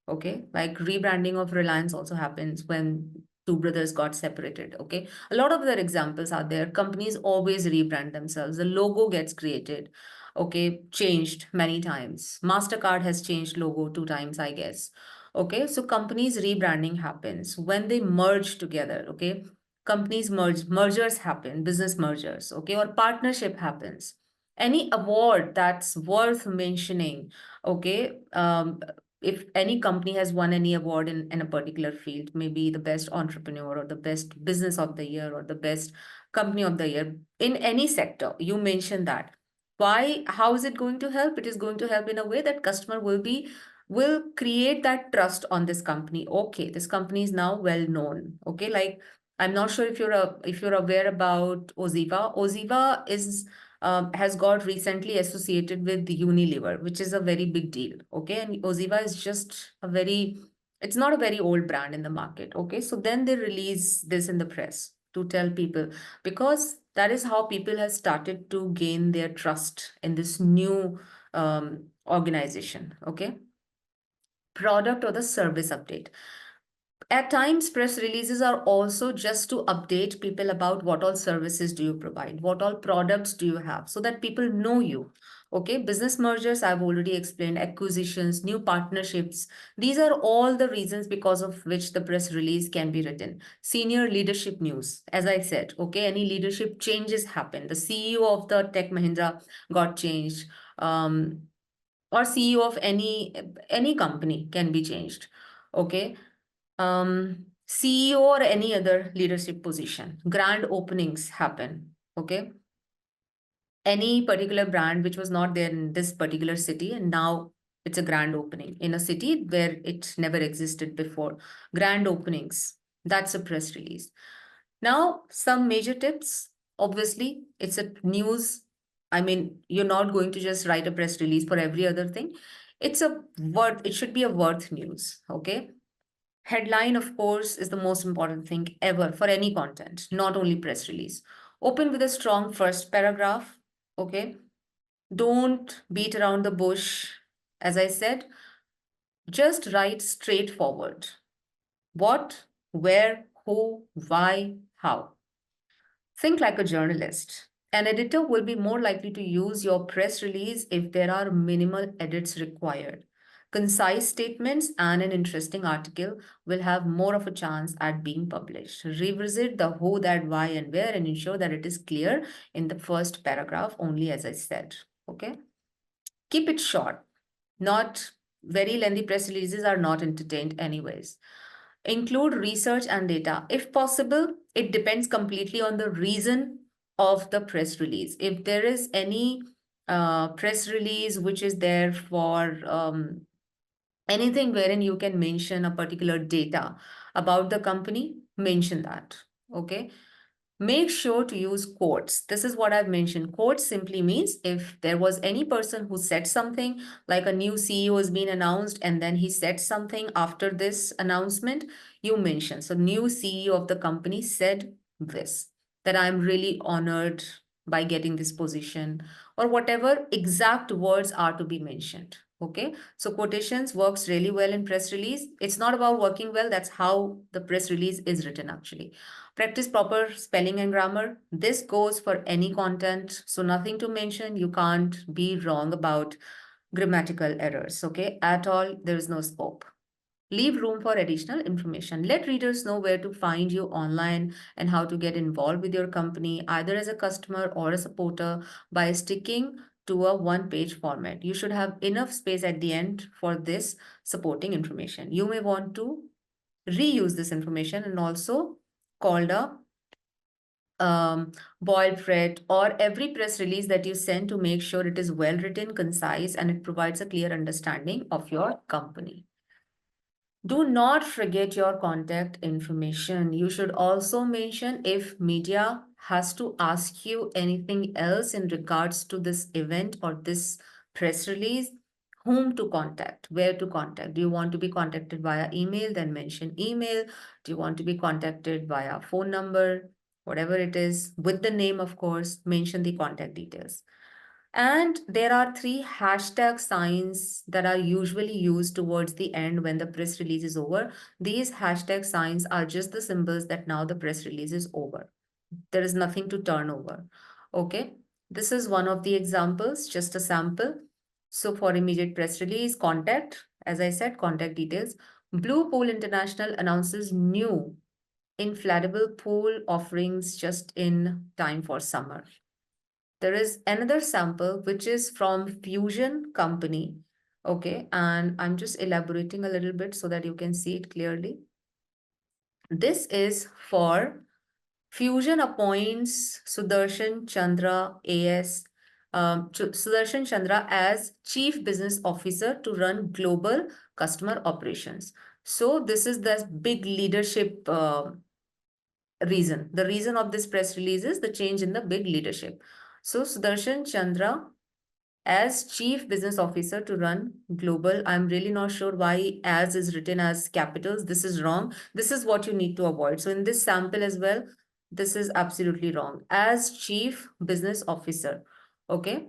Okay. Like rebranding of Reliance also happens when two brothers got separated. Okay. A lot of their examples are there. Companies always rebrand themselves. The logo gets created. Okay. Changed many times. MasterCard has changed logo 2 times, I guess. Okay. So companies rebranding happens when they merge together. Okay. Companies mergers happen, business mergers. Okay. Or partnership happens. Any award that's worth mentioning. Okay. If any company has won any award in a particular field, maybe the best entrepreneur or the best business of the year or the best company of the year in any sector, you mention that. Why? How is it going to help? It is going to help in a way that customer will create that trust on this company. Okay, this company is now well known. Okay, like I'm not sure if you're aware about Oziva. Oziva is has got recently associated with Unilever, which is a very big deal. Okay. And Oziva is just it's not a very old brand in the market. Okay. So then they release this in the press to tell people, because that is how people have started to gain their trust in this new organization. Okay. Product or the service update. At times, press releases are also just to update people about what all services do you provide, what all products do you have, so that people know you. Okay, business mergers, I've already explained, acquisitions, new partnerships. These are all the reasons because of which the press release can be written. Senior leadership news, as I said, okay, any leadership changes happen. The CEO of the Tech Mahindra got changed, or CEO of any company can be changed. Okay, CEO or any other leadership position. Grand openings happen. Okay. Any particular brand which was not there in this particular city, and now it's a grand opening in a city where it never existed before. Grand openings. That's a press release. Now, some major tips. Obviously, it's a news. I mean, you're not going to just write a press release for every other thing. It should be a worth news. Okay. Headline, of course, is the most important thing ever for any content, not only press release. Open with a strong first paragraph. Okay. Don't beat around the bush. As I said, just write straightforward. What, where, who, why, how. Think like a journalist. An editor will be more likely to use your press release if there are minimal edits required. Concise statements and an interesting article will have more of a chance at being published. Revisit the who, that, why, and where and ensure that it is clear in the first paragraph only, as I said. Okay? Keep it short. Not very lengthy press releases are not entertained, anyways. Include research and data. If possible, it depends completely on the reason of the press release. If there is any press release which is there for anything wherein you can mention a particular data about the company, mention that. Okay. Make sure to use quotes. This is what I've mentioned. Quotes simply means if there was any person who said something, like a new CEO has been announced, and then he said something after this announcement, you mention. So, new CEO of the company said this, that I'm really honored by getting this position, or whatever exact words are to be mentioned. Okay. So, quotations works really well in press release. It's not about working well, that's how the press release is written actually. Practice proper spelling and grammar. This goes for any content. So nothing to mention. You can't be wrong about grammatical errors. Okay. At all, there is no scope. Leave room for additional information. Let readers know where to find you online and how to get involved with your company, either as a customer or a supporter, by sticking to a one-page format. You should have enough space at the end for this supporting information. You may want to reuse this information and also called a boiled thread or every press release that you send to make sure it is well written, concise, and it provides a clear understanding of your company. Do not forget your contact information. You should also mention if media has to ask you anything else in regards to this event or this press release, whom to contact, where to contact. Do you want to be contacted via email? Then mention email. Do you want to be contacted via phone number? Whatever it is, with the name, of course, mention the contact details. And there are three hashtag signs that are usually used towards the end when the press release is over. These hashtag signs are just the symbols that now the press release is over. There is nothing to turn over. Okay. This is one of the examples, just a sample. So for immediate press release, contact, as I said, contact details. Blue Pool International announces new inflatable pool offerings just in time for summer. There is another sample which is from Fusion Company. Okay, and I'm just elaborating a little bit so that you can see it clearly. This is for Fusion appoints Sudarshan Chandra AS, Sudarshan Chandra as Chief Business Officer to run global customer operations. So this is the big leadership reason. The reason of this press release is the change in the big leadership. So Sudarshan Chandra as Chief Business Officer to run global. I'm really not sure why as is written as capitals. This is wrong. This is what you need to avoid. So in this sample as well, this is absolutely wrong. As Chief Business Officer. Okay.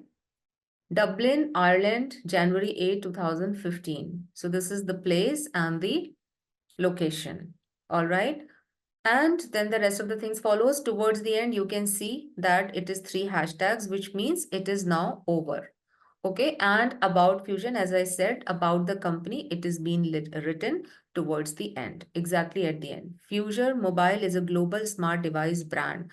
Dublin, Ireland, January 8, 2015. So this is the place and the location. All right. And then the rest of the things follows. Towards the end, you can see that it is three hashtags, which means it is now over. Okay, and about Fusion, as I said, about the company, it is being written towards the end, exactly at the end. Fusion Mobile is a global smart device brand.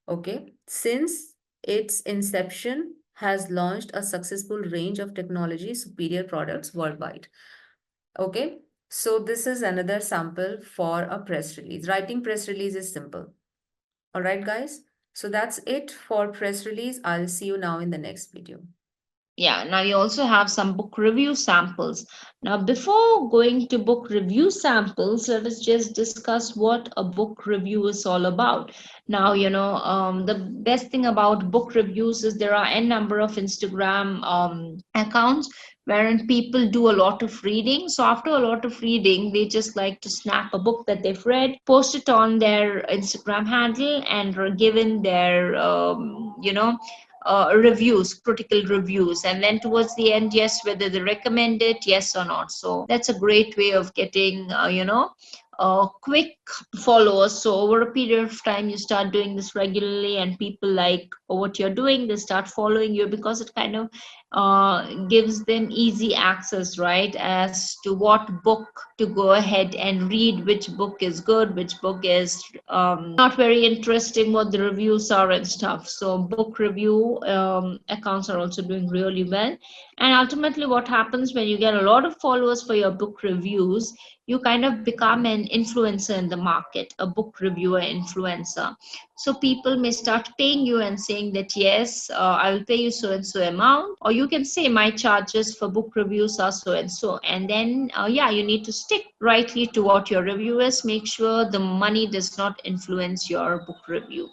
Okay, since its inception, has launched a successful range of technology superior products worldwide. Okay, so this is another sample for a press release. Writing press release is simple. All right, guys. So that's it for press release. I'll see you now in the next video. Yeah, now you also have some book review samples. Now, before going to book review samples, let us just discuss what a book review is all about. Now, the best thing about book reviews is there are n number of Instagram accounts wherein people do a lot of reading. So after a lot of reading, they just like to snap a book that they've read, post it on their Instagram handle, and are given their reviews, critical reviews, and then towards the end, yes, whether they recommend it, yes or not. So that's a great way of getting quick followers. So over a period of time, you start doing this regularly, and people like what you're doing, they start following you because it kind of gives them easy access, right, as to what book to go ahead and read, which book is good, which book is not very interesting, what the reviews are and stuff. So book review accounts are also doing really well. And ultimately, what happens when you get a lot of followers for your book reviews, you kind of become an influencer in the market, a book reviewer influencer. So people may start paying you and saying that, yes, I will pay you so and so amount, or you can say my charges for book reviews are so and so. And then, yeah, you need to stick rightly to what your review is. Make sure the money does not influence your book review.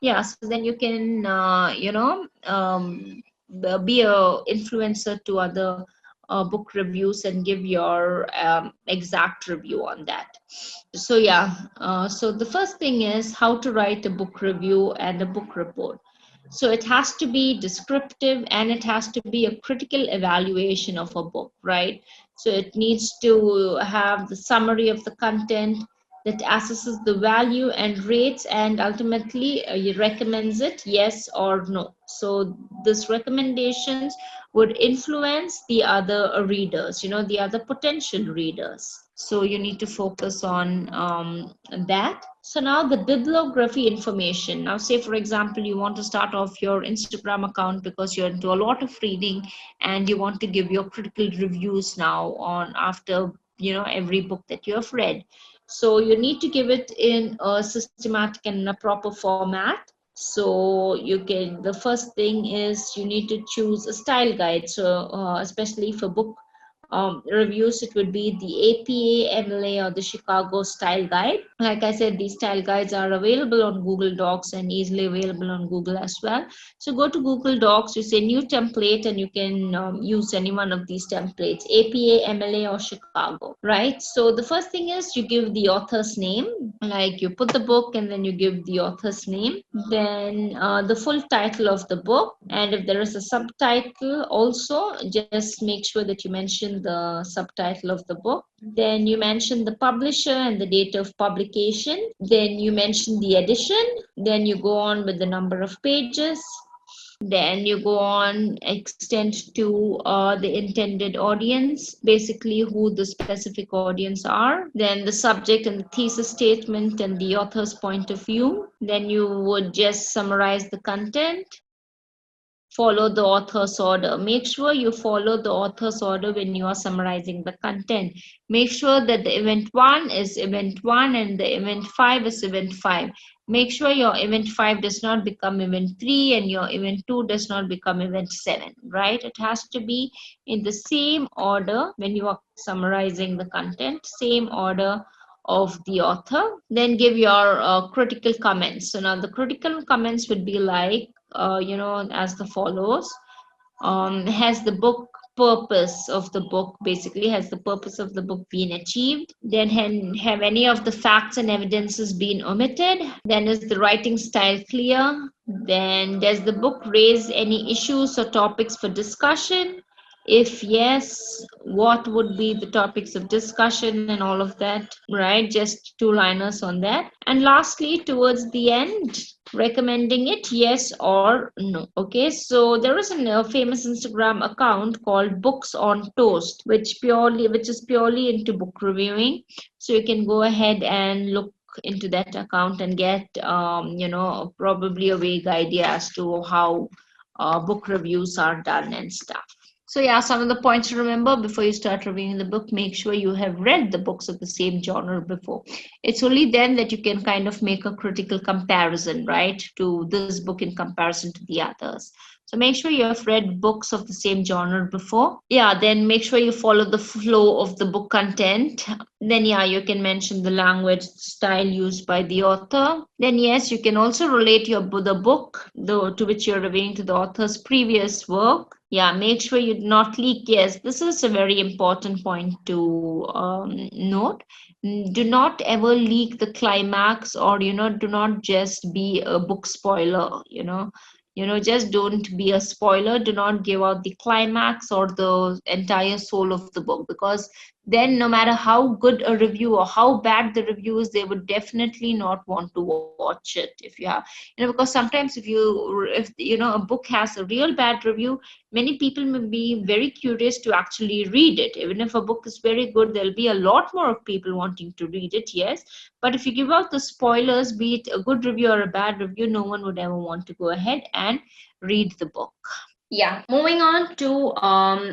Yeah, so then you can, be a influencer to other book reviews and give your exact review on that. So yeah, so the first thing is how to write a book review and a book report. So it has to be descriptive, and it has to be a critical evaluation of a book, right? So it needs to have the summary of the content that assesses the value and rates, and ultimately it recommends it, yes or no. So this recommendations would influence the other readers, the other potential readers. So you need to focus on that. So now the bibliography information. Now, say for example, you want to start off your Instagram account because you're into a lot of reading and you want to give your critical reviews now on after every book that you have read. So you need to give it in a systematic and a proper format. So the first thing is you need to choose a style guide. So especially for book reviews, it would be the APA, MLA, or the Chicago Style Guide. Like I said, these style guides are available on Google Docs and easily available on Google as well. So go to Google Docs, you say new template, and you can use any one of these templates, APA, MLA, or Chicago, right? So the first thing is you give the author's name, like you put the book and then you give the author's name, then the full title of the book, and if there is a subtitle also, just make sure that you mention the subtitle of the book. Then you mention the publisher and the date of publication. Then you mention the edition. Then you go on with the number of pages. Then you go on, extend to the intended audience, basically who the specific audience are. Then the subject and the thesis statement and the author's point of view. Then you would just summarize the content, follow the author's order. Make sure you follow the author's order when you are summarizing the content. Make sure that the event 1 is event 1 and the event 5 is event 5. Make sure your event 5 does not become event 3 and your event 2 does not become event 7, right? It has to be in the same order when you are summarizing the content, same order of the author. Then give your critical comments. So now the critical comments would be like, as the follows. Has the book purpose of the book, basically has the purpose of the book been achieved? Then have any of the facts and evidences been omitted? Then is the writing style clear? Then does the book raise any issues or topics for discussion? If yes, what would be the topics of discussion and all of that, right? Just two liners on that. And lastly, towards the end, recommending it, yes or no. Okay, so there is a famous Instagram account called Books on Toast, which is purely into book reviewing. So you can go ahead and look into that account and get probably a vague idea as to how book reviews are done and stuff. So yeah, some of the points to remember before you start reviewing the book: make sure you have read the books of the same genre before. It's only then that you can kind of make a critical comparison, right, to this book in comparison to the others. So make sure you have read books of the same genre before. Yeah, then make sure you follow the flow of the book content. Then yeah, you can mention the language style used by the author. Then yes, you can also relate the book to which you're referring to the author's previous work. Yeah, make sure you do not leak. Yes, this is a very important point to note. Do not ever leak the climax, or do not just be a book spoiler. Just don't be a spoiler. Do not give out the climax or the entire soul of the book, because then no matter how good a review or how bad the review is, they would definitely not want to watch it. If you have, because sometimes if a book has a real bad review, many people may be very curious to actually read it. Even if a book is very good, there'll be a lot more of people wanting to read it, yes. But if you give out the spoilers, be it a good review or a bad review, no one would ever want to go ahead and read the book. Yeah, moving on to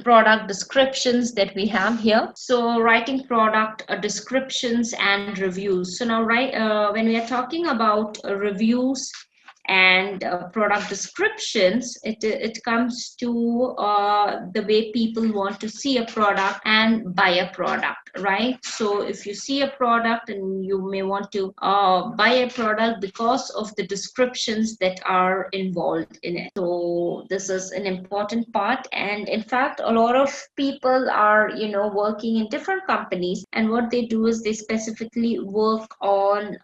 product descriptions that we have here. So writing product descriptions and reviews. So now, when we are talking about reviews and product descriptions, it comes to the way people want to see a product and buy a product, right? So if you see a product and you may want to buy a product because of the descriptions that are involved in it. So this is an important part, and in fact a lot of people are working in different companies, and what they do is they specifically work on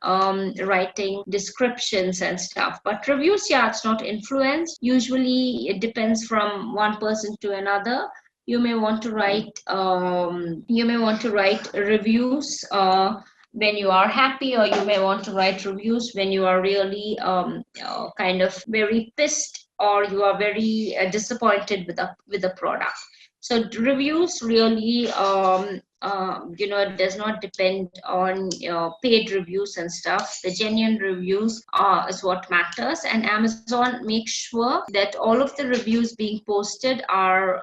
writing descriptions and stuff. But reviews, yeah, it's not influenced. Usually it depends from one person to another. You may want to write reviews when you are happy, or you may want to write reviews when you are really kind of very pissed, or you are very disappointed with a product. So reviews really it does not depend on paid reviews and stuff. The genuine reviews is what matters, and Amazon makes sure that all of the reviews being posted are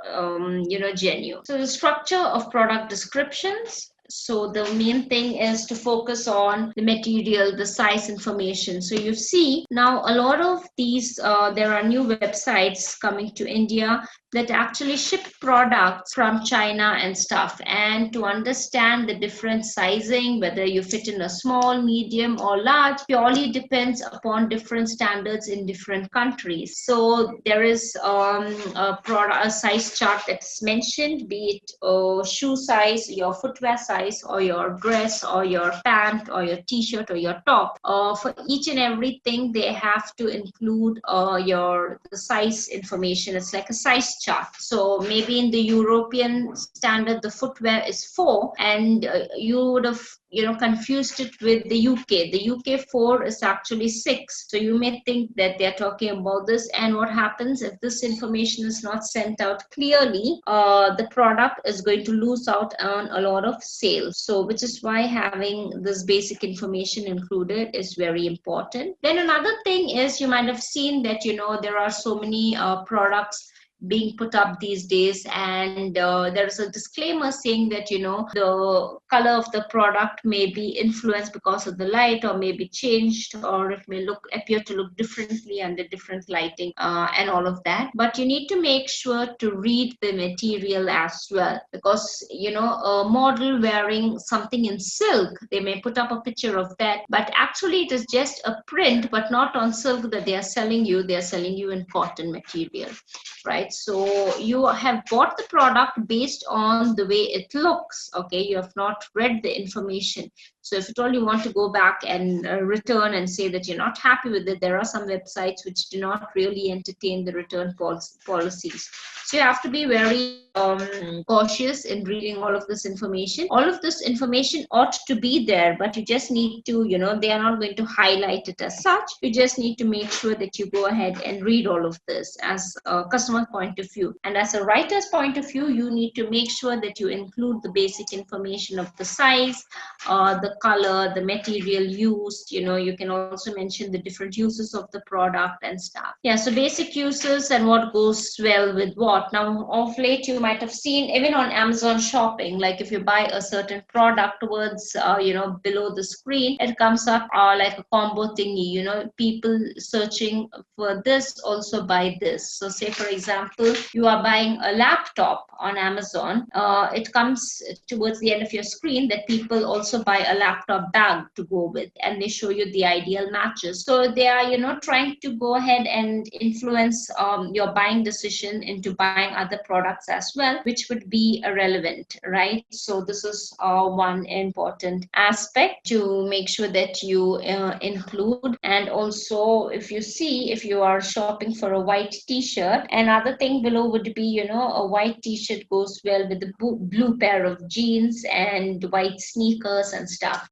genuine. So the structure of product descriptions. So the main thing is to focus on the material, the size information. So you see now a lot of these, there are new websites coming to India that actually ship products from China and stuff. And to understand the different sizing, whether you fit in a small, medium, or large, purely depends upon different standards in different countries. So there is a size chart that's mentioned, be it shoe size, your footwear size, or your dress, or your pant, or your t-shirt, or your top. For each and everything, they have to include the size information. It's like a size chart. So maybe in the European standard, the footwear is 4, and you would have confused it with the UK. The UK 4 is actually 6. So you may think that they're talking about this, and what happens if this information is not sent out clearly, the product is going to lose out on a lot of sales. So which is why having this basic information included is very important. Then another thing is, you might have seen that there are so many products being put up these days, and there's a disclaimer saying that the color of the product may be influenced because of the light, or may be changed, or it may appear to look differently under different lighting, and all of that. But you need to make sure to read the material as well, because a model wearing something in silk, they may put up a picture of that, but actually it is just a print, but not on silk that they are selling you. They are selling you in cotton material, right? So you have bought the product based on the way it looks. Okay, you have not read the information. So if at all you want to go back and return and say that you're not happy with it, there are some websites which do not really entertain the return policies. So you have to be very cautious in reading all of this information. All of this information ought to be there, but you just need to, they are not going to highlight it as such. You just need to make sure that you go ahead and read all of this as a customer point of view. And as a writer's point of view, you need to make sure that you include the basic information of the size, the color, the material used. You can also mention the different uses of the product and stuff. Yeah, so basic uses and what goes well with what. Now, of late, you might have seen even on Amazon shopping, like if you buy a certain product towards, below the screen, it comes up like a combo thingy, people searching for this also buy this. So say, for example, you are buying a laptop on Amazon, it comes towards the end of your screen that people also buy a laptop bag to go with, and they show you the ideal matches. So they are, trying to go ahead and influence your buying decision into buying other products as well, which would be relevant, right? So this is one important aspect to make sure that you include. And also, if you are shopping for a white t-shirt, another thing below would be, a white t-shirt goes well with the blue pair of jeans and white sneakers and stuff.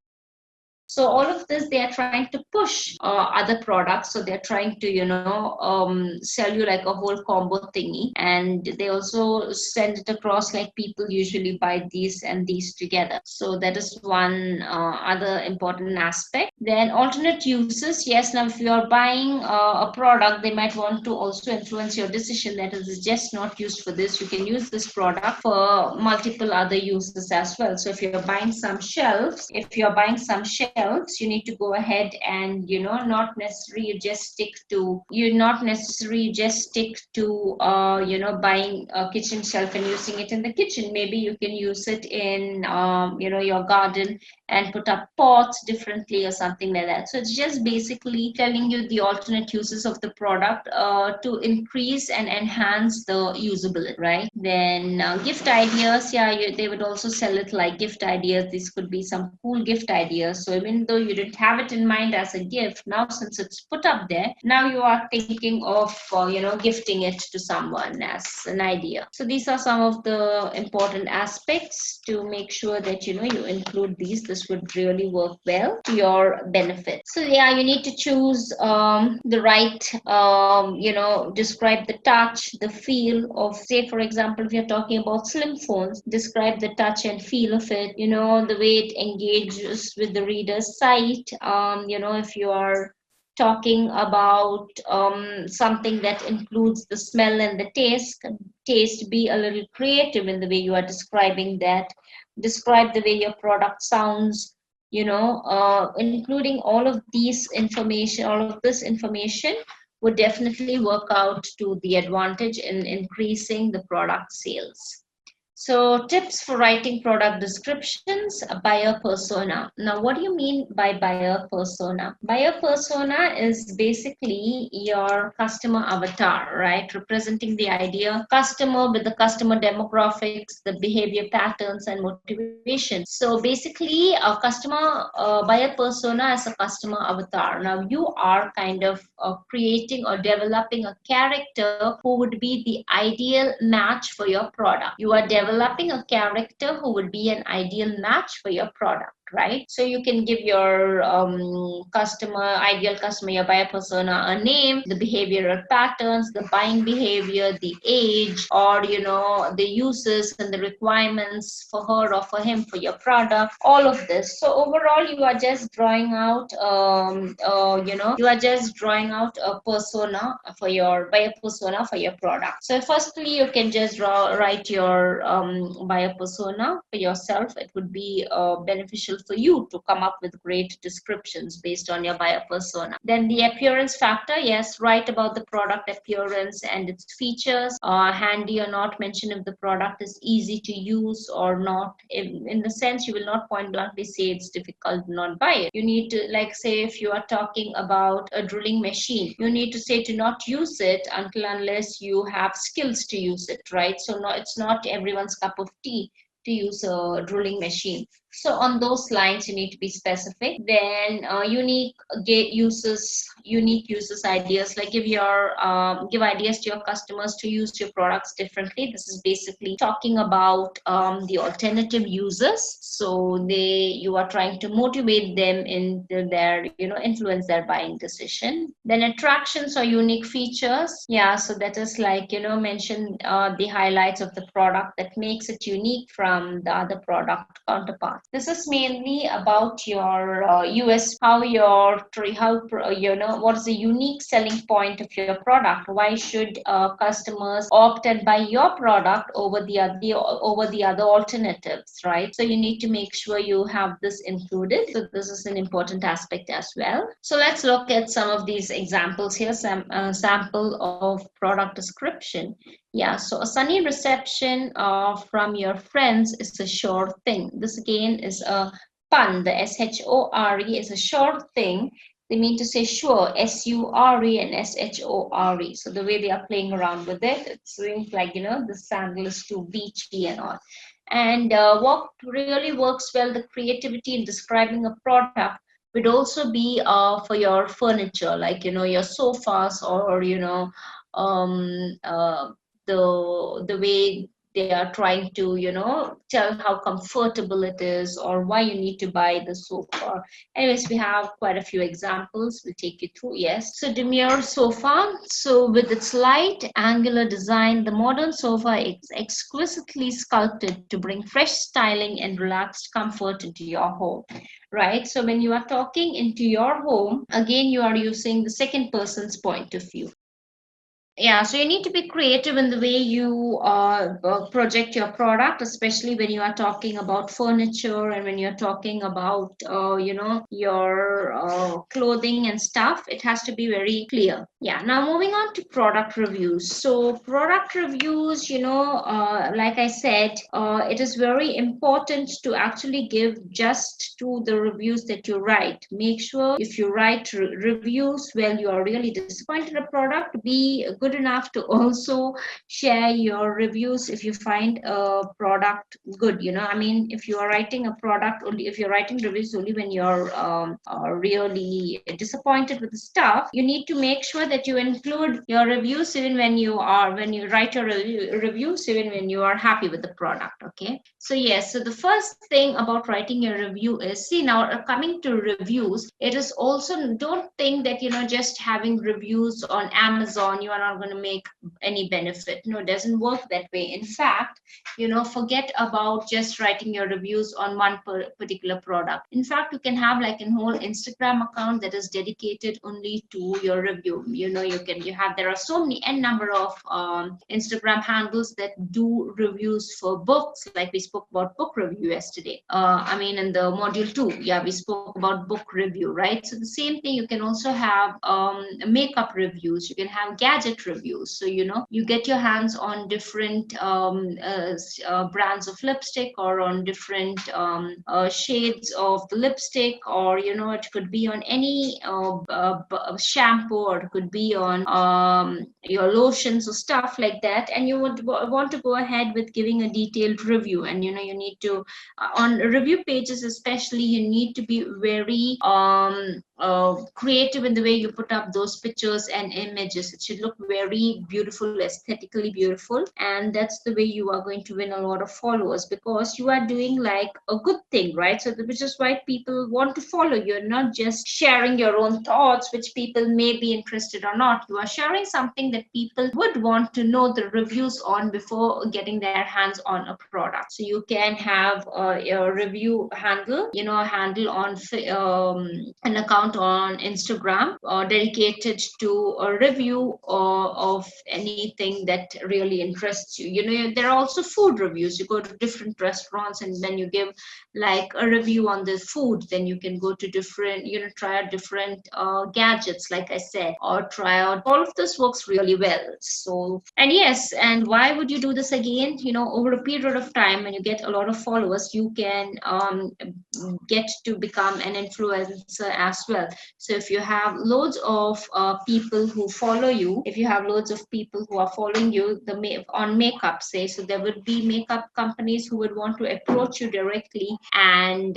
So all of this, they are trying to push other products. So they're trying to, sell you like a whole combo thingy. And they also send it across like people usually buy these and these together. So that is one other important aspect. Then alternate uses. Yes, now if you are buying a product, they might want to also influence your decision that it is just not used for this. You can use this product for multiple other uses as well. So if you're buying some shelves, you need to go ahead and not necessarily just stick to buying a kitchen shelf and using it in the kitchen. Maybe you can use it in your garden and put up pots differently or something like that. So it's just basically telling you the alternate uses of the product to increase and enhance the usability, right? Then gift ideas, they would also sell it like gift ideas. These could be some cool gift ideas. So even though you didn't have it in mind as a gift, now since it's put up there, now you are thinking of gifting it to someone as an idea. So these are some of the important aspects to make sure that you include these. This would really work well to your benefit. So you need to choose the right describe the touch, the feel of, say, for example, if you're talking about slim phones, describe the touch and feel of it, the way it engages with the reader's sight. If you are talking about something that includes the smell and the taste, be a little creative in the way you are describing that. Describe the way your product sounds, including all of this information would definitely work out to the advantage in increasing the product sales. So tips for writing product descriptions, buyer persona. Now, what do you mean by buyer persona? Buyer persona is basically your customer avatar, right? Representing the ideal customer with the customer demographics, the behavior patterns, and motivation. So basically, a customer buyer persona is a customer avatar. Now, you are kind of creating or developing a character who would be the ideal match for your product. You are developing a character who would be an ideal match for your product, right? So you can give your ideal customer, your buyer persona, a name, the behavioral patterns, the buying behavior, the age, or the uses and the requirements for her or for him for your product, all of this. So overall, you are just drawing out a persona for your buyer persona for your product. So firstly, you can just write your buyer persona for yourself. It would be beneficial for you to come up with great descriptions based on your buyer persona. Then the appearance factor, yes, write about the product appearance and its features, handy or not, mention if the product is easy to use or not. In the sense, you will not point blankly say it's difficult, not buy it. You need to, like, say, if you are talking about a drilling machine, you need to say to not use it unless you have skills to use it, right? So no, it's not everyone's cup of tea to use a drilling machine. So on those lines, you need to be specific. Then unique uses ideas, like give ideas to your customers to use your products differently. This is basically talking about the alternative users. So you are trying to motivate them into their, influence their buying decision. Then attractions or unique features. Yeah, so that is like, mention the highlights of the product that makes it unique from the other product counterparts. This is mainly about your US, what is the unique selling point of your product? Why should customers opt and buy your product over the other alternatives, right? So you need to make sure you have this included. So this is an important aspect as well. So let's look at some of these examples here. Some sample of product description. Yeah, so a sunny reception from your friends is a sure thing. This again is a pun. The SHORE is a sure thing. They mean to say sure, SURE and SHORE. So the way they are playing around with it, it seems like, the sandal is too beachy and all. And what really works well, the creativity in describing a product would also be for your furniture, like, your sofas, or, the way they are trying to tell how comfortable it is, or why you need to buy the sofa. Anyways, we have quite a few examples. We'll take you through. Yes, so demure sofa. So with its light angular design, the modern sofa is exquisitely sculpted to bring fresh styling and relaxed comfort into your home, right? So when you are talking into your home, again, you are using the second person's point of view. Yeah, so you need to be creative in the way you project your product, especially when you are talking about furniture and when you're talking about, your clothing and stuff. It has to be very clear. Yeah, now moving on to product reviews. So product reviews, like I said, it is very important to actually give just to the reviews that you write. Make sure if you write reviews, well, you are really disappointed in a product, be good enough to also share your reviews if you find a product good. I mean, if you are writing a product only, if you're writing reviews only when you're really disappointed with the stuff, you need to make sure that you include your reviews even when you write your reviews even when you are happy with the product. Okay, so yes, so the first thing about writing your review is, see, now coming to reviews, it is also, don't think that just having reviews on Amazon you are not going to make any benefit. No, it doesn't work that way. In fact, forget about just writing your reviews on one particular product. In fact, you can have like a whole Instagram account that is dedicated only to your review. There are so many number of Instagram handles that do reviews for books, like we spoke about book review yesterday. In the module 2, yeah, we spoke about book review, right? So the same thing, you can also have makeup reviews, you can have gadget reviews. So you get your hands on different brands of lipstick, or on different shades of the lipstick, or it could be on any shampoo, or it could be on your lotions or stuff like that, and you would want to go ahead with giving a detailed review. And you need to on review pages especially, you need to be very creative in the way you put up those pictures and images. It should look very beautiful, aesthetically beautiful, and that's the way you are going to win a lot of followers, because you are doing like a good thing, right? So which is why people want to follow you. You're not just sharing your own thoughts, which people may be interested or not. You are sharing something that people would want to know the reviews on before getting their hands on a product. So you can have a review handle, a handle on an account on Instagram dedicated to a review of anything that really interests you. There are also food reviews. You go to different restaurants and then you give like a review on the food. Then you can go to different, try out different gadgets, like I said, or try out. All of this works really well. So, and yes, and why would you do this again? Over a period of time, when you get a lot of followers, you can get to become an influencer as well. So if you have loads of people who follow you, if you have loads of people who are following you on makeup, say, so there would be makeup companies who would want to approach you directly and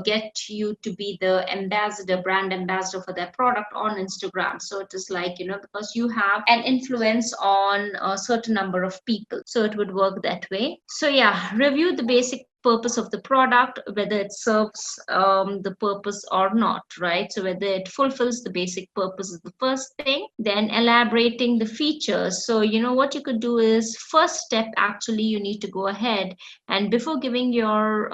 get you to be the brand ambassador for their product on Instagram. So it is like, because you have an influence on a certain number of people, so it would work that way. So yeah, review, the basic purpose of the product, whether it serves the purpose or not, right? So whether it fulfills the basic purpose is the first thing. Then elaborating the features. So what you could do is, first step, actually you need to go ahead and before giving your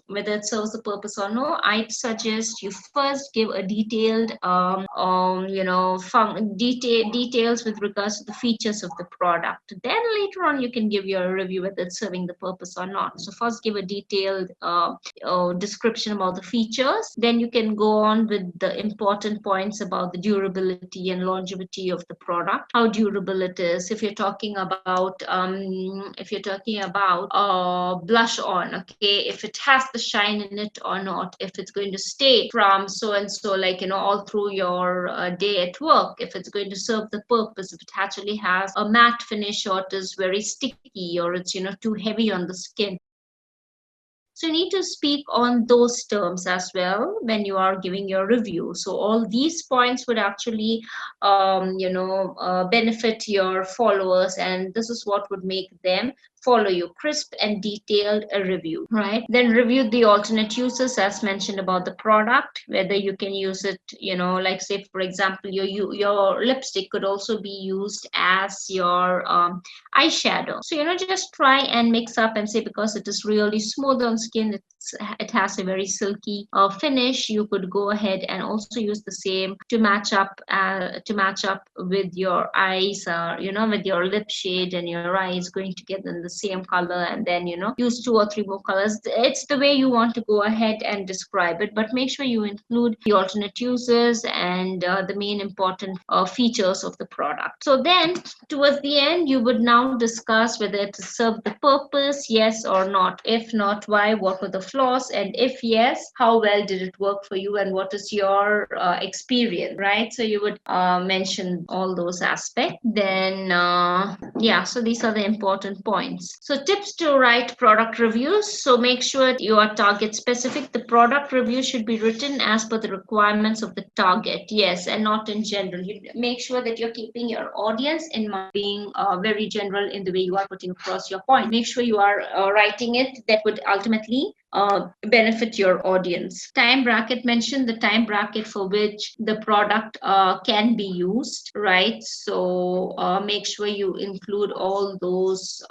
whether it serves the purpose or no, I'd suggest you first give a detailed details with regards to the features of the product. Then later on you can give your review whether it's serving the purpose or not. So first give a detailed description about the features. Then you can go on with the important points about the durability and longevity of the product, how durable it is. If you're talking about blush on, okay, if it has the shine in it or not, if it's going to stay from so and so, like all through your day at work, if it's going to serve the purpose, if it actually has a matte finish or it is very sticky or it's too heavy on the skin. So you need to speak on those terms as well when you are giving your review. So all these points would actually, benefit your followers, and this is what would make them follow you. Crisp and detailed review, right? Then review the alternate uses as mentioned about the product, whether you can use it, like say for example, your lipstick could also be used as your eyeshadow. So just try and mix up and say, because it is really smooth on skin, it has a very silky finish, you could go ahead and also use the same to match up with your eyes, with your lip shade and your eyes going together in the same color, and then use 2 or 3 more colors. It's the way you want to go ahead and describe it, but make sure you include the alternate uses and the main important features of the product. So then towards the end you would now discuss whether it served the purpose, yes or not. If not, why? What were the flaws? And if yes, how well did it work for you, and what is your experience, right? So you would mention all those aspects. Then so these are the important points. So tips to write product reviews. So make sure you are target specific. The product review should be written as per the requirements of the target, yes, and not in general. You make sure that you're keeping your audience in mind, being very general in the way you are putting across your point. Make sure you are writing it that would ultimately benefit your audience. Time bracket, mention the time bracket for which the product can be used, right? So make sure you include all those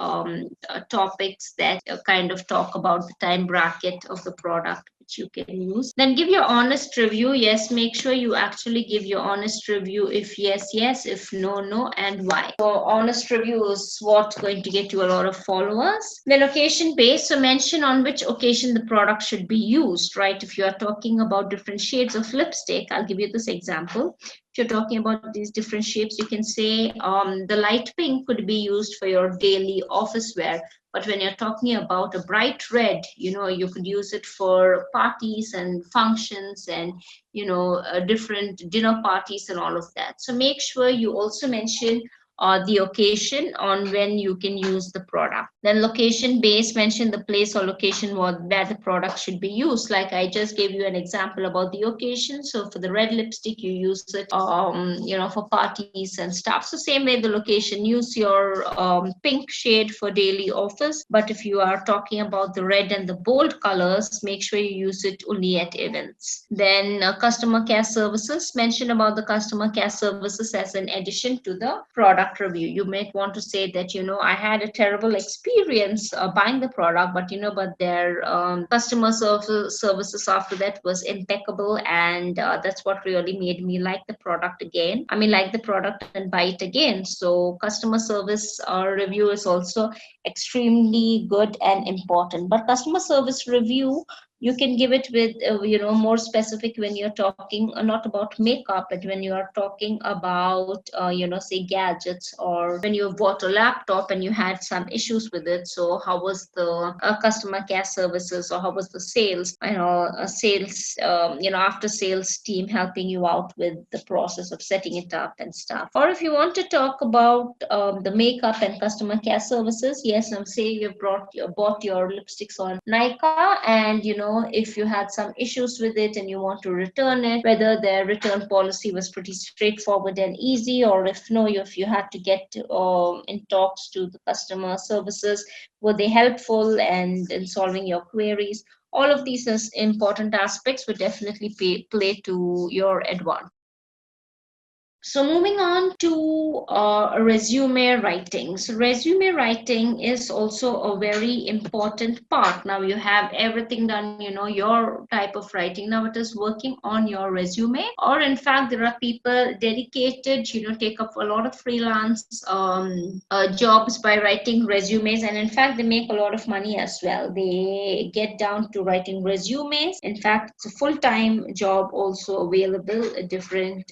topics that kind of talk about the time bracket of the product you can use. Then give your honest review. Yes, make sure you actually give your honest review. If yes, yes, if no, no, and why. So honest review is what's going to get you a lot of followers. Then occasion based, so mention on which occasion the product should be used, right? If you are talking about different shades of lipstick, I'll give you this example. If you're talking about these different shapes, you can say the light pink could be used for your daily office wear. But when you're talking about a bright red, you could use it for parties and functions and, different dinner parties and all of that. So make sure you also mention the occasion on when you can use the product. Then location based, mention the place or location where the product should be used. Like I just gave you an example about the occasion. So for the red lipstick, you use it, for parties and stuff. So same way the location, use your pink shade for daily office. But if you are talking about the red and the bold colors, make sure you use it only at events. Then customer care services, mention about the customer care services as an addition to the product review. You might want to say that, I had a terrible experience buying the product, but their customer services after that was impeccable, and that's what really made me like the product again. Like the product and buy it again. So customer service review is also extremely good and important. But customer service review, you can give it with more specific when you're talking not about makeup, but when you are talking about say gadgets, or when you bought a laptop and you had some issues with it. So how was the customer care services, or how was the sales after sales team helping you out with the process of setting it up and stuff. Or if you want to talk about the makeup and customer care services, yes, say you bought your lipsticks on Nika, and if you had some issues with it and you want to return it, whether their return policy was pretty straightforward and easy, or if you had to get in talks to the customer services, were they helpful and in solving your queries. All of these important aspects would definitely play to your advantage. So moving on to resume writing. So resume writing is also a very important part. Now you have everything done, your type of writing. Now it is working on your resume, or in fact, there are people dedicated, take up a lot of freelance jobs by writing resumes. And in fact, they make a lot of money as well. They get down to writing resumes. In fact, it's a full-time job also available at different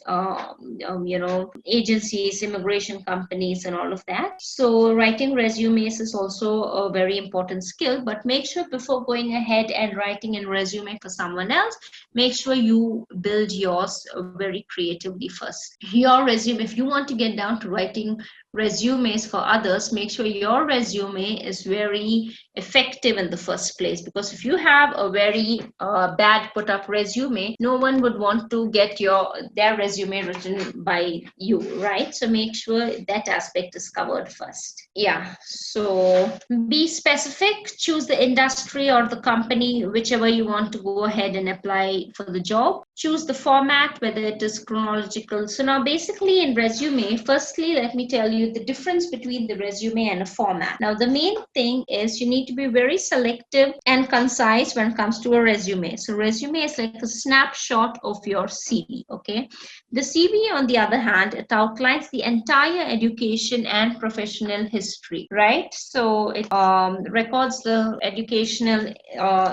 agencies, immigration companies, and all of that. So writing resumes is also a very important skill, but make sure before going ahead and writing a resume for someone else, make sure you build yours very creatively first. Your resume, if you want to get down to writing resumes for others, make sure your resume is very effective in the first place, because if you have a very bad put up resume, no one would want to get their resume written by you, right? So make sure that aspect is covered first. Yeah, so be specific, choose the industry or the company, whichever you want to go ahead and apply for the job. Choose the format, whether it is chronological. So now basically in resume, firstly, let me tell you the difference between the resume and a format. Now the main thing is you need to be very selective and concise when it comes to a resume. So resume is like a snapshot of your CV, okay? The CV, on the other hand, it outlines the entire education and professional history, right? So it records the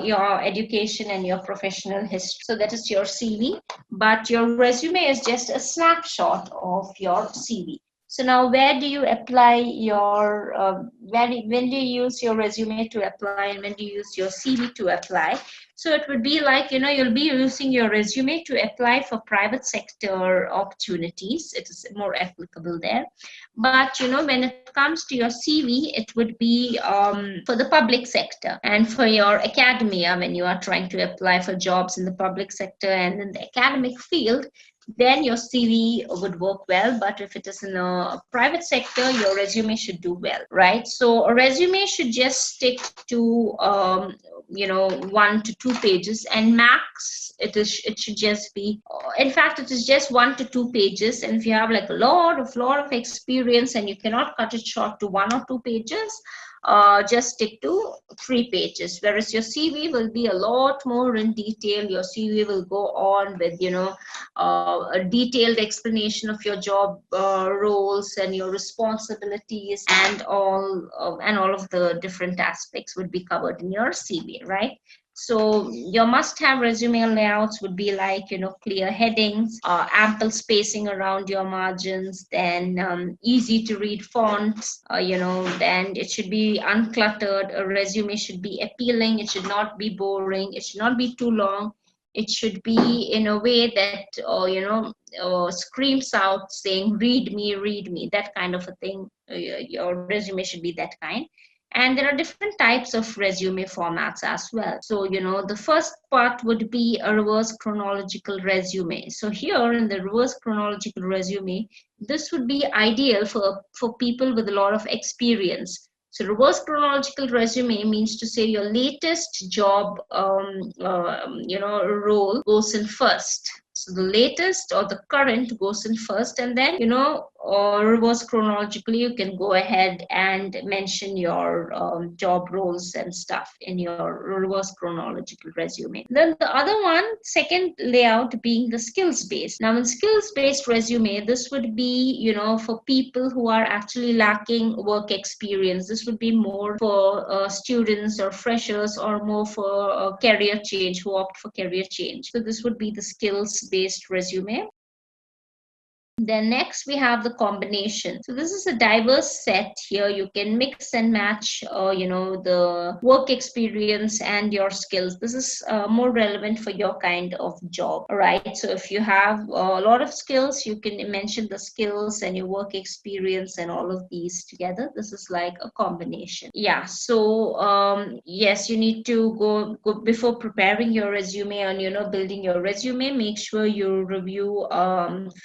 your education and your professional history. So that is your CV, but your resume is just a snapshot of your CV. So now, where do you apply your, when do you use your resume to apply, and when do you use your CV to apply? So it would be like, you'll be using your resume to apply for private sector opportunities. It is more applicable there. But, when it comes to your CV, it would be for the public sector and for your academia. When you are trying to apply for jobs in the public sector and in the academic field, then your CV would work well. But if it is in a private sector, your resume should do well, right? So a resume should just stick to 1 to 2 pages, and max it should just be, in fact, it is just 1 to 2 pages. And if you have like a lot of experience and you cannot cut it short to 1 or 2 pages, just stick to 3 pages. Whereas your CV will be a lot more in detail. Your CV will go on with a detailed explanation of your job roles and your responsibilities, and all of the different aspects would be covered in your CV, right? So your must-have resume layouts would be like, clear headings, ample spacing around your margins, then easy to read fonts, then it should be uncluttered. A resume should be appealing. It should not be boring. It should not be too long. It should be in a way that, screams out saying, read me, that kind of a thing. Your resume should be that kind. And there are different types of resume formats as well. So, the first part would be a reverse chronological resume. So here in the reverse chronological resume, this would be ideal for people with a lot of experience. So reverse chronological resume means to say your latest job, role goes in first. So the latest or the current goes in first, and then, or reverse chronologically, you can go ahead and mention your job roles and stuff in your reverse chronological resume. Then the other one, second layout, being the skills based. Now in skills based resume, this would be, for people who are actually lacking work experience. This would be more for students or freshers, or more for career change, who opt for career change. So this would be the skills based resume. Then next we have the combination. So this is a diverse set here. You can mix and match, the work experience and your skills. This is more relevant for your kind of job, right? So if you have a lot of skills, you can mention the skills and your work experience and all of these together. This is like a combination. Yeah. So yes, you need to go before preparing your resume and building your resume. Make sure you review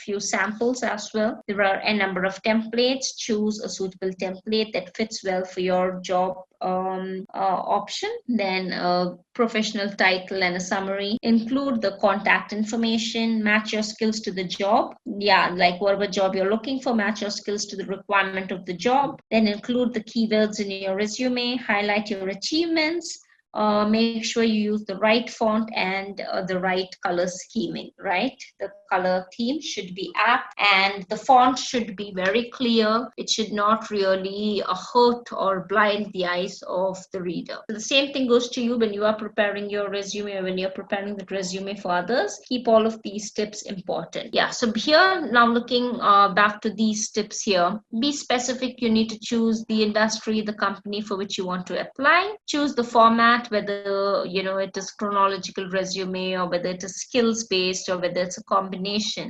few samples as well. There are a number of templates. Choose a suitable template that fits well for your job option. Then a professional title and a summary. Include the contact information. Match your skills to the job. Yeah, like whatever job you're looking for, match your skills to the requirement of the job. Then include the keywords in your resume. Highlight your achievements. Make sure you use the right font and the right color scheming, right? The color theme should be apt and the font should be very clear. It should not really hurt or blind the eyes of the reader. So the same thing goes to you when you are preparing your resume or when you're preparing the resume for others. Keep all of these tips important. Yeah, so here now looking back to these tips here. Be specific. You need to choose the industry, the company for which you want to apply. Choose the format, whether it is chronological resume or whether it is skills based or whether it's a combination,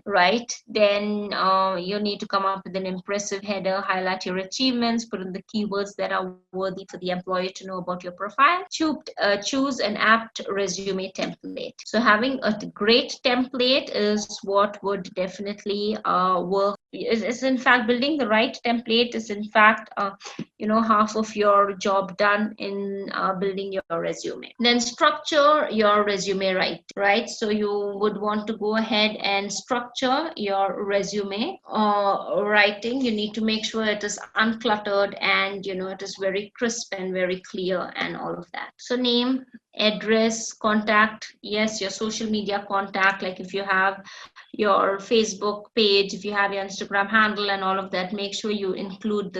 right? Then you need to come up with an impressive header, highlight your achievements, put in the keywords that are worthy for the employer to know about your profile. Choose an apt resume template. So having a great template is what would definitely work. Is in fact, building the right template is in fact half of your job done in building your resume. Then structure your resume right. So you would want to go ahead and structure your resume writing. You need to make sure it is uncluttered and it is very crisp and very clear and all of that. So name, address, contact, yes, your social media contact, like if you have your Facebook page, if you have your Instagram handle and all of that, make sure you include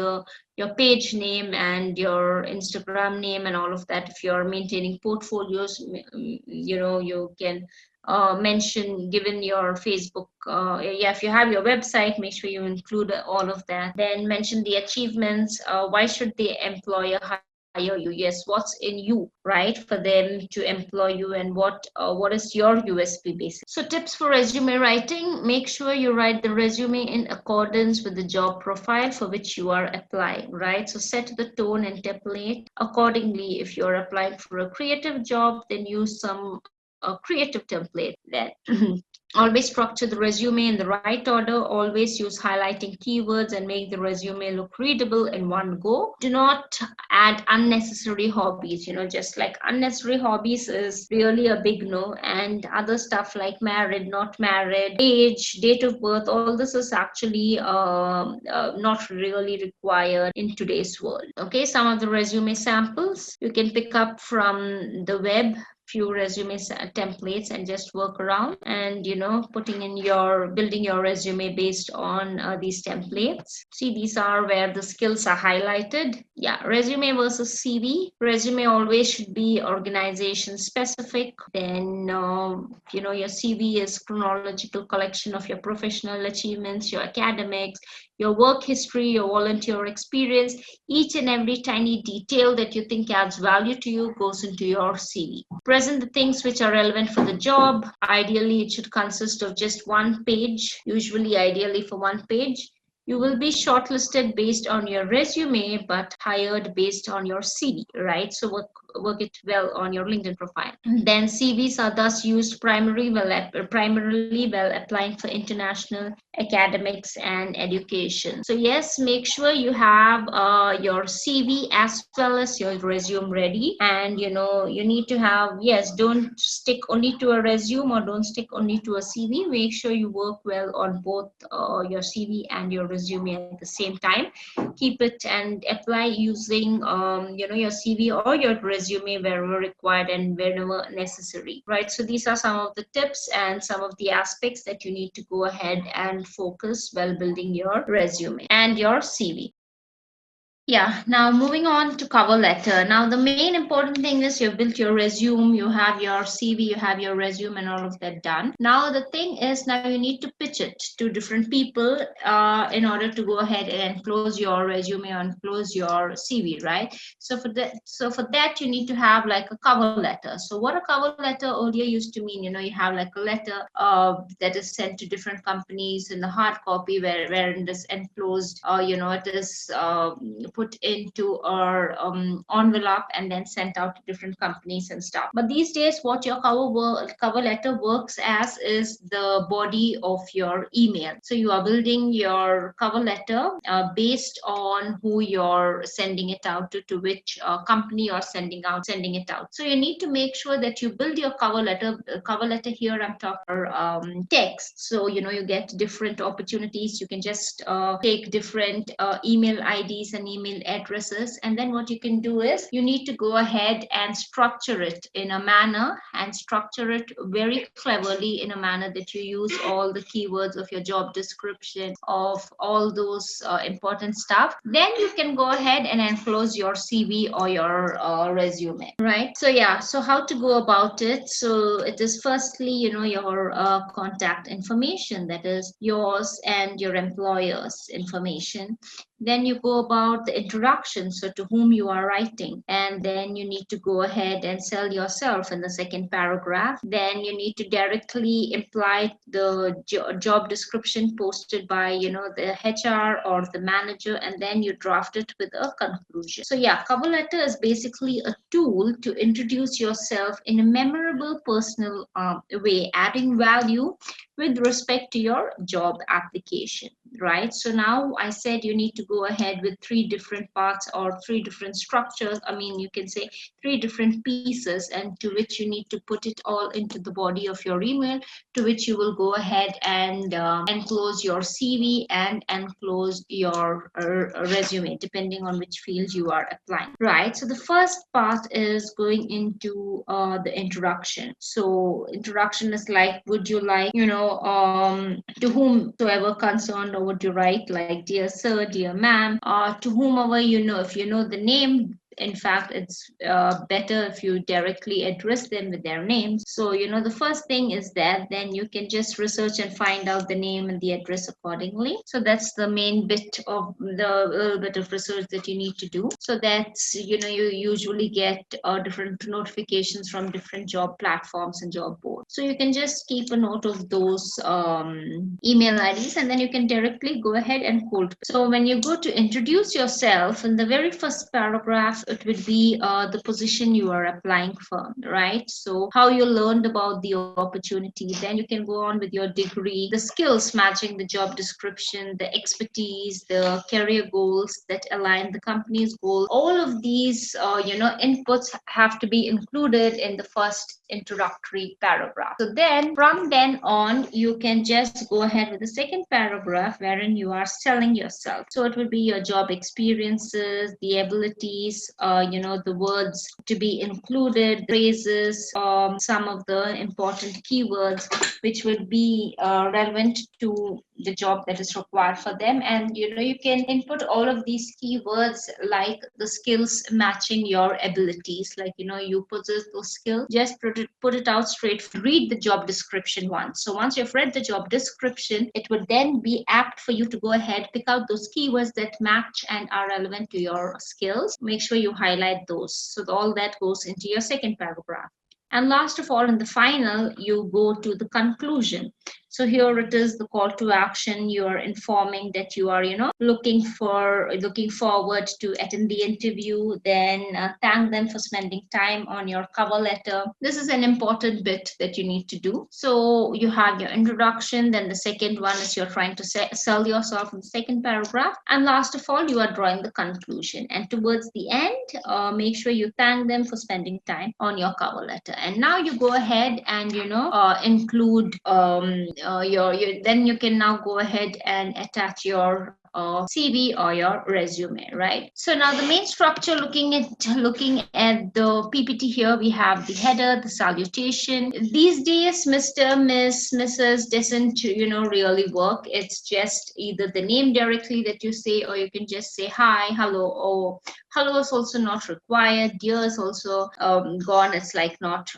your page name and your Instagram name and all of that. If you're maintaining portfolios, you can mention given your Facebook. If you have your website, make sure you include all of that. Then mention the achievements. Why should the employer hire you? Yes, what's in you, right, for them to employ you, and what is your USP basically. So tips for resume writing: make sure you write the resume in accordance with the job profile for which you are applying, right? So set the tone and template accordingly. If you're applying for a creative job, then use some creative template. Then always structure the resume in the right order. Always use highlighting keywords and make the resume look readable in one go. Do not add unnecessary hobbies. Just like unnecessary hobbies is really a big no. And other stuff like married, not married, age, date of birth, all this is actually not really required in today's world. Okay, some of the resume samples you can pick up from the web. Few resume templates and just work around and building your resume based on these templates. See, these are where the skills are highlighted. Yeah, resume versus CV. Resume always should be organization specific. Then your CV is chronological collection of your professional achievements, your academics, your work history, your volunteer experience. Each and every tiny detail that you think adds value to you goes into your CV. Present the things which are relevant for the job. Ideally, it should consist of just one page, ideally for one page. You will be shortlisted based on your resume, but hired based on your CV, right? So work it well on your LinkedIn profile. Then CVs are thus used primarily while applying for international academics and education. So yes, make sure you have your CV as well as your resume ready. And you need to have, yes, don't stick only to a resume or don't stick only to a CV. Make sure you work well on both your CV and your resume at the same time. Keep it and apply using your CV or your resume wherever required and whenever necessary, right? So these are some of the tips and some of the aspects that you need to go ahead and focus while building your resume and your CV. Yeah, now moving on to cover letter. Now, the main important thing is you've built your resume, you have your CV, you have your resume, and all of that done. Now, the thing is, now you need to pitch it to different people in order to go ahead and enclose your resume or enclose your CV, right? So for that, you need to have like a cover letter. So, what a cover letter earlier used to mean, you have like a letter that is sent to different companies in the hard copy where it is enclosed, it is put into our envelope and then sent out to different companies and stuff. But these days, what your cover letter works as is the body of your email. So you are building your cover letter based on who you're sending it out to which company you're sending it out. So you need to make sure that you build your cover letter. Cover letter here, I'm talking text. So you get different opportunities. You can just take different email IDs and email addresses, and then what you can do is you need to go ahead and structure it in a manner, and structure it very cleverly in a manner that you use all the keywords of your job description, of all those important stuff. Then you can go ahead and enclose your CV or your resume, right? So yeah, so how to go about it? So it is firstly, your contact information, that is yours and your employer's information. Then you go about the introduction, so to whom you are writing, and then you need to go ahead and sell yourself in the second paragraph. Then you need to directly imply the job description posted by the HR or the manager, and then you draft it with a conclusion. So yeah, cover letter is basically a tool to introduce yourself in a memorable, personal way, adding value with respect to your job application, right? So now I said you need to go ahead with three different parts or three different structures. I mean, you can say three different pieces, and to which you need to put it all into the body of your email, to which you will go ahead and enclose your CV and enclose your resume, depending on which field you are applying, right? So the first part is going into the introduction. So introduction is like, would you like, to whomsoever concerned, or would you write like, dear sir, dear ma'am, to whomever if you know the name. In fact, it's better if you directly address them with their names. So the first thing is that then you can just research and find out the name and the address accordingly. So that's the main bit of the little bit of research that you need to do. So that's you usually get different notifications from different job platforms and job boards. So you can just keep a note of those email IDs, and then you can directly go ahead and hold. So when you go to introduce yourself, in the very first paragraph, it would be the position you are applying for, right? So how you learned about the opportunity. Then you can go on with your degree, the skills matching the job description, the expertise, the career goals that align the company's goal. All of these, inputs have to be included in the first introductory paragraph. So then from then on, you can just go ahead with the second paragraph wherein you are selling yourself. So it will be your job experiences, the abilities, the words to be included, phrases, some of the important keywords which would be relevant to the job that is required for them. And you can input all of these keywords like the skills matching your abilities, like you possess those skills. Just put it out straight. Read the job description once. So once you've read the job description, it would then be apt for you to go ahead, pick out those keywords that match and are relevant to your skills. Make sure you highlight those. So all that goes into your second paragraph. And last of all, in the final, you go to the conclusion. So here it is, the call to action. You are informing that you are, looking forward to attend the interview. Then thank them for spending time on your cover letter. This is an important bit that you need to do. So you have your introduction. Then the second one is you're trying to sell yourself in the second paragraph. And last of all, you are drawing the conclusion. And towards the end, make sure you thank them for spending time on your cover letter. And now you go ahead and include your then you can now go ahead and attach your CV or your resume, right? So now the main structure, looking at the PPT here, we have the header, the salutation. These days, Mr., Miss, Mrs. doesn't really work. It's just either the name directly that you say, or you can just say hi, hello, or hello is also not required. Dear is also gone. It's like not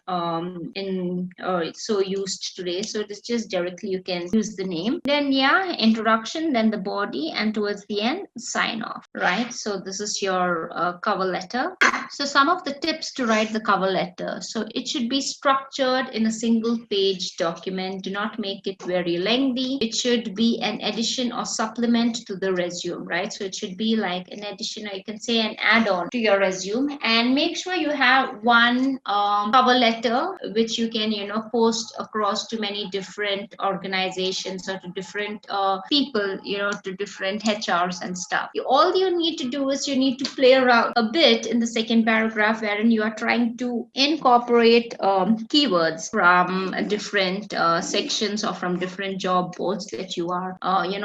in so used today. So it is just directly you can use the name. Then yeah, introduction, then the body, and towards the end, sign off, right? So this is your cover letter. So some of the tips to write the cover letter. So it should be structured in a single page document. Do not make it very lengthy. It should be an addition or supplement to the resume, right? So it should be like an addition, or you can say an add-on to your resume. And make sure you have one cover letter which you can post across to many different organizations or to different people, to different HRs and stuff. All you need to do is you need to play around a bit in the second paragraph, wherein you are trying to incorporate keywords from different sections or from different job boards that you are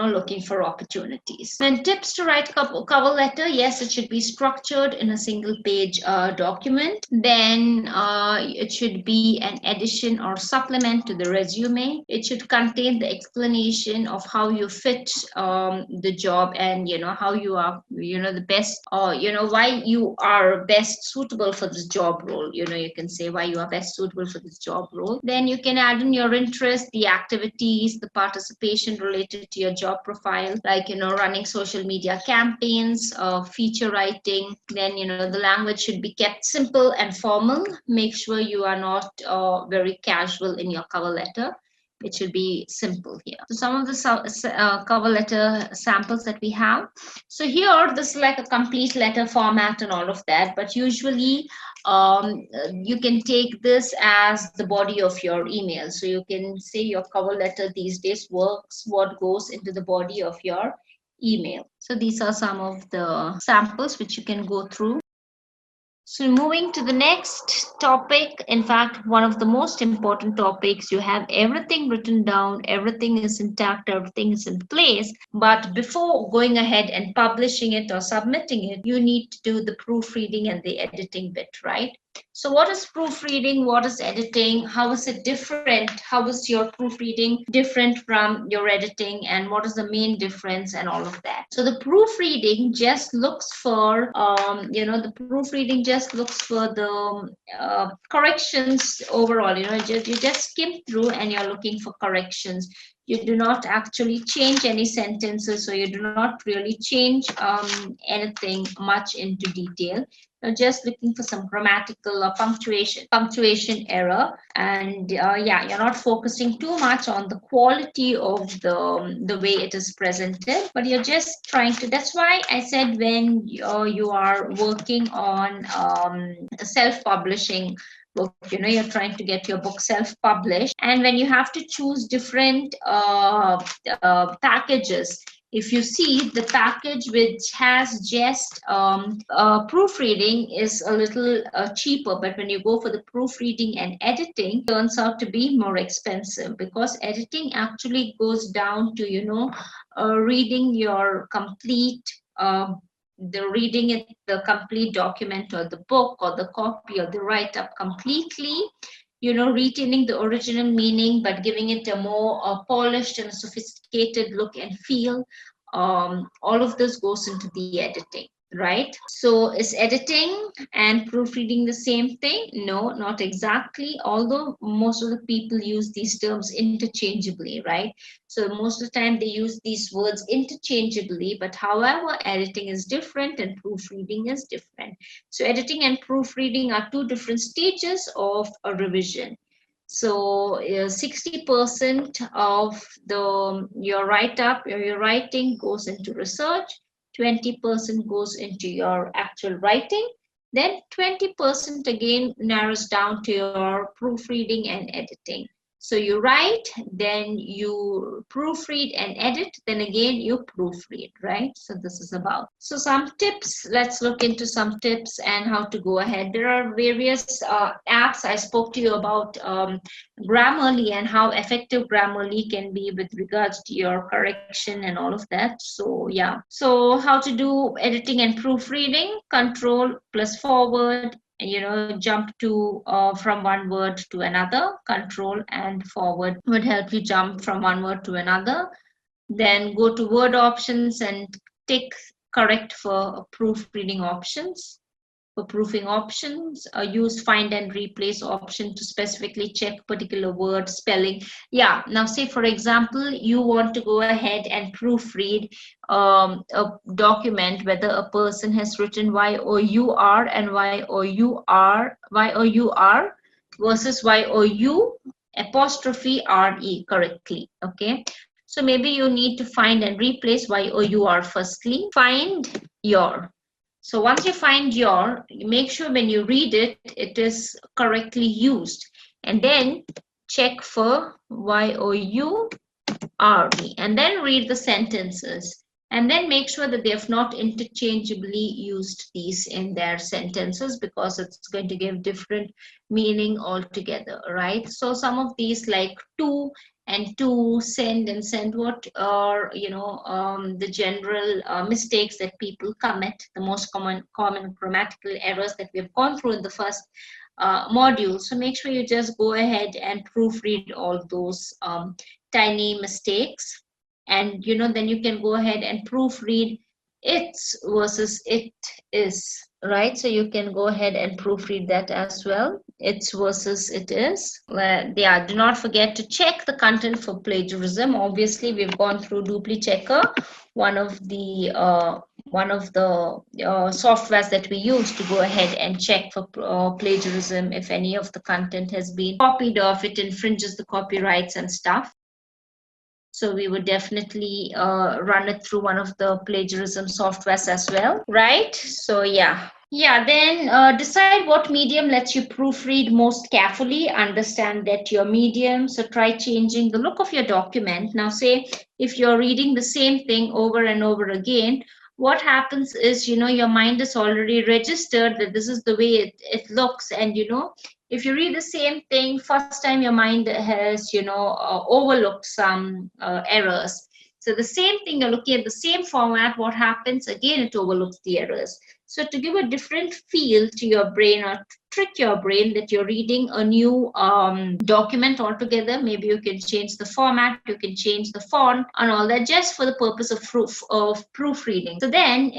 looking for opportunities. Then tips to write cover letter. Yes, it should be structured in a single page document. Then it should be an addition or supplement to the resume. It should contain the explanation of how you fit the job, and how you are the best, or why you are best suitable for this job role. You can say why you are best suitable for this job role. Then you can add in your interest, the activities, the participation related to your job profile, like running social media campaigns, feature writing. Then the language should be kept simple and formal. Make sure you are not very casual in your cover letter. It should be simple here. So some of the cover letter samples that we have. So here, this is like a complete letter format and all of that, but usually you can take this as the body of your email. So you can say your cover letter these days works what goes into the body of your email. So these are some of the samples which you can go through. So moving to the next topic, in fact, one of the most important topics, you have everything written down, everything is intact, everything is in place. But before going ahead and publishing it or submitting it, you need to do the proofreading and the editing bit, right? So what is proofreading? What is editing? How is it different? How is your proofreading different from your editing? And what is the main difference and all of that? So the proofreading just looks for, the proofreading just looks for the corrections overall. You just skim through and you're looking for corrections. You do not actually change any sentences, so you do not really change anything much into detail. You're just looking for some grammatical or punctuation error, and yeah, you're not focusing too much on the quality of the way it is presented, but you're just trying to. That's why I said when you are working on self-publishing book, you're trying to get your book self-published, and when you have to choose different packages, if you see the package which has just proofreading is a little cheaper, but when you go for the proofreading and editing, it turns out to be more expensive, because editing actually goes down to reading your complete reading it, the complete document or the book or the copy or the write-up completely, retaining the original meaning, but giving it a more polished and sophisticated look and feel. All of this goes into the editing, right? So is editing and proofreading the same thing? No, not exactly, although most of the people use these terms interchangeably, right? So most of the time they use these words interchangeably, but however, editing is different and proofreading is different. So editing and proofreading are two different stages of a revision. So 60% of your write-up or your writing goes into research, 20% goes into your actual writing, then 20% again narrows down to your proofreading and editing. So you write, then you proofread and edit, then again you proofread, right? So this is about. So some tips, let's look into some tips and how to go ahead. There are various apps. I spoke to you about Grammarly and how effective Grammarly can be with regards to your correction and all of that. So yeah. So how to do editing and proofreading, control plus forward, jump to from one word to another. Control and forward would help you jump from one word to another. Then go to word options and tick correct for proofreading options. For proofing options, use find and replace option to specifically check particular word spelling. Yeah, now say for example you want to go ahead and proofread a document, whether a person has written Y-O-U-R and Y-O-U-R versus Y-O-U apostrophe R-E correctly. Okay, so maybe you need to find and replace Y-O-U-R firstly. Find your. So once you find your, make sure when you read it, it is correctly used. And then check for Y-O-U-R-E. And then read the sentences. And then make sure that they have not interchangeably used these in their sentences, because it's going to give different meaning altogether, right? So some of these like to and to, send and send what are the general mistakes that people commit, the most common grammatical errors that we have gone through in the first module. So make sure you just go ahead and proofread all those tiny mistakes, and then you can go ahead and proofread it's versus it is, right? So you can go ahead and proofread that as well. It's versus it is. Well, yeah, do not forget to check the content for plagiarism. Obviously, we've gone through Dupli Checker, one of the softwares that we use to go ahead and check for plagiarism, if any of the content has been copied or if it infringes the copyrights and stuff. So we would definitely run it through one of the plagiarism softwares as well, right? So yeah. Yeah, then decide what medium lets you proofread most carefully. Understand that your medium, so try changing the look of your document. Now say if you're reading the same thing over and over again, what happens is, your mind is already registered that this is the way it looks. And, if you read the same thing, first time your mind has, overlooked some errors. So the same thing, you're looking at the same format, what happens? Again, it overlooks the errors. So to give a different feel to your brain, or trick your brain that you're reading a new document altogether, maybe you can change the format, you can change the font and all that, just for the purpose of proofreading. So then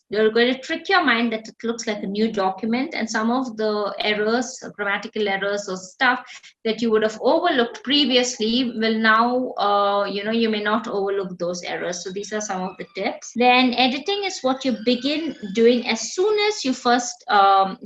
you're going to trick your mind that it looks like a new document, and some of the errors, grammatical errors or stuff that you would have overlooked previously will now, you may not overlook those errors. So these are some of the tips. Then editing is what you begin doing as soon as you first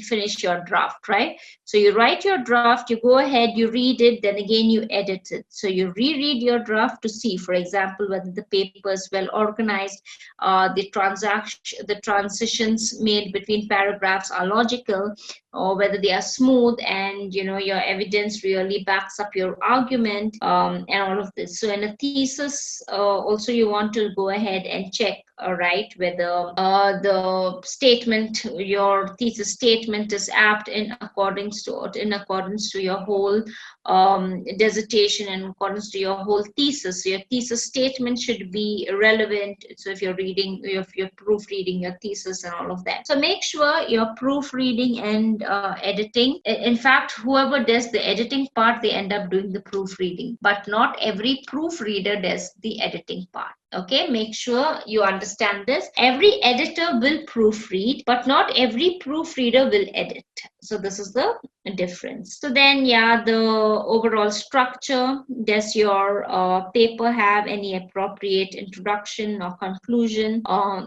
finish your draft, right? So you write your draft, you go ahead, you read it, then again you edit it. So you reread your draft to see, for example, whether the paper is well organized, the transitions made between paragraphs are logical, or whether they are smooth, and your evidence really backs up your argument, and all of this. So in a thesis, also you want to go ahead and check, right, whether the statement, your thesis statement, is apt in accordance to your whole dissertation, and in accordance to your whole thesis. So your thesis statement should be relevant. So if you're proofreading your thesis and all of that. So make sure you're proofreading and editing. In fact, whoever does the editing part, they end up doing the proofreading, but not every proofreader does the editing part. Okay, make sure you understand this. Every editor will proofread, but not every proofreader will edit. So this is the difference. So then, yeah, the overall structure. Does your paper have any appropriate introduction or conclusion?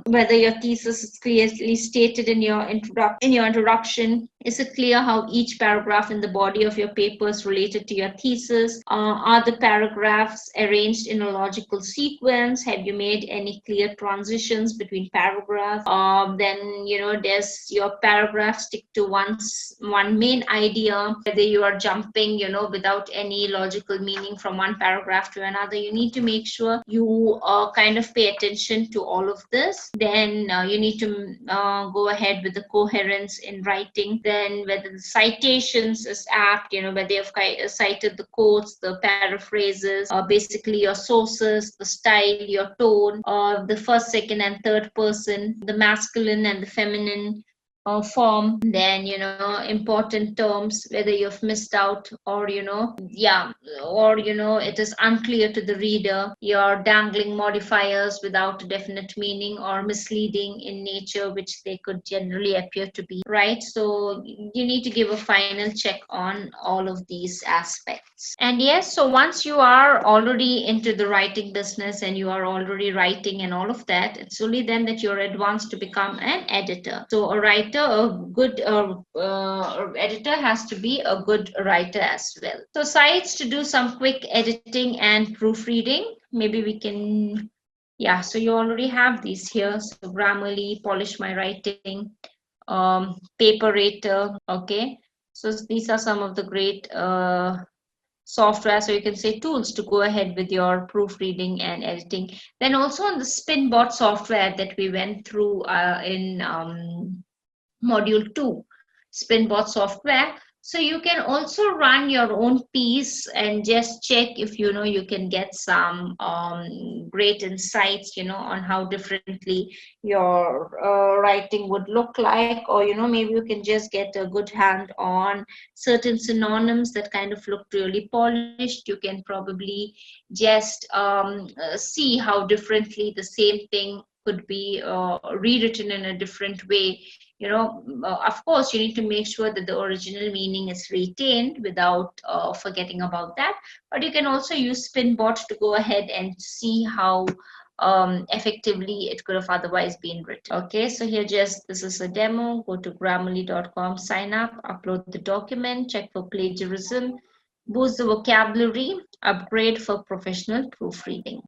Whether your thesis is clearly stated in your introduction. Is it clear how each paragraph in the body of your paper is related to your thesis? Are the paragraphs arranged in a logical sequence? Have you made any clear transitions between paragraphs? Then, does your paragraph stick to one main idea? Whether you are jumping, without any logical meaning from one paragraph to another, you need to make sure you kind of pay attention to all of this. Then you need to go ahead with the coherence in writing. Then whether the citations is apt, whether you've cited the quotes, the paraphrases, basically your sources, the style, your tone, the first, second, and third person, the masculine and the feminine form. Then important terms, whether you've missed out, or it is unclear to the reader. You're dangling modifiers without a definite meaning or misleading in nature, which they could generally appear to be, right? So you need to give a final check on all of these aspects. And yes, so once you are already into the writing business and you are already writing and all of that, it's only then that you're advanced to become an editor. So a writer, a good editor has to be a good writer as well. So sites to do some quick editing and proofreading. Maybe we can, yeah, so you already have these here. So Grammarly, Polish My Writing, Paperator, okay. So these are some of the great software, so you can say tools to go ahead with your proofreading and editing. Then also on the Spinbot software that we went through in module 2, Spinbot software. So you can also run your own piece and just check if you can get some great insights on how differently your writing would look like, or maybe you can just get a good hand on certain synonyms that kind of look really polished. You can probably just see how differently the same thing could be rewritten in a different way. Of course, you need to make sure that the original meaning is retained without forgetting about that. But you can also use Spinbot to go ahead and see how effectively it could have otherwise been written. Okay, so here this is a demo. Go to grammarly.com, sign up, upload the document, check for plagiarism, boost the vocabulary, upgrade for professional proofreading.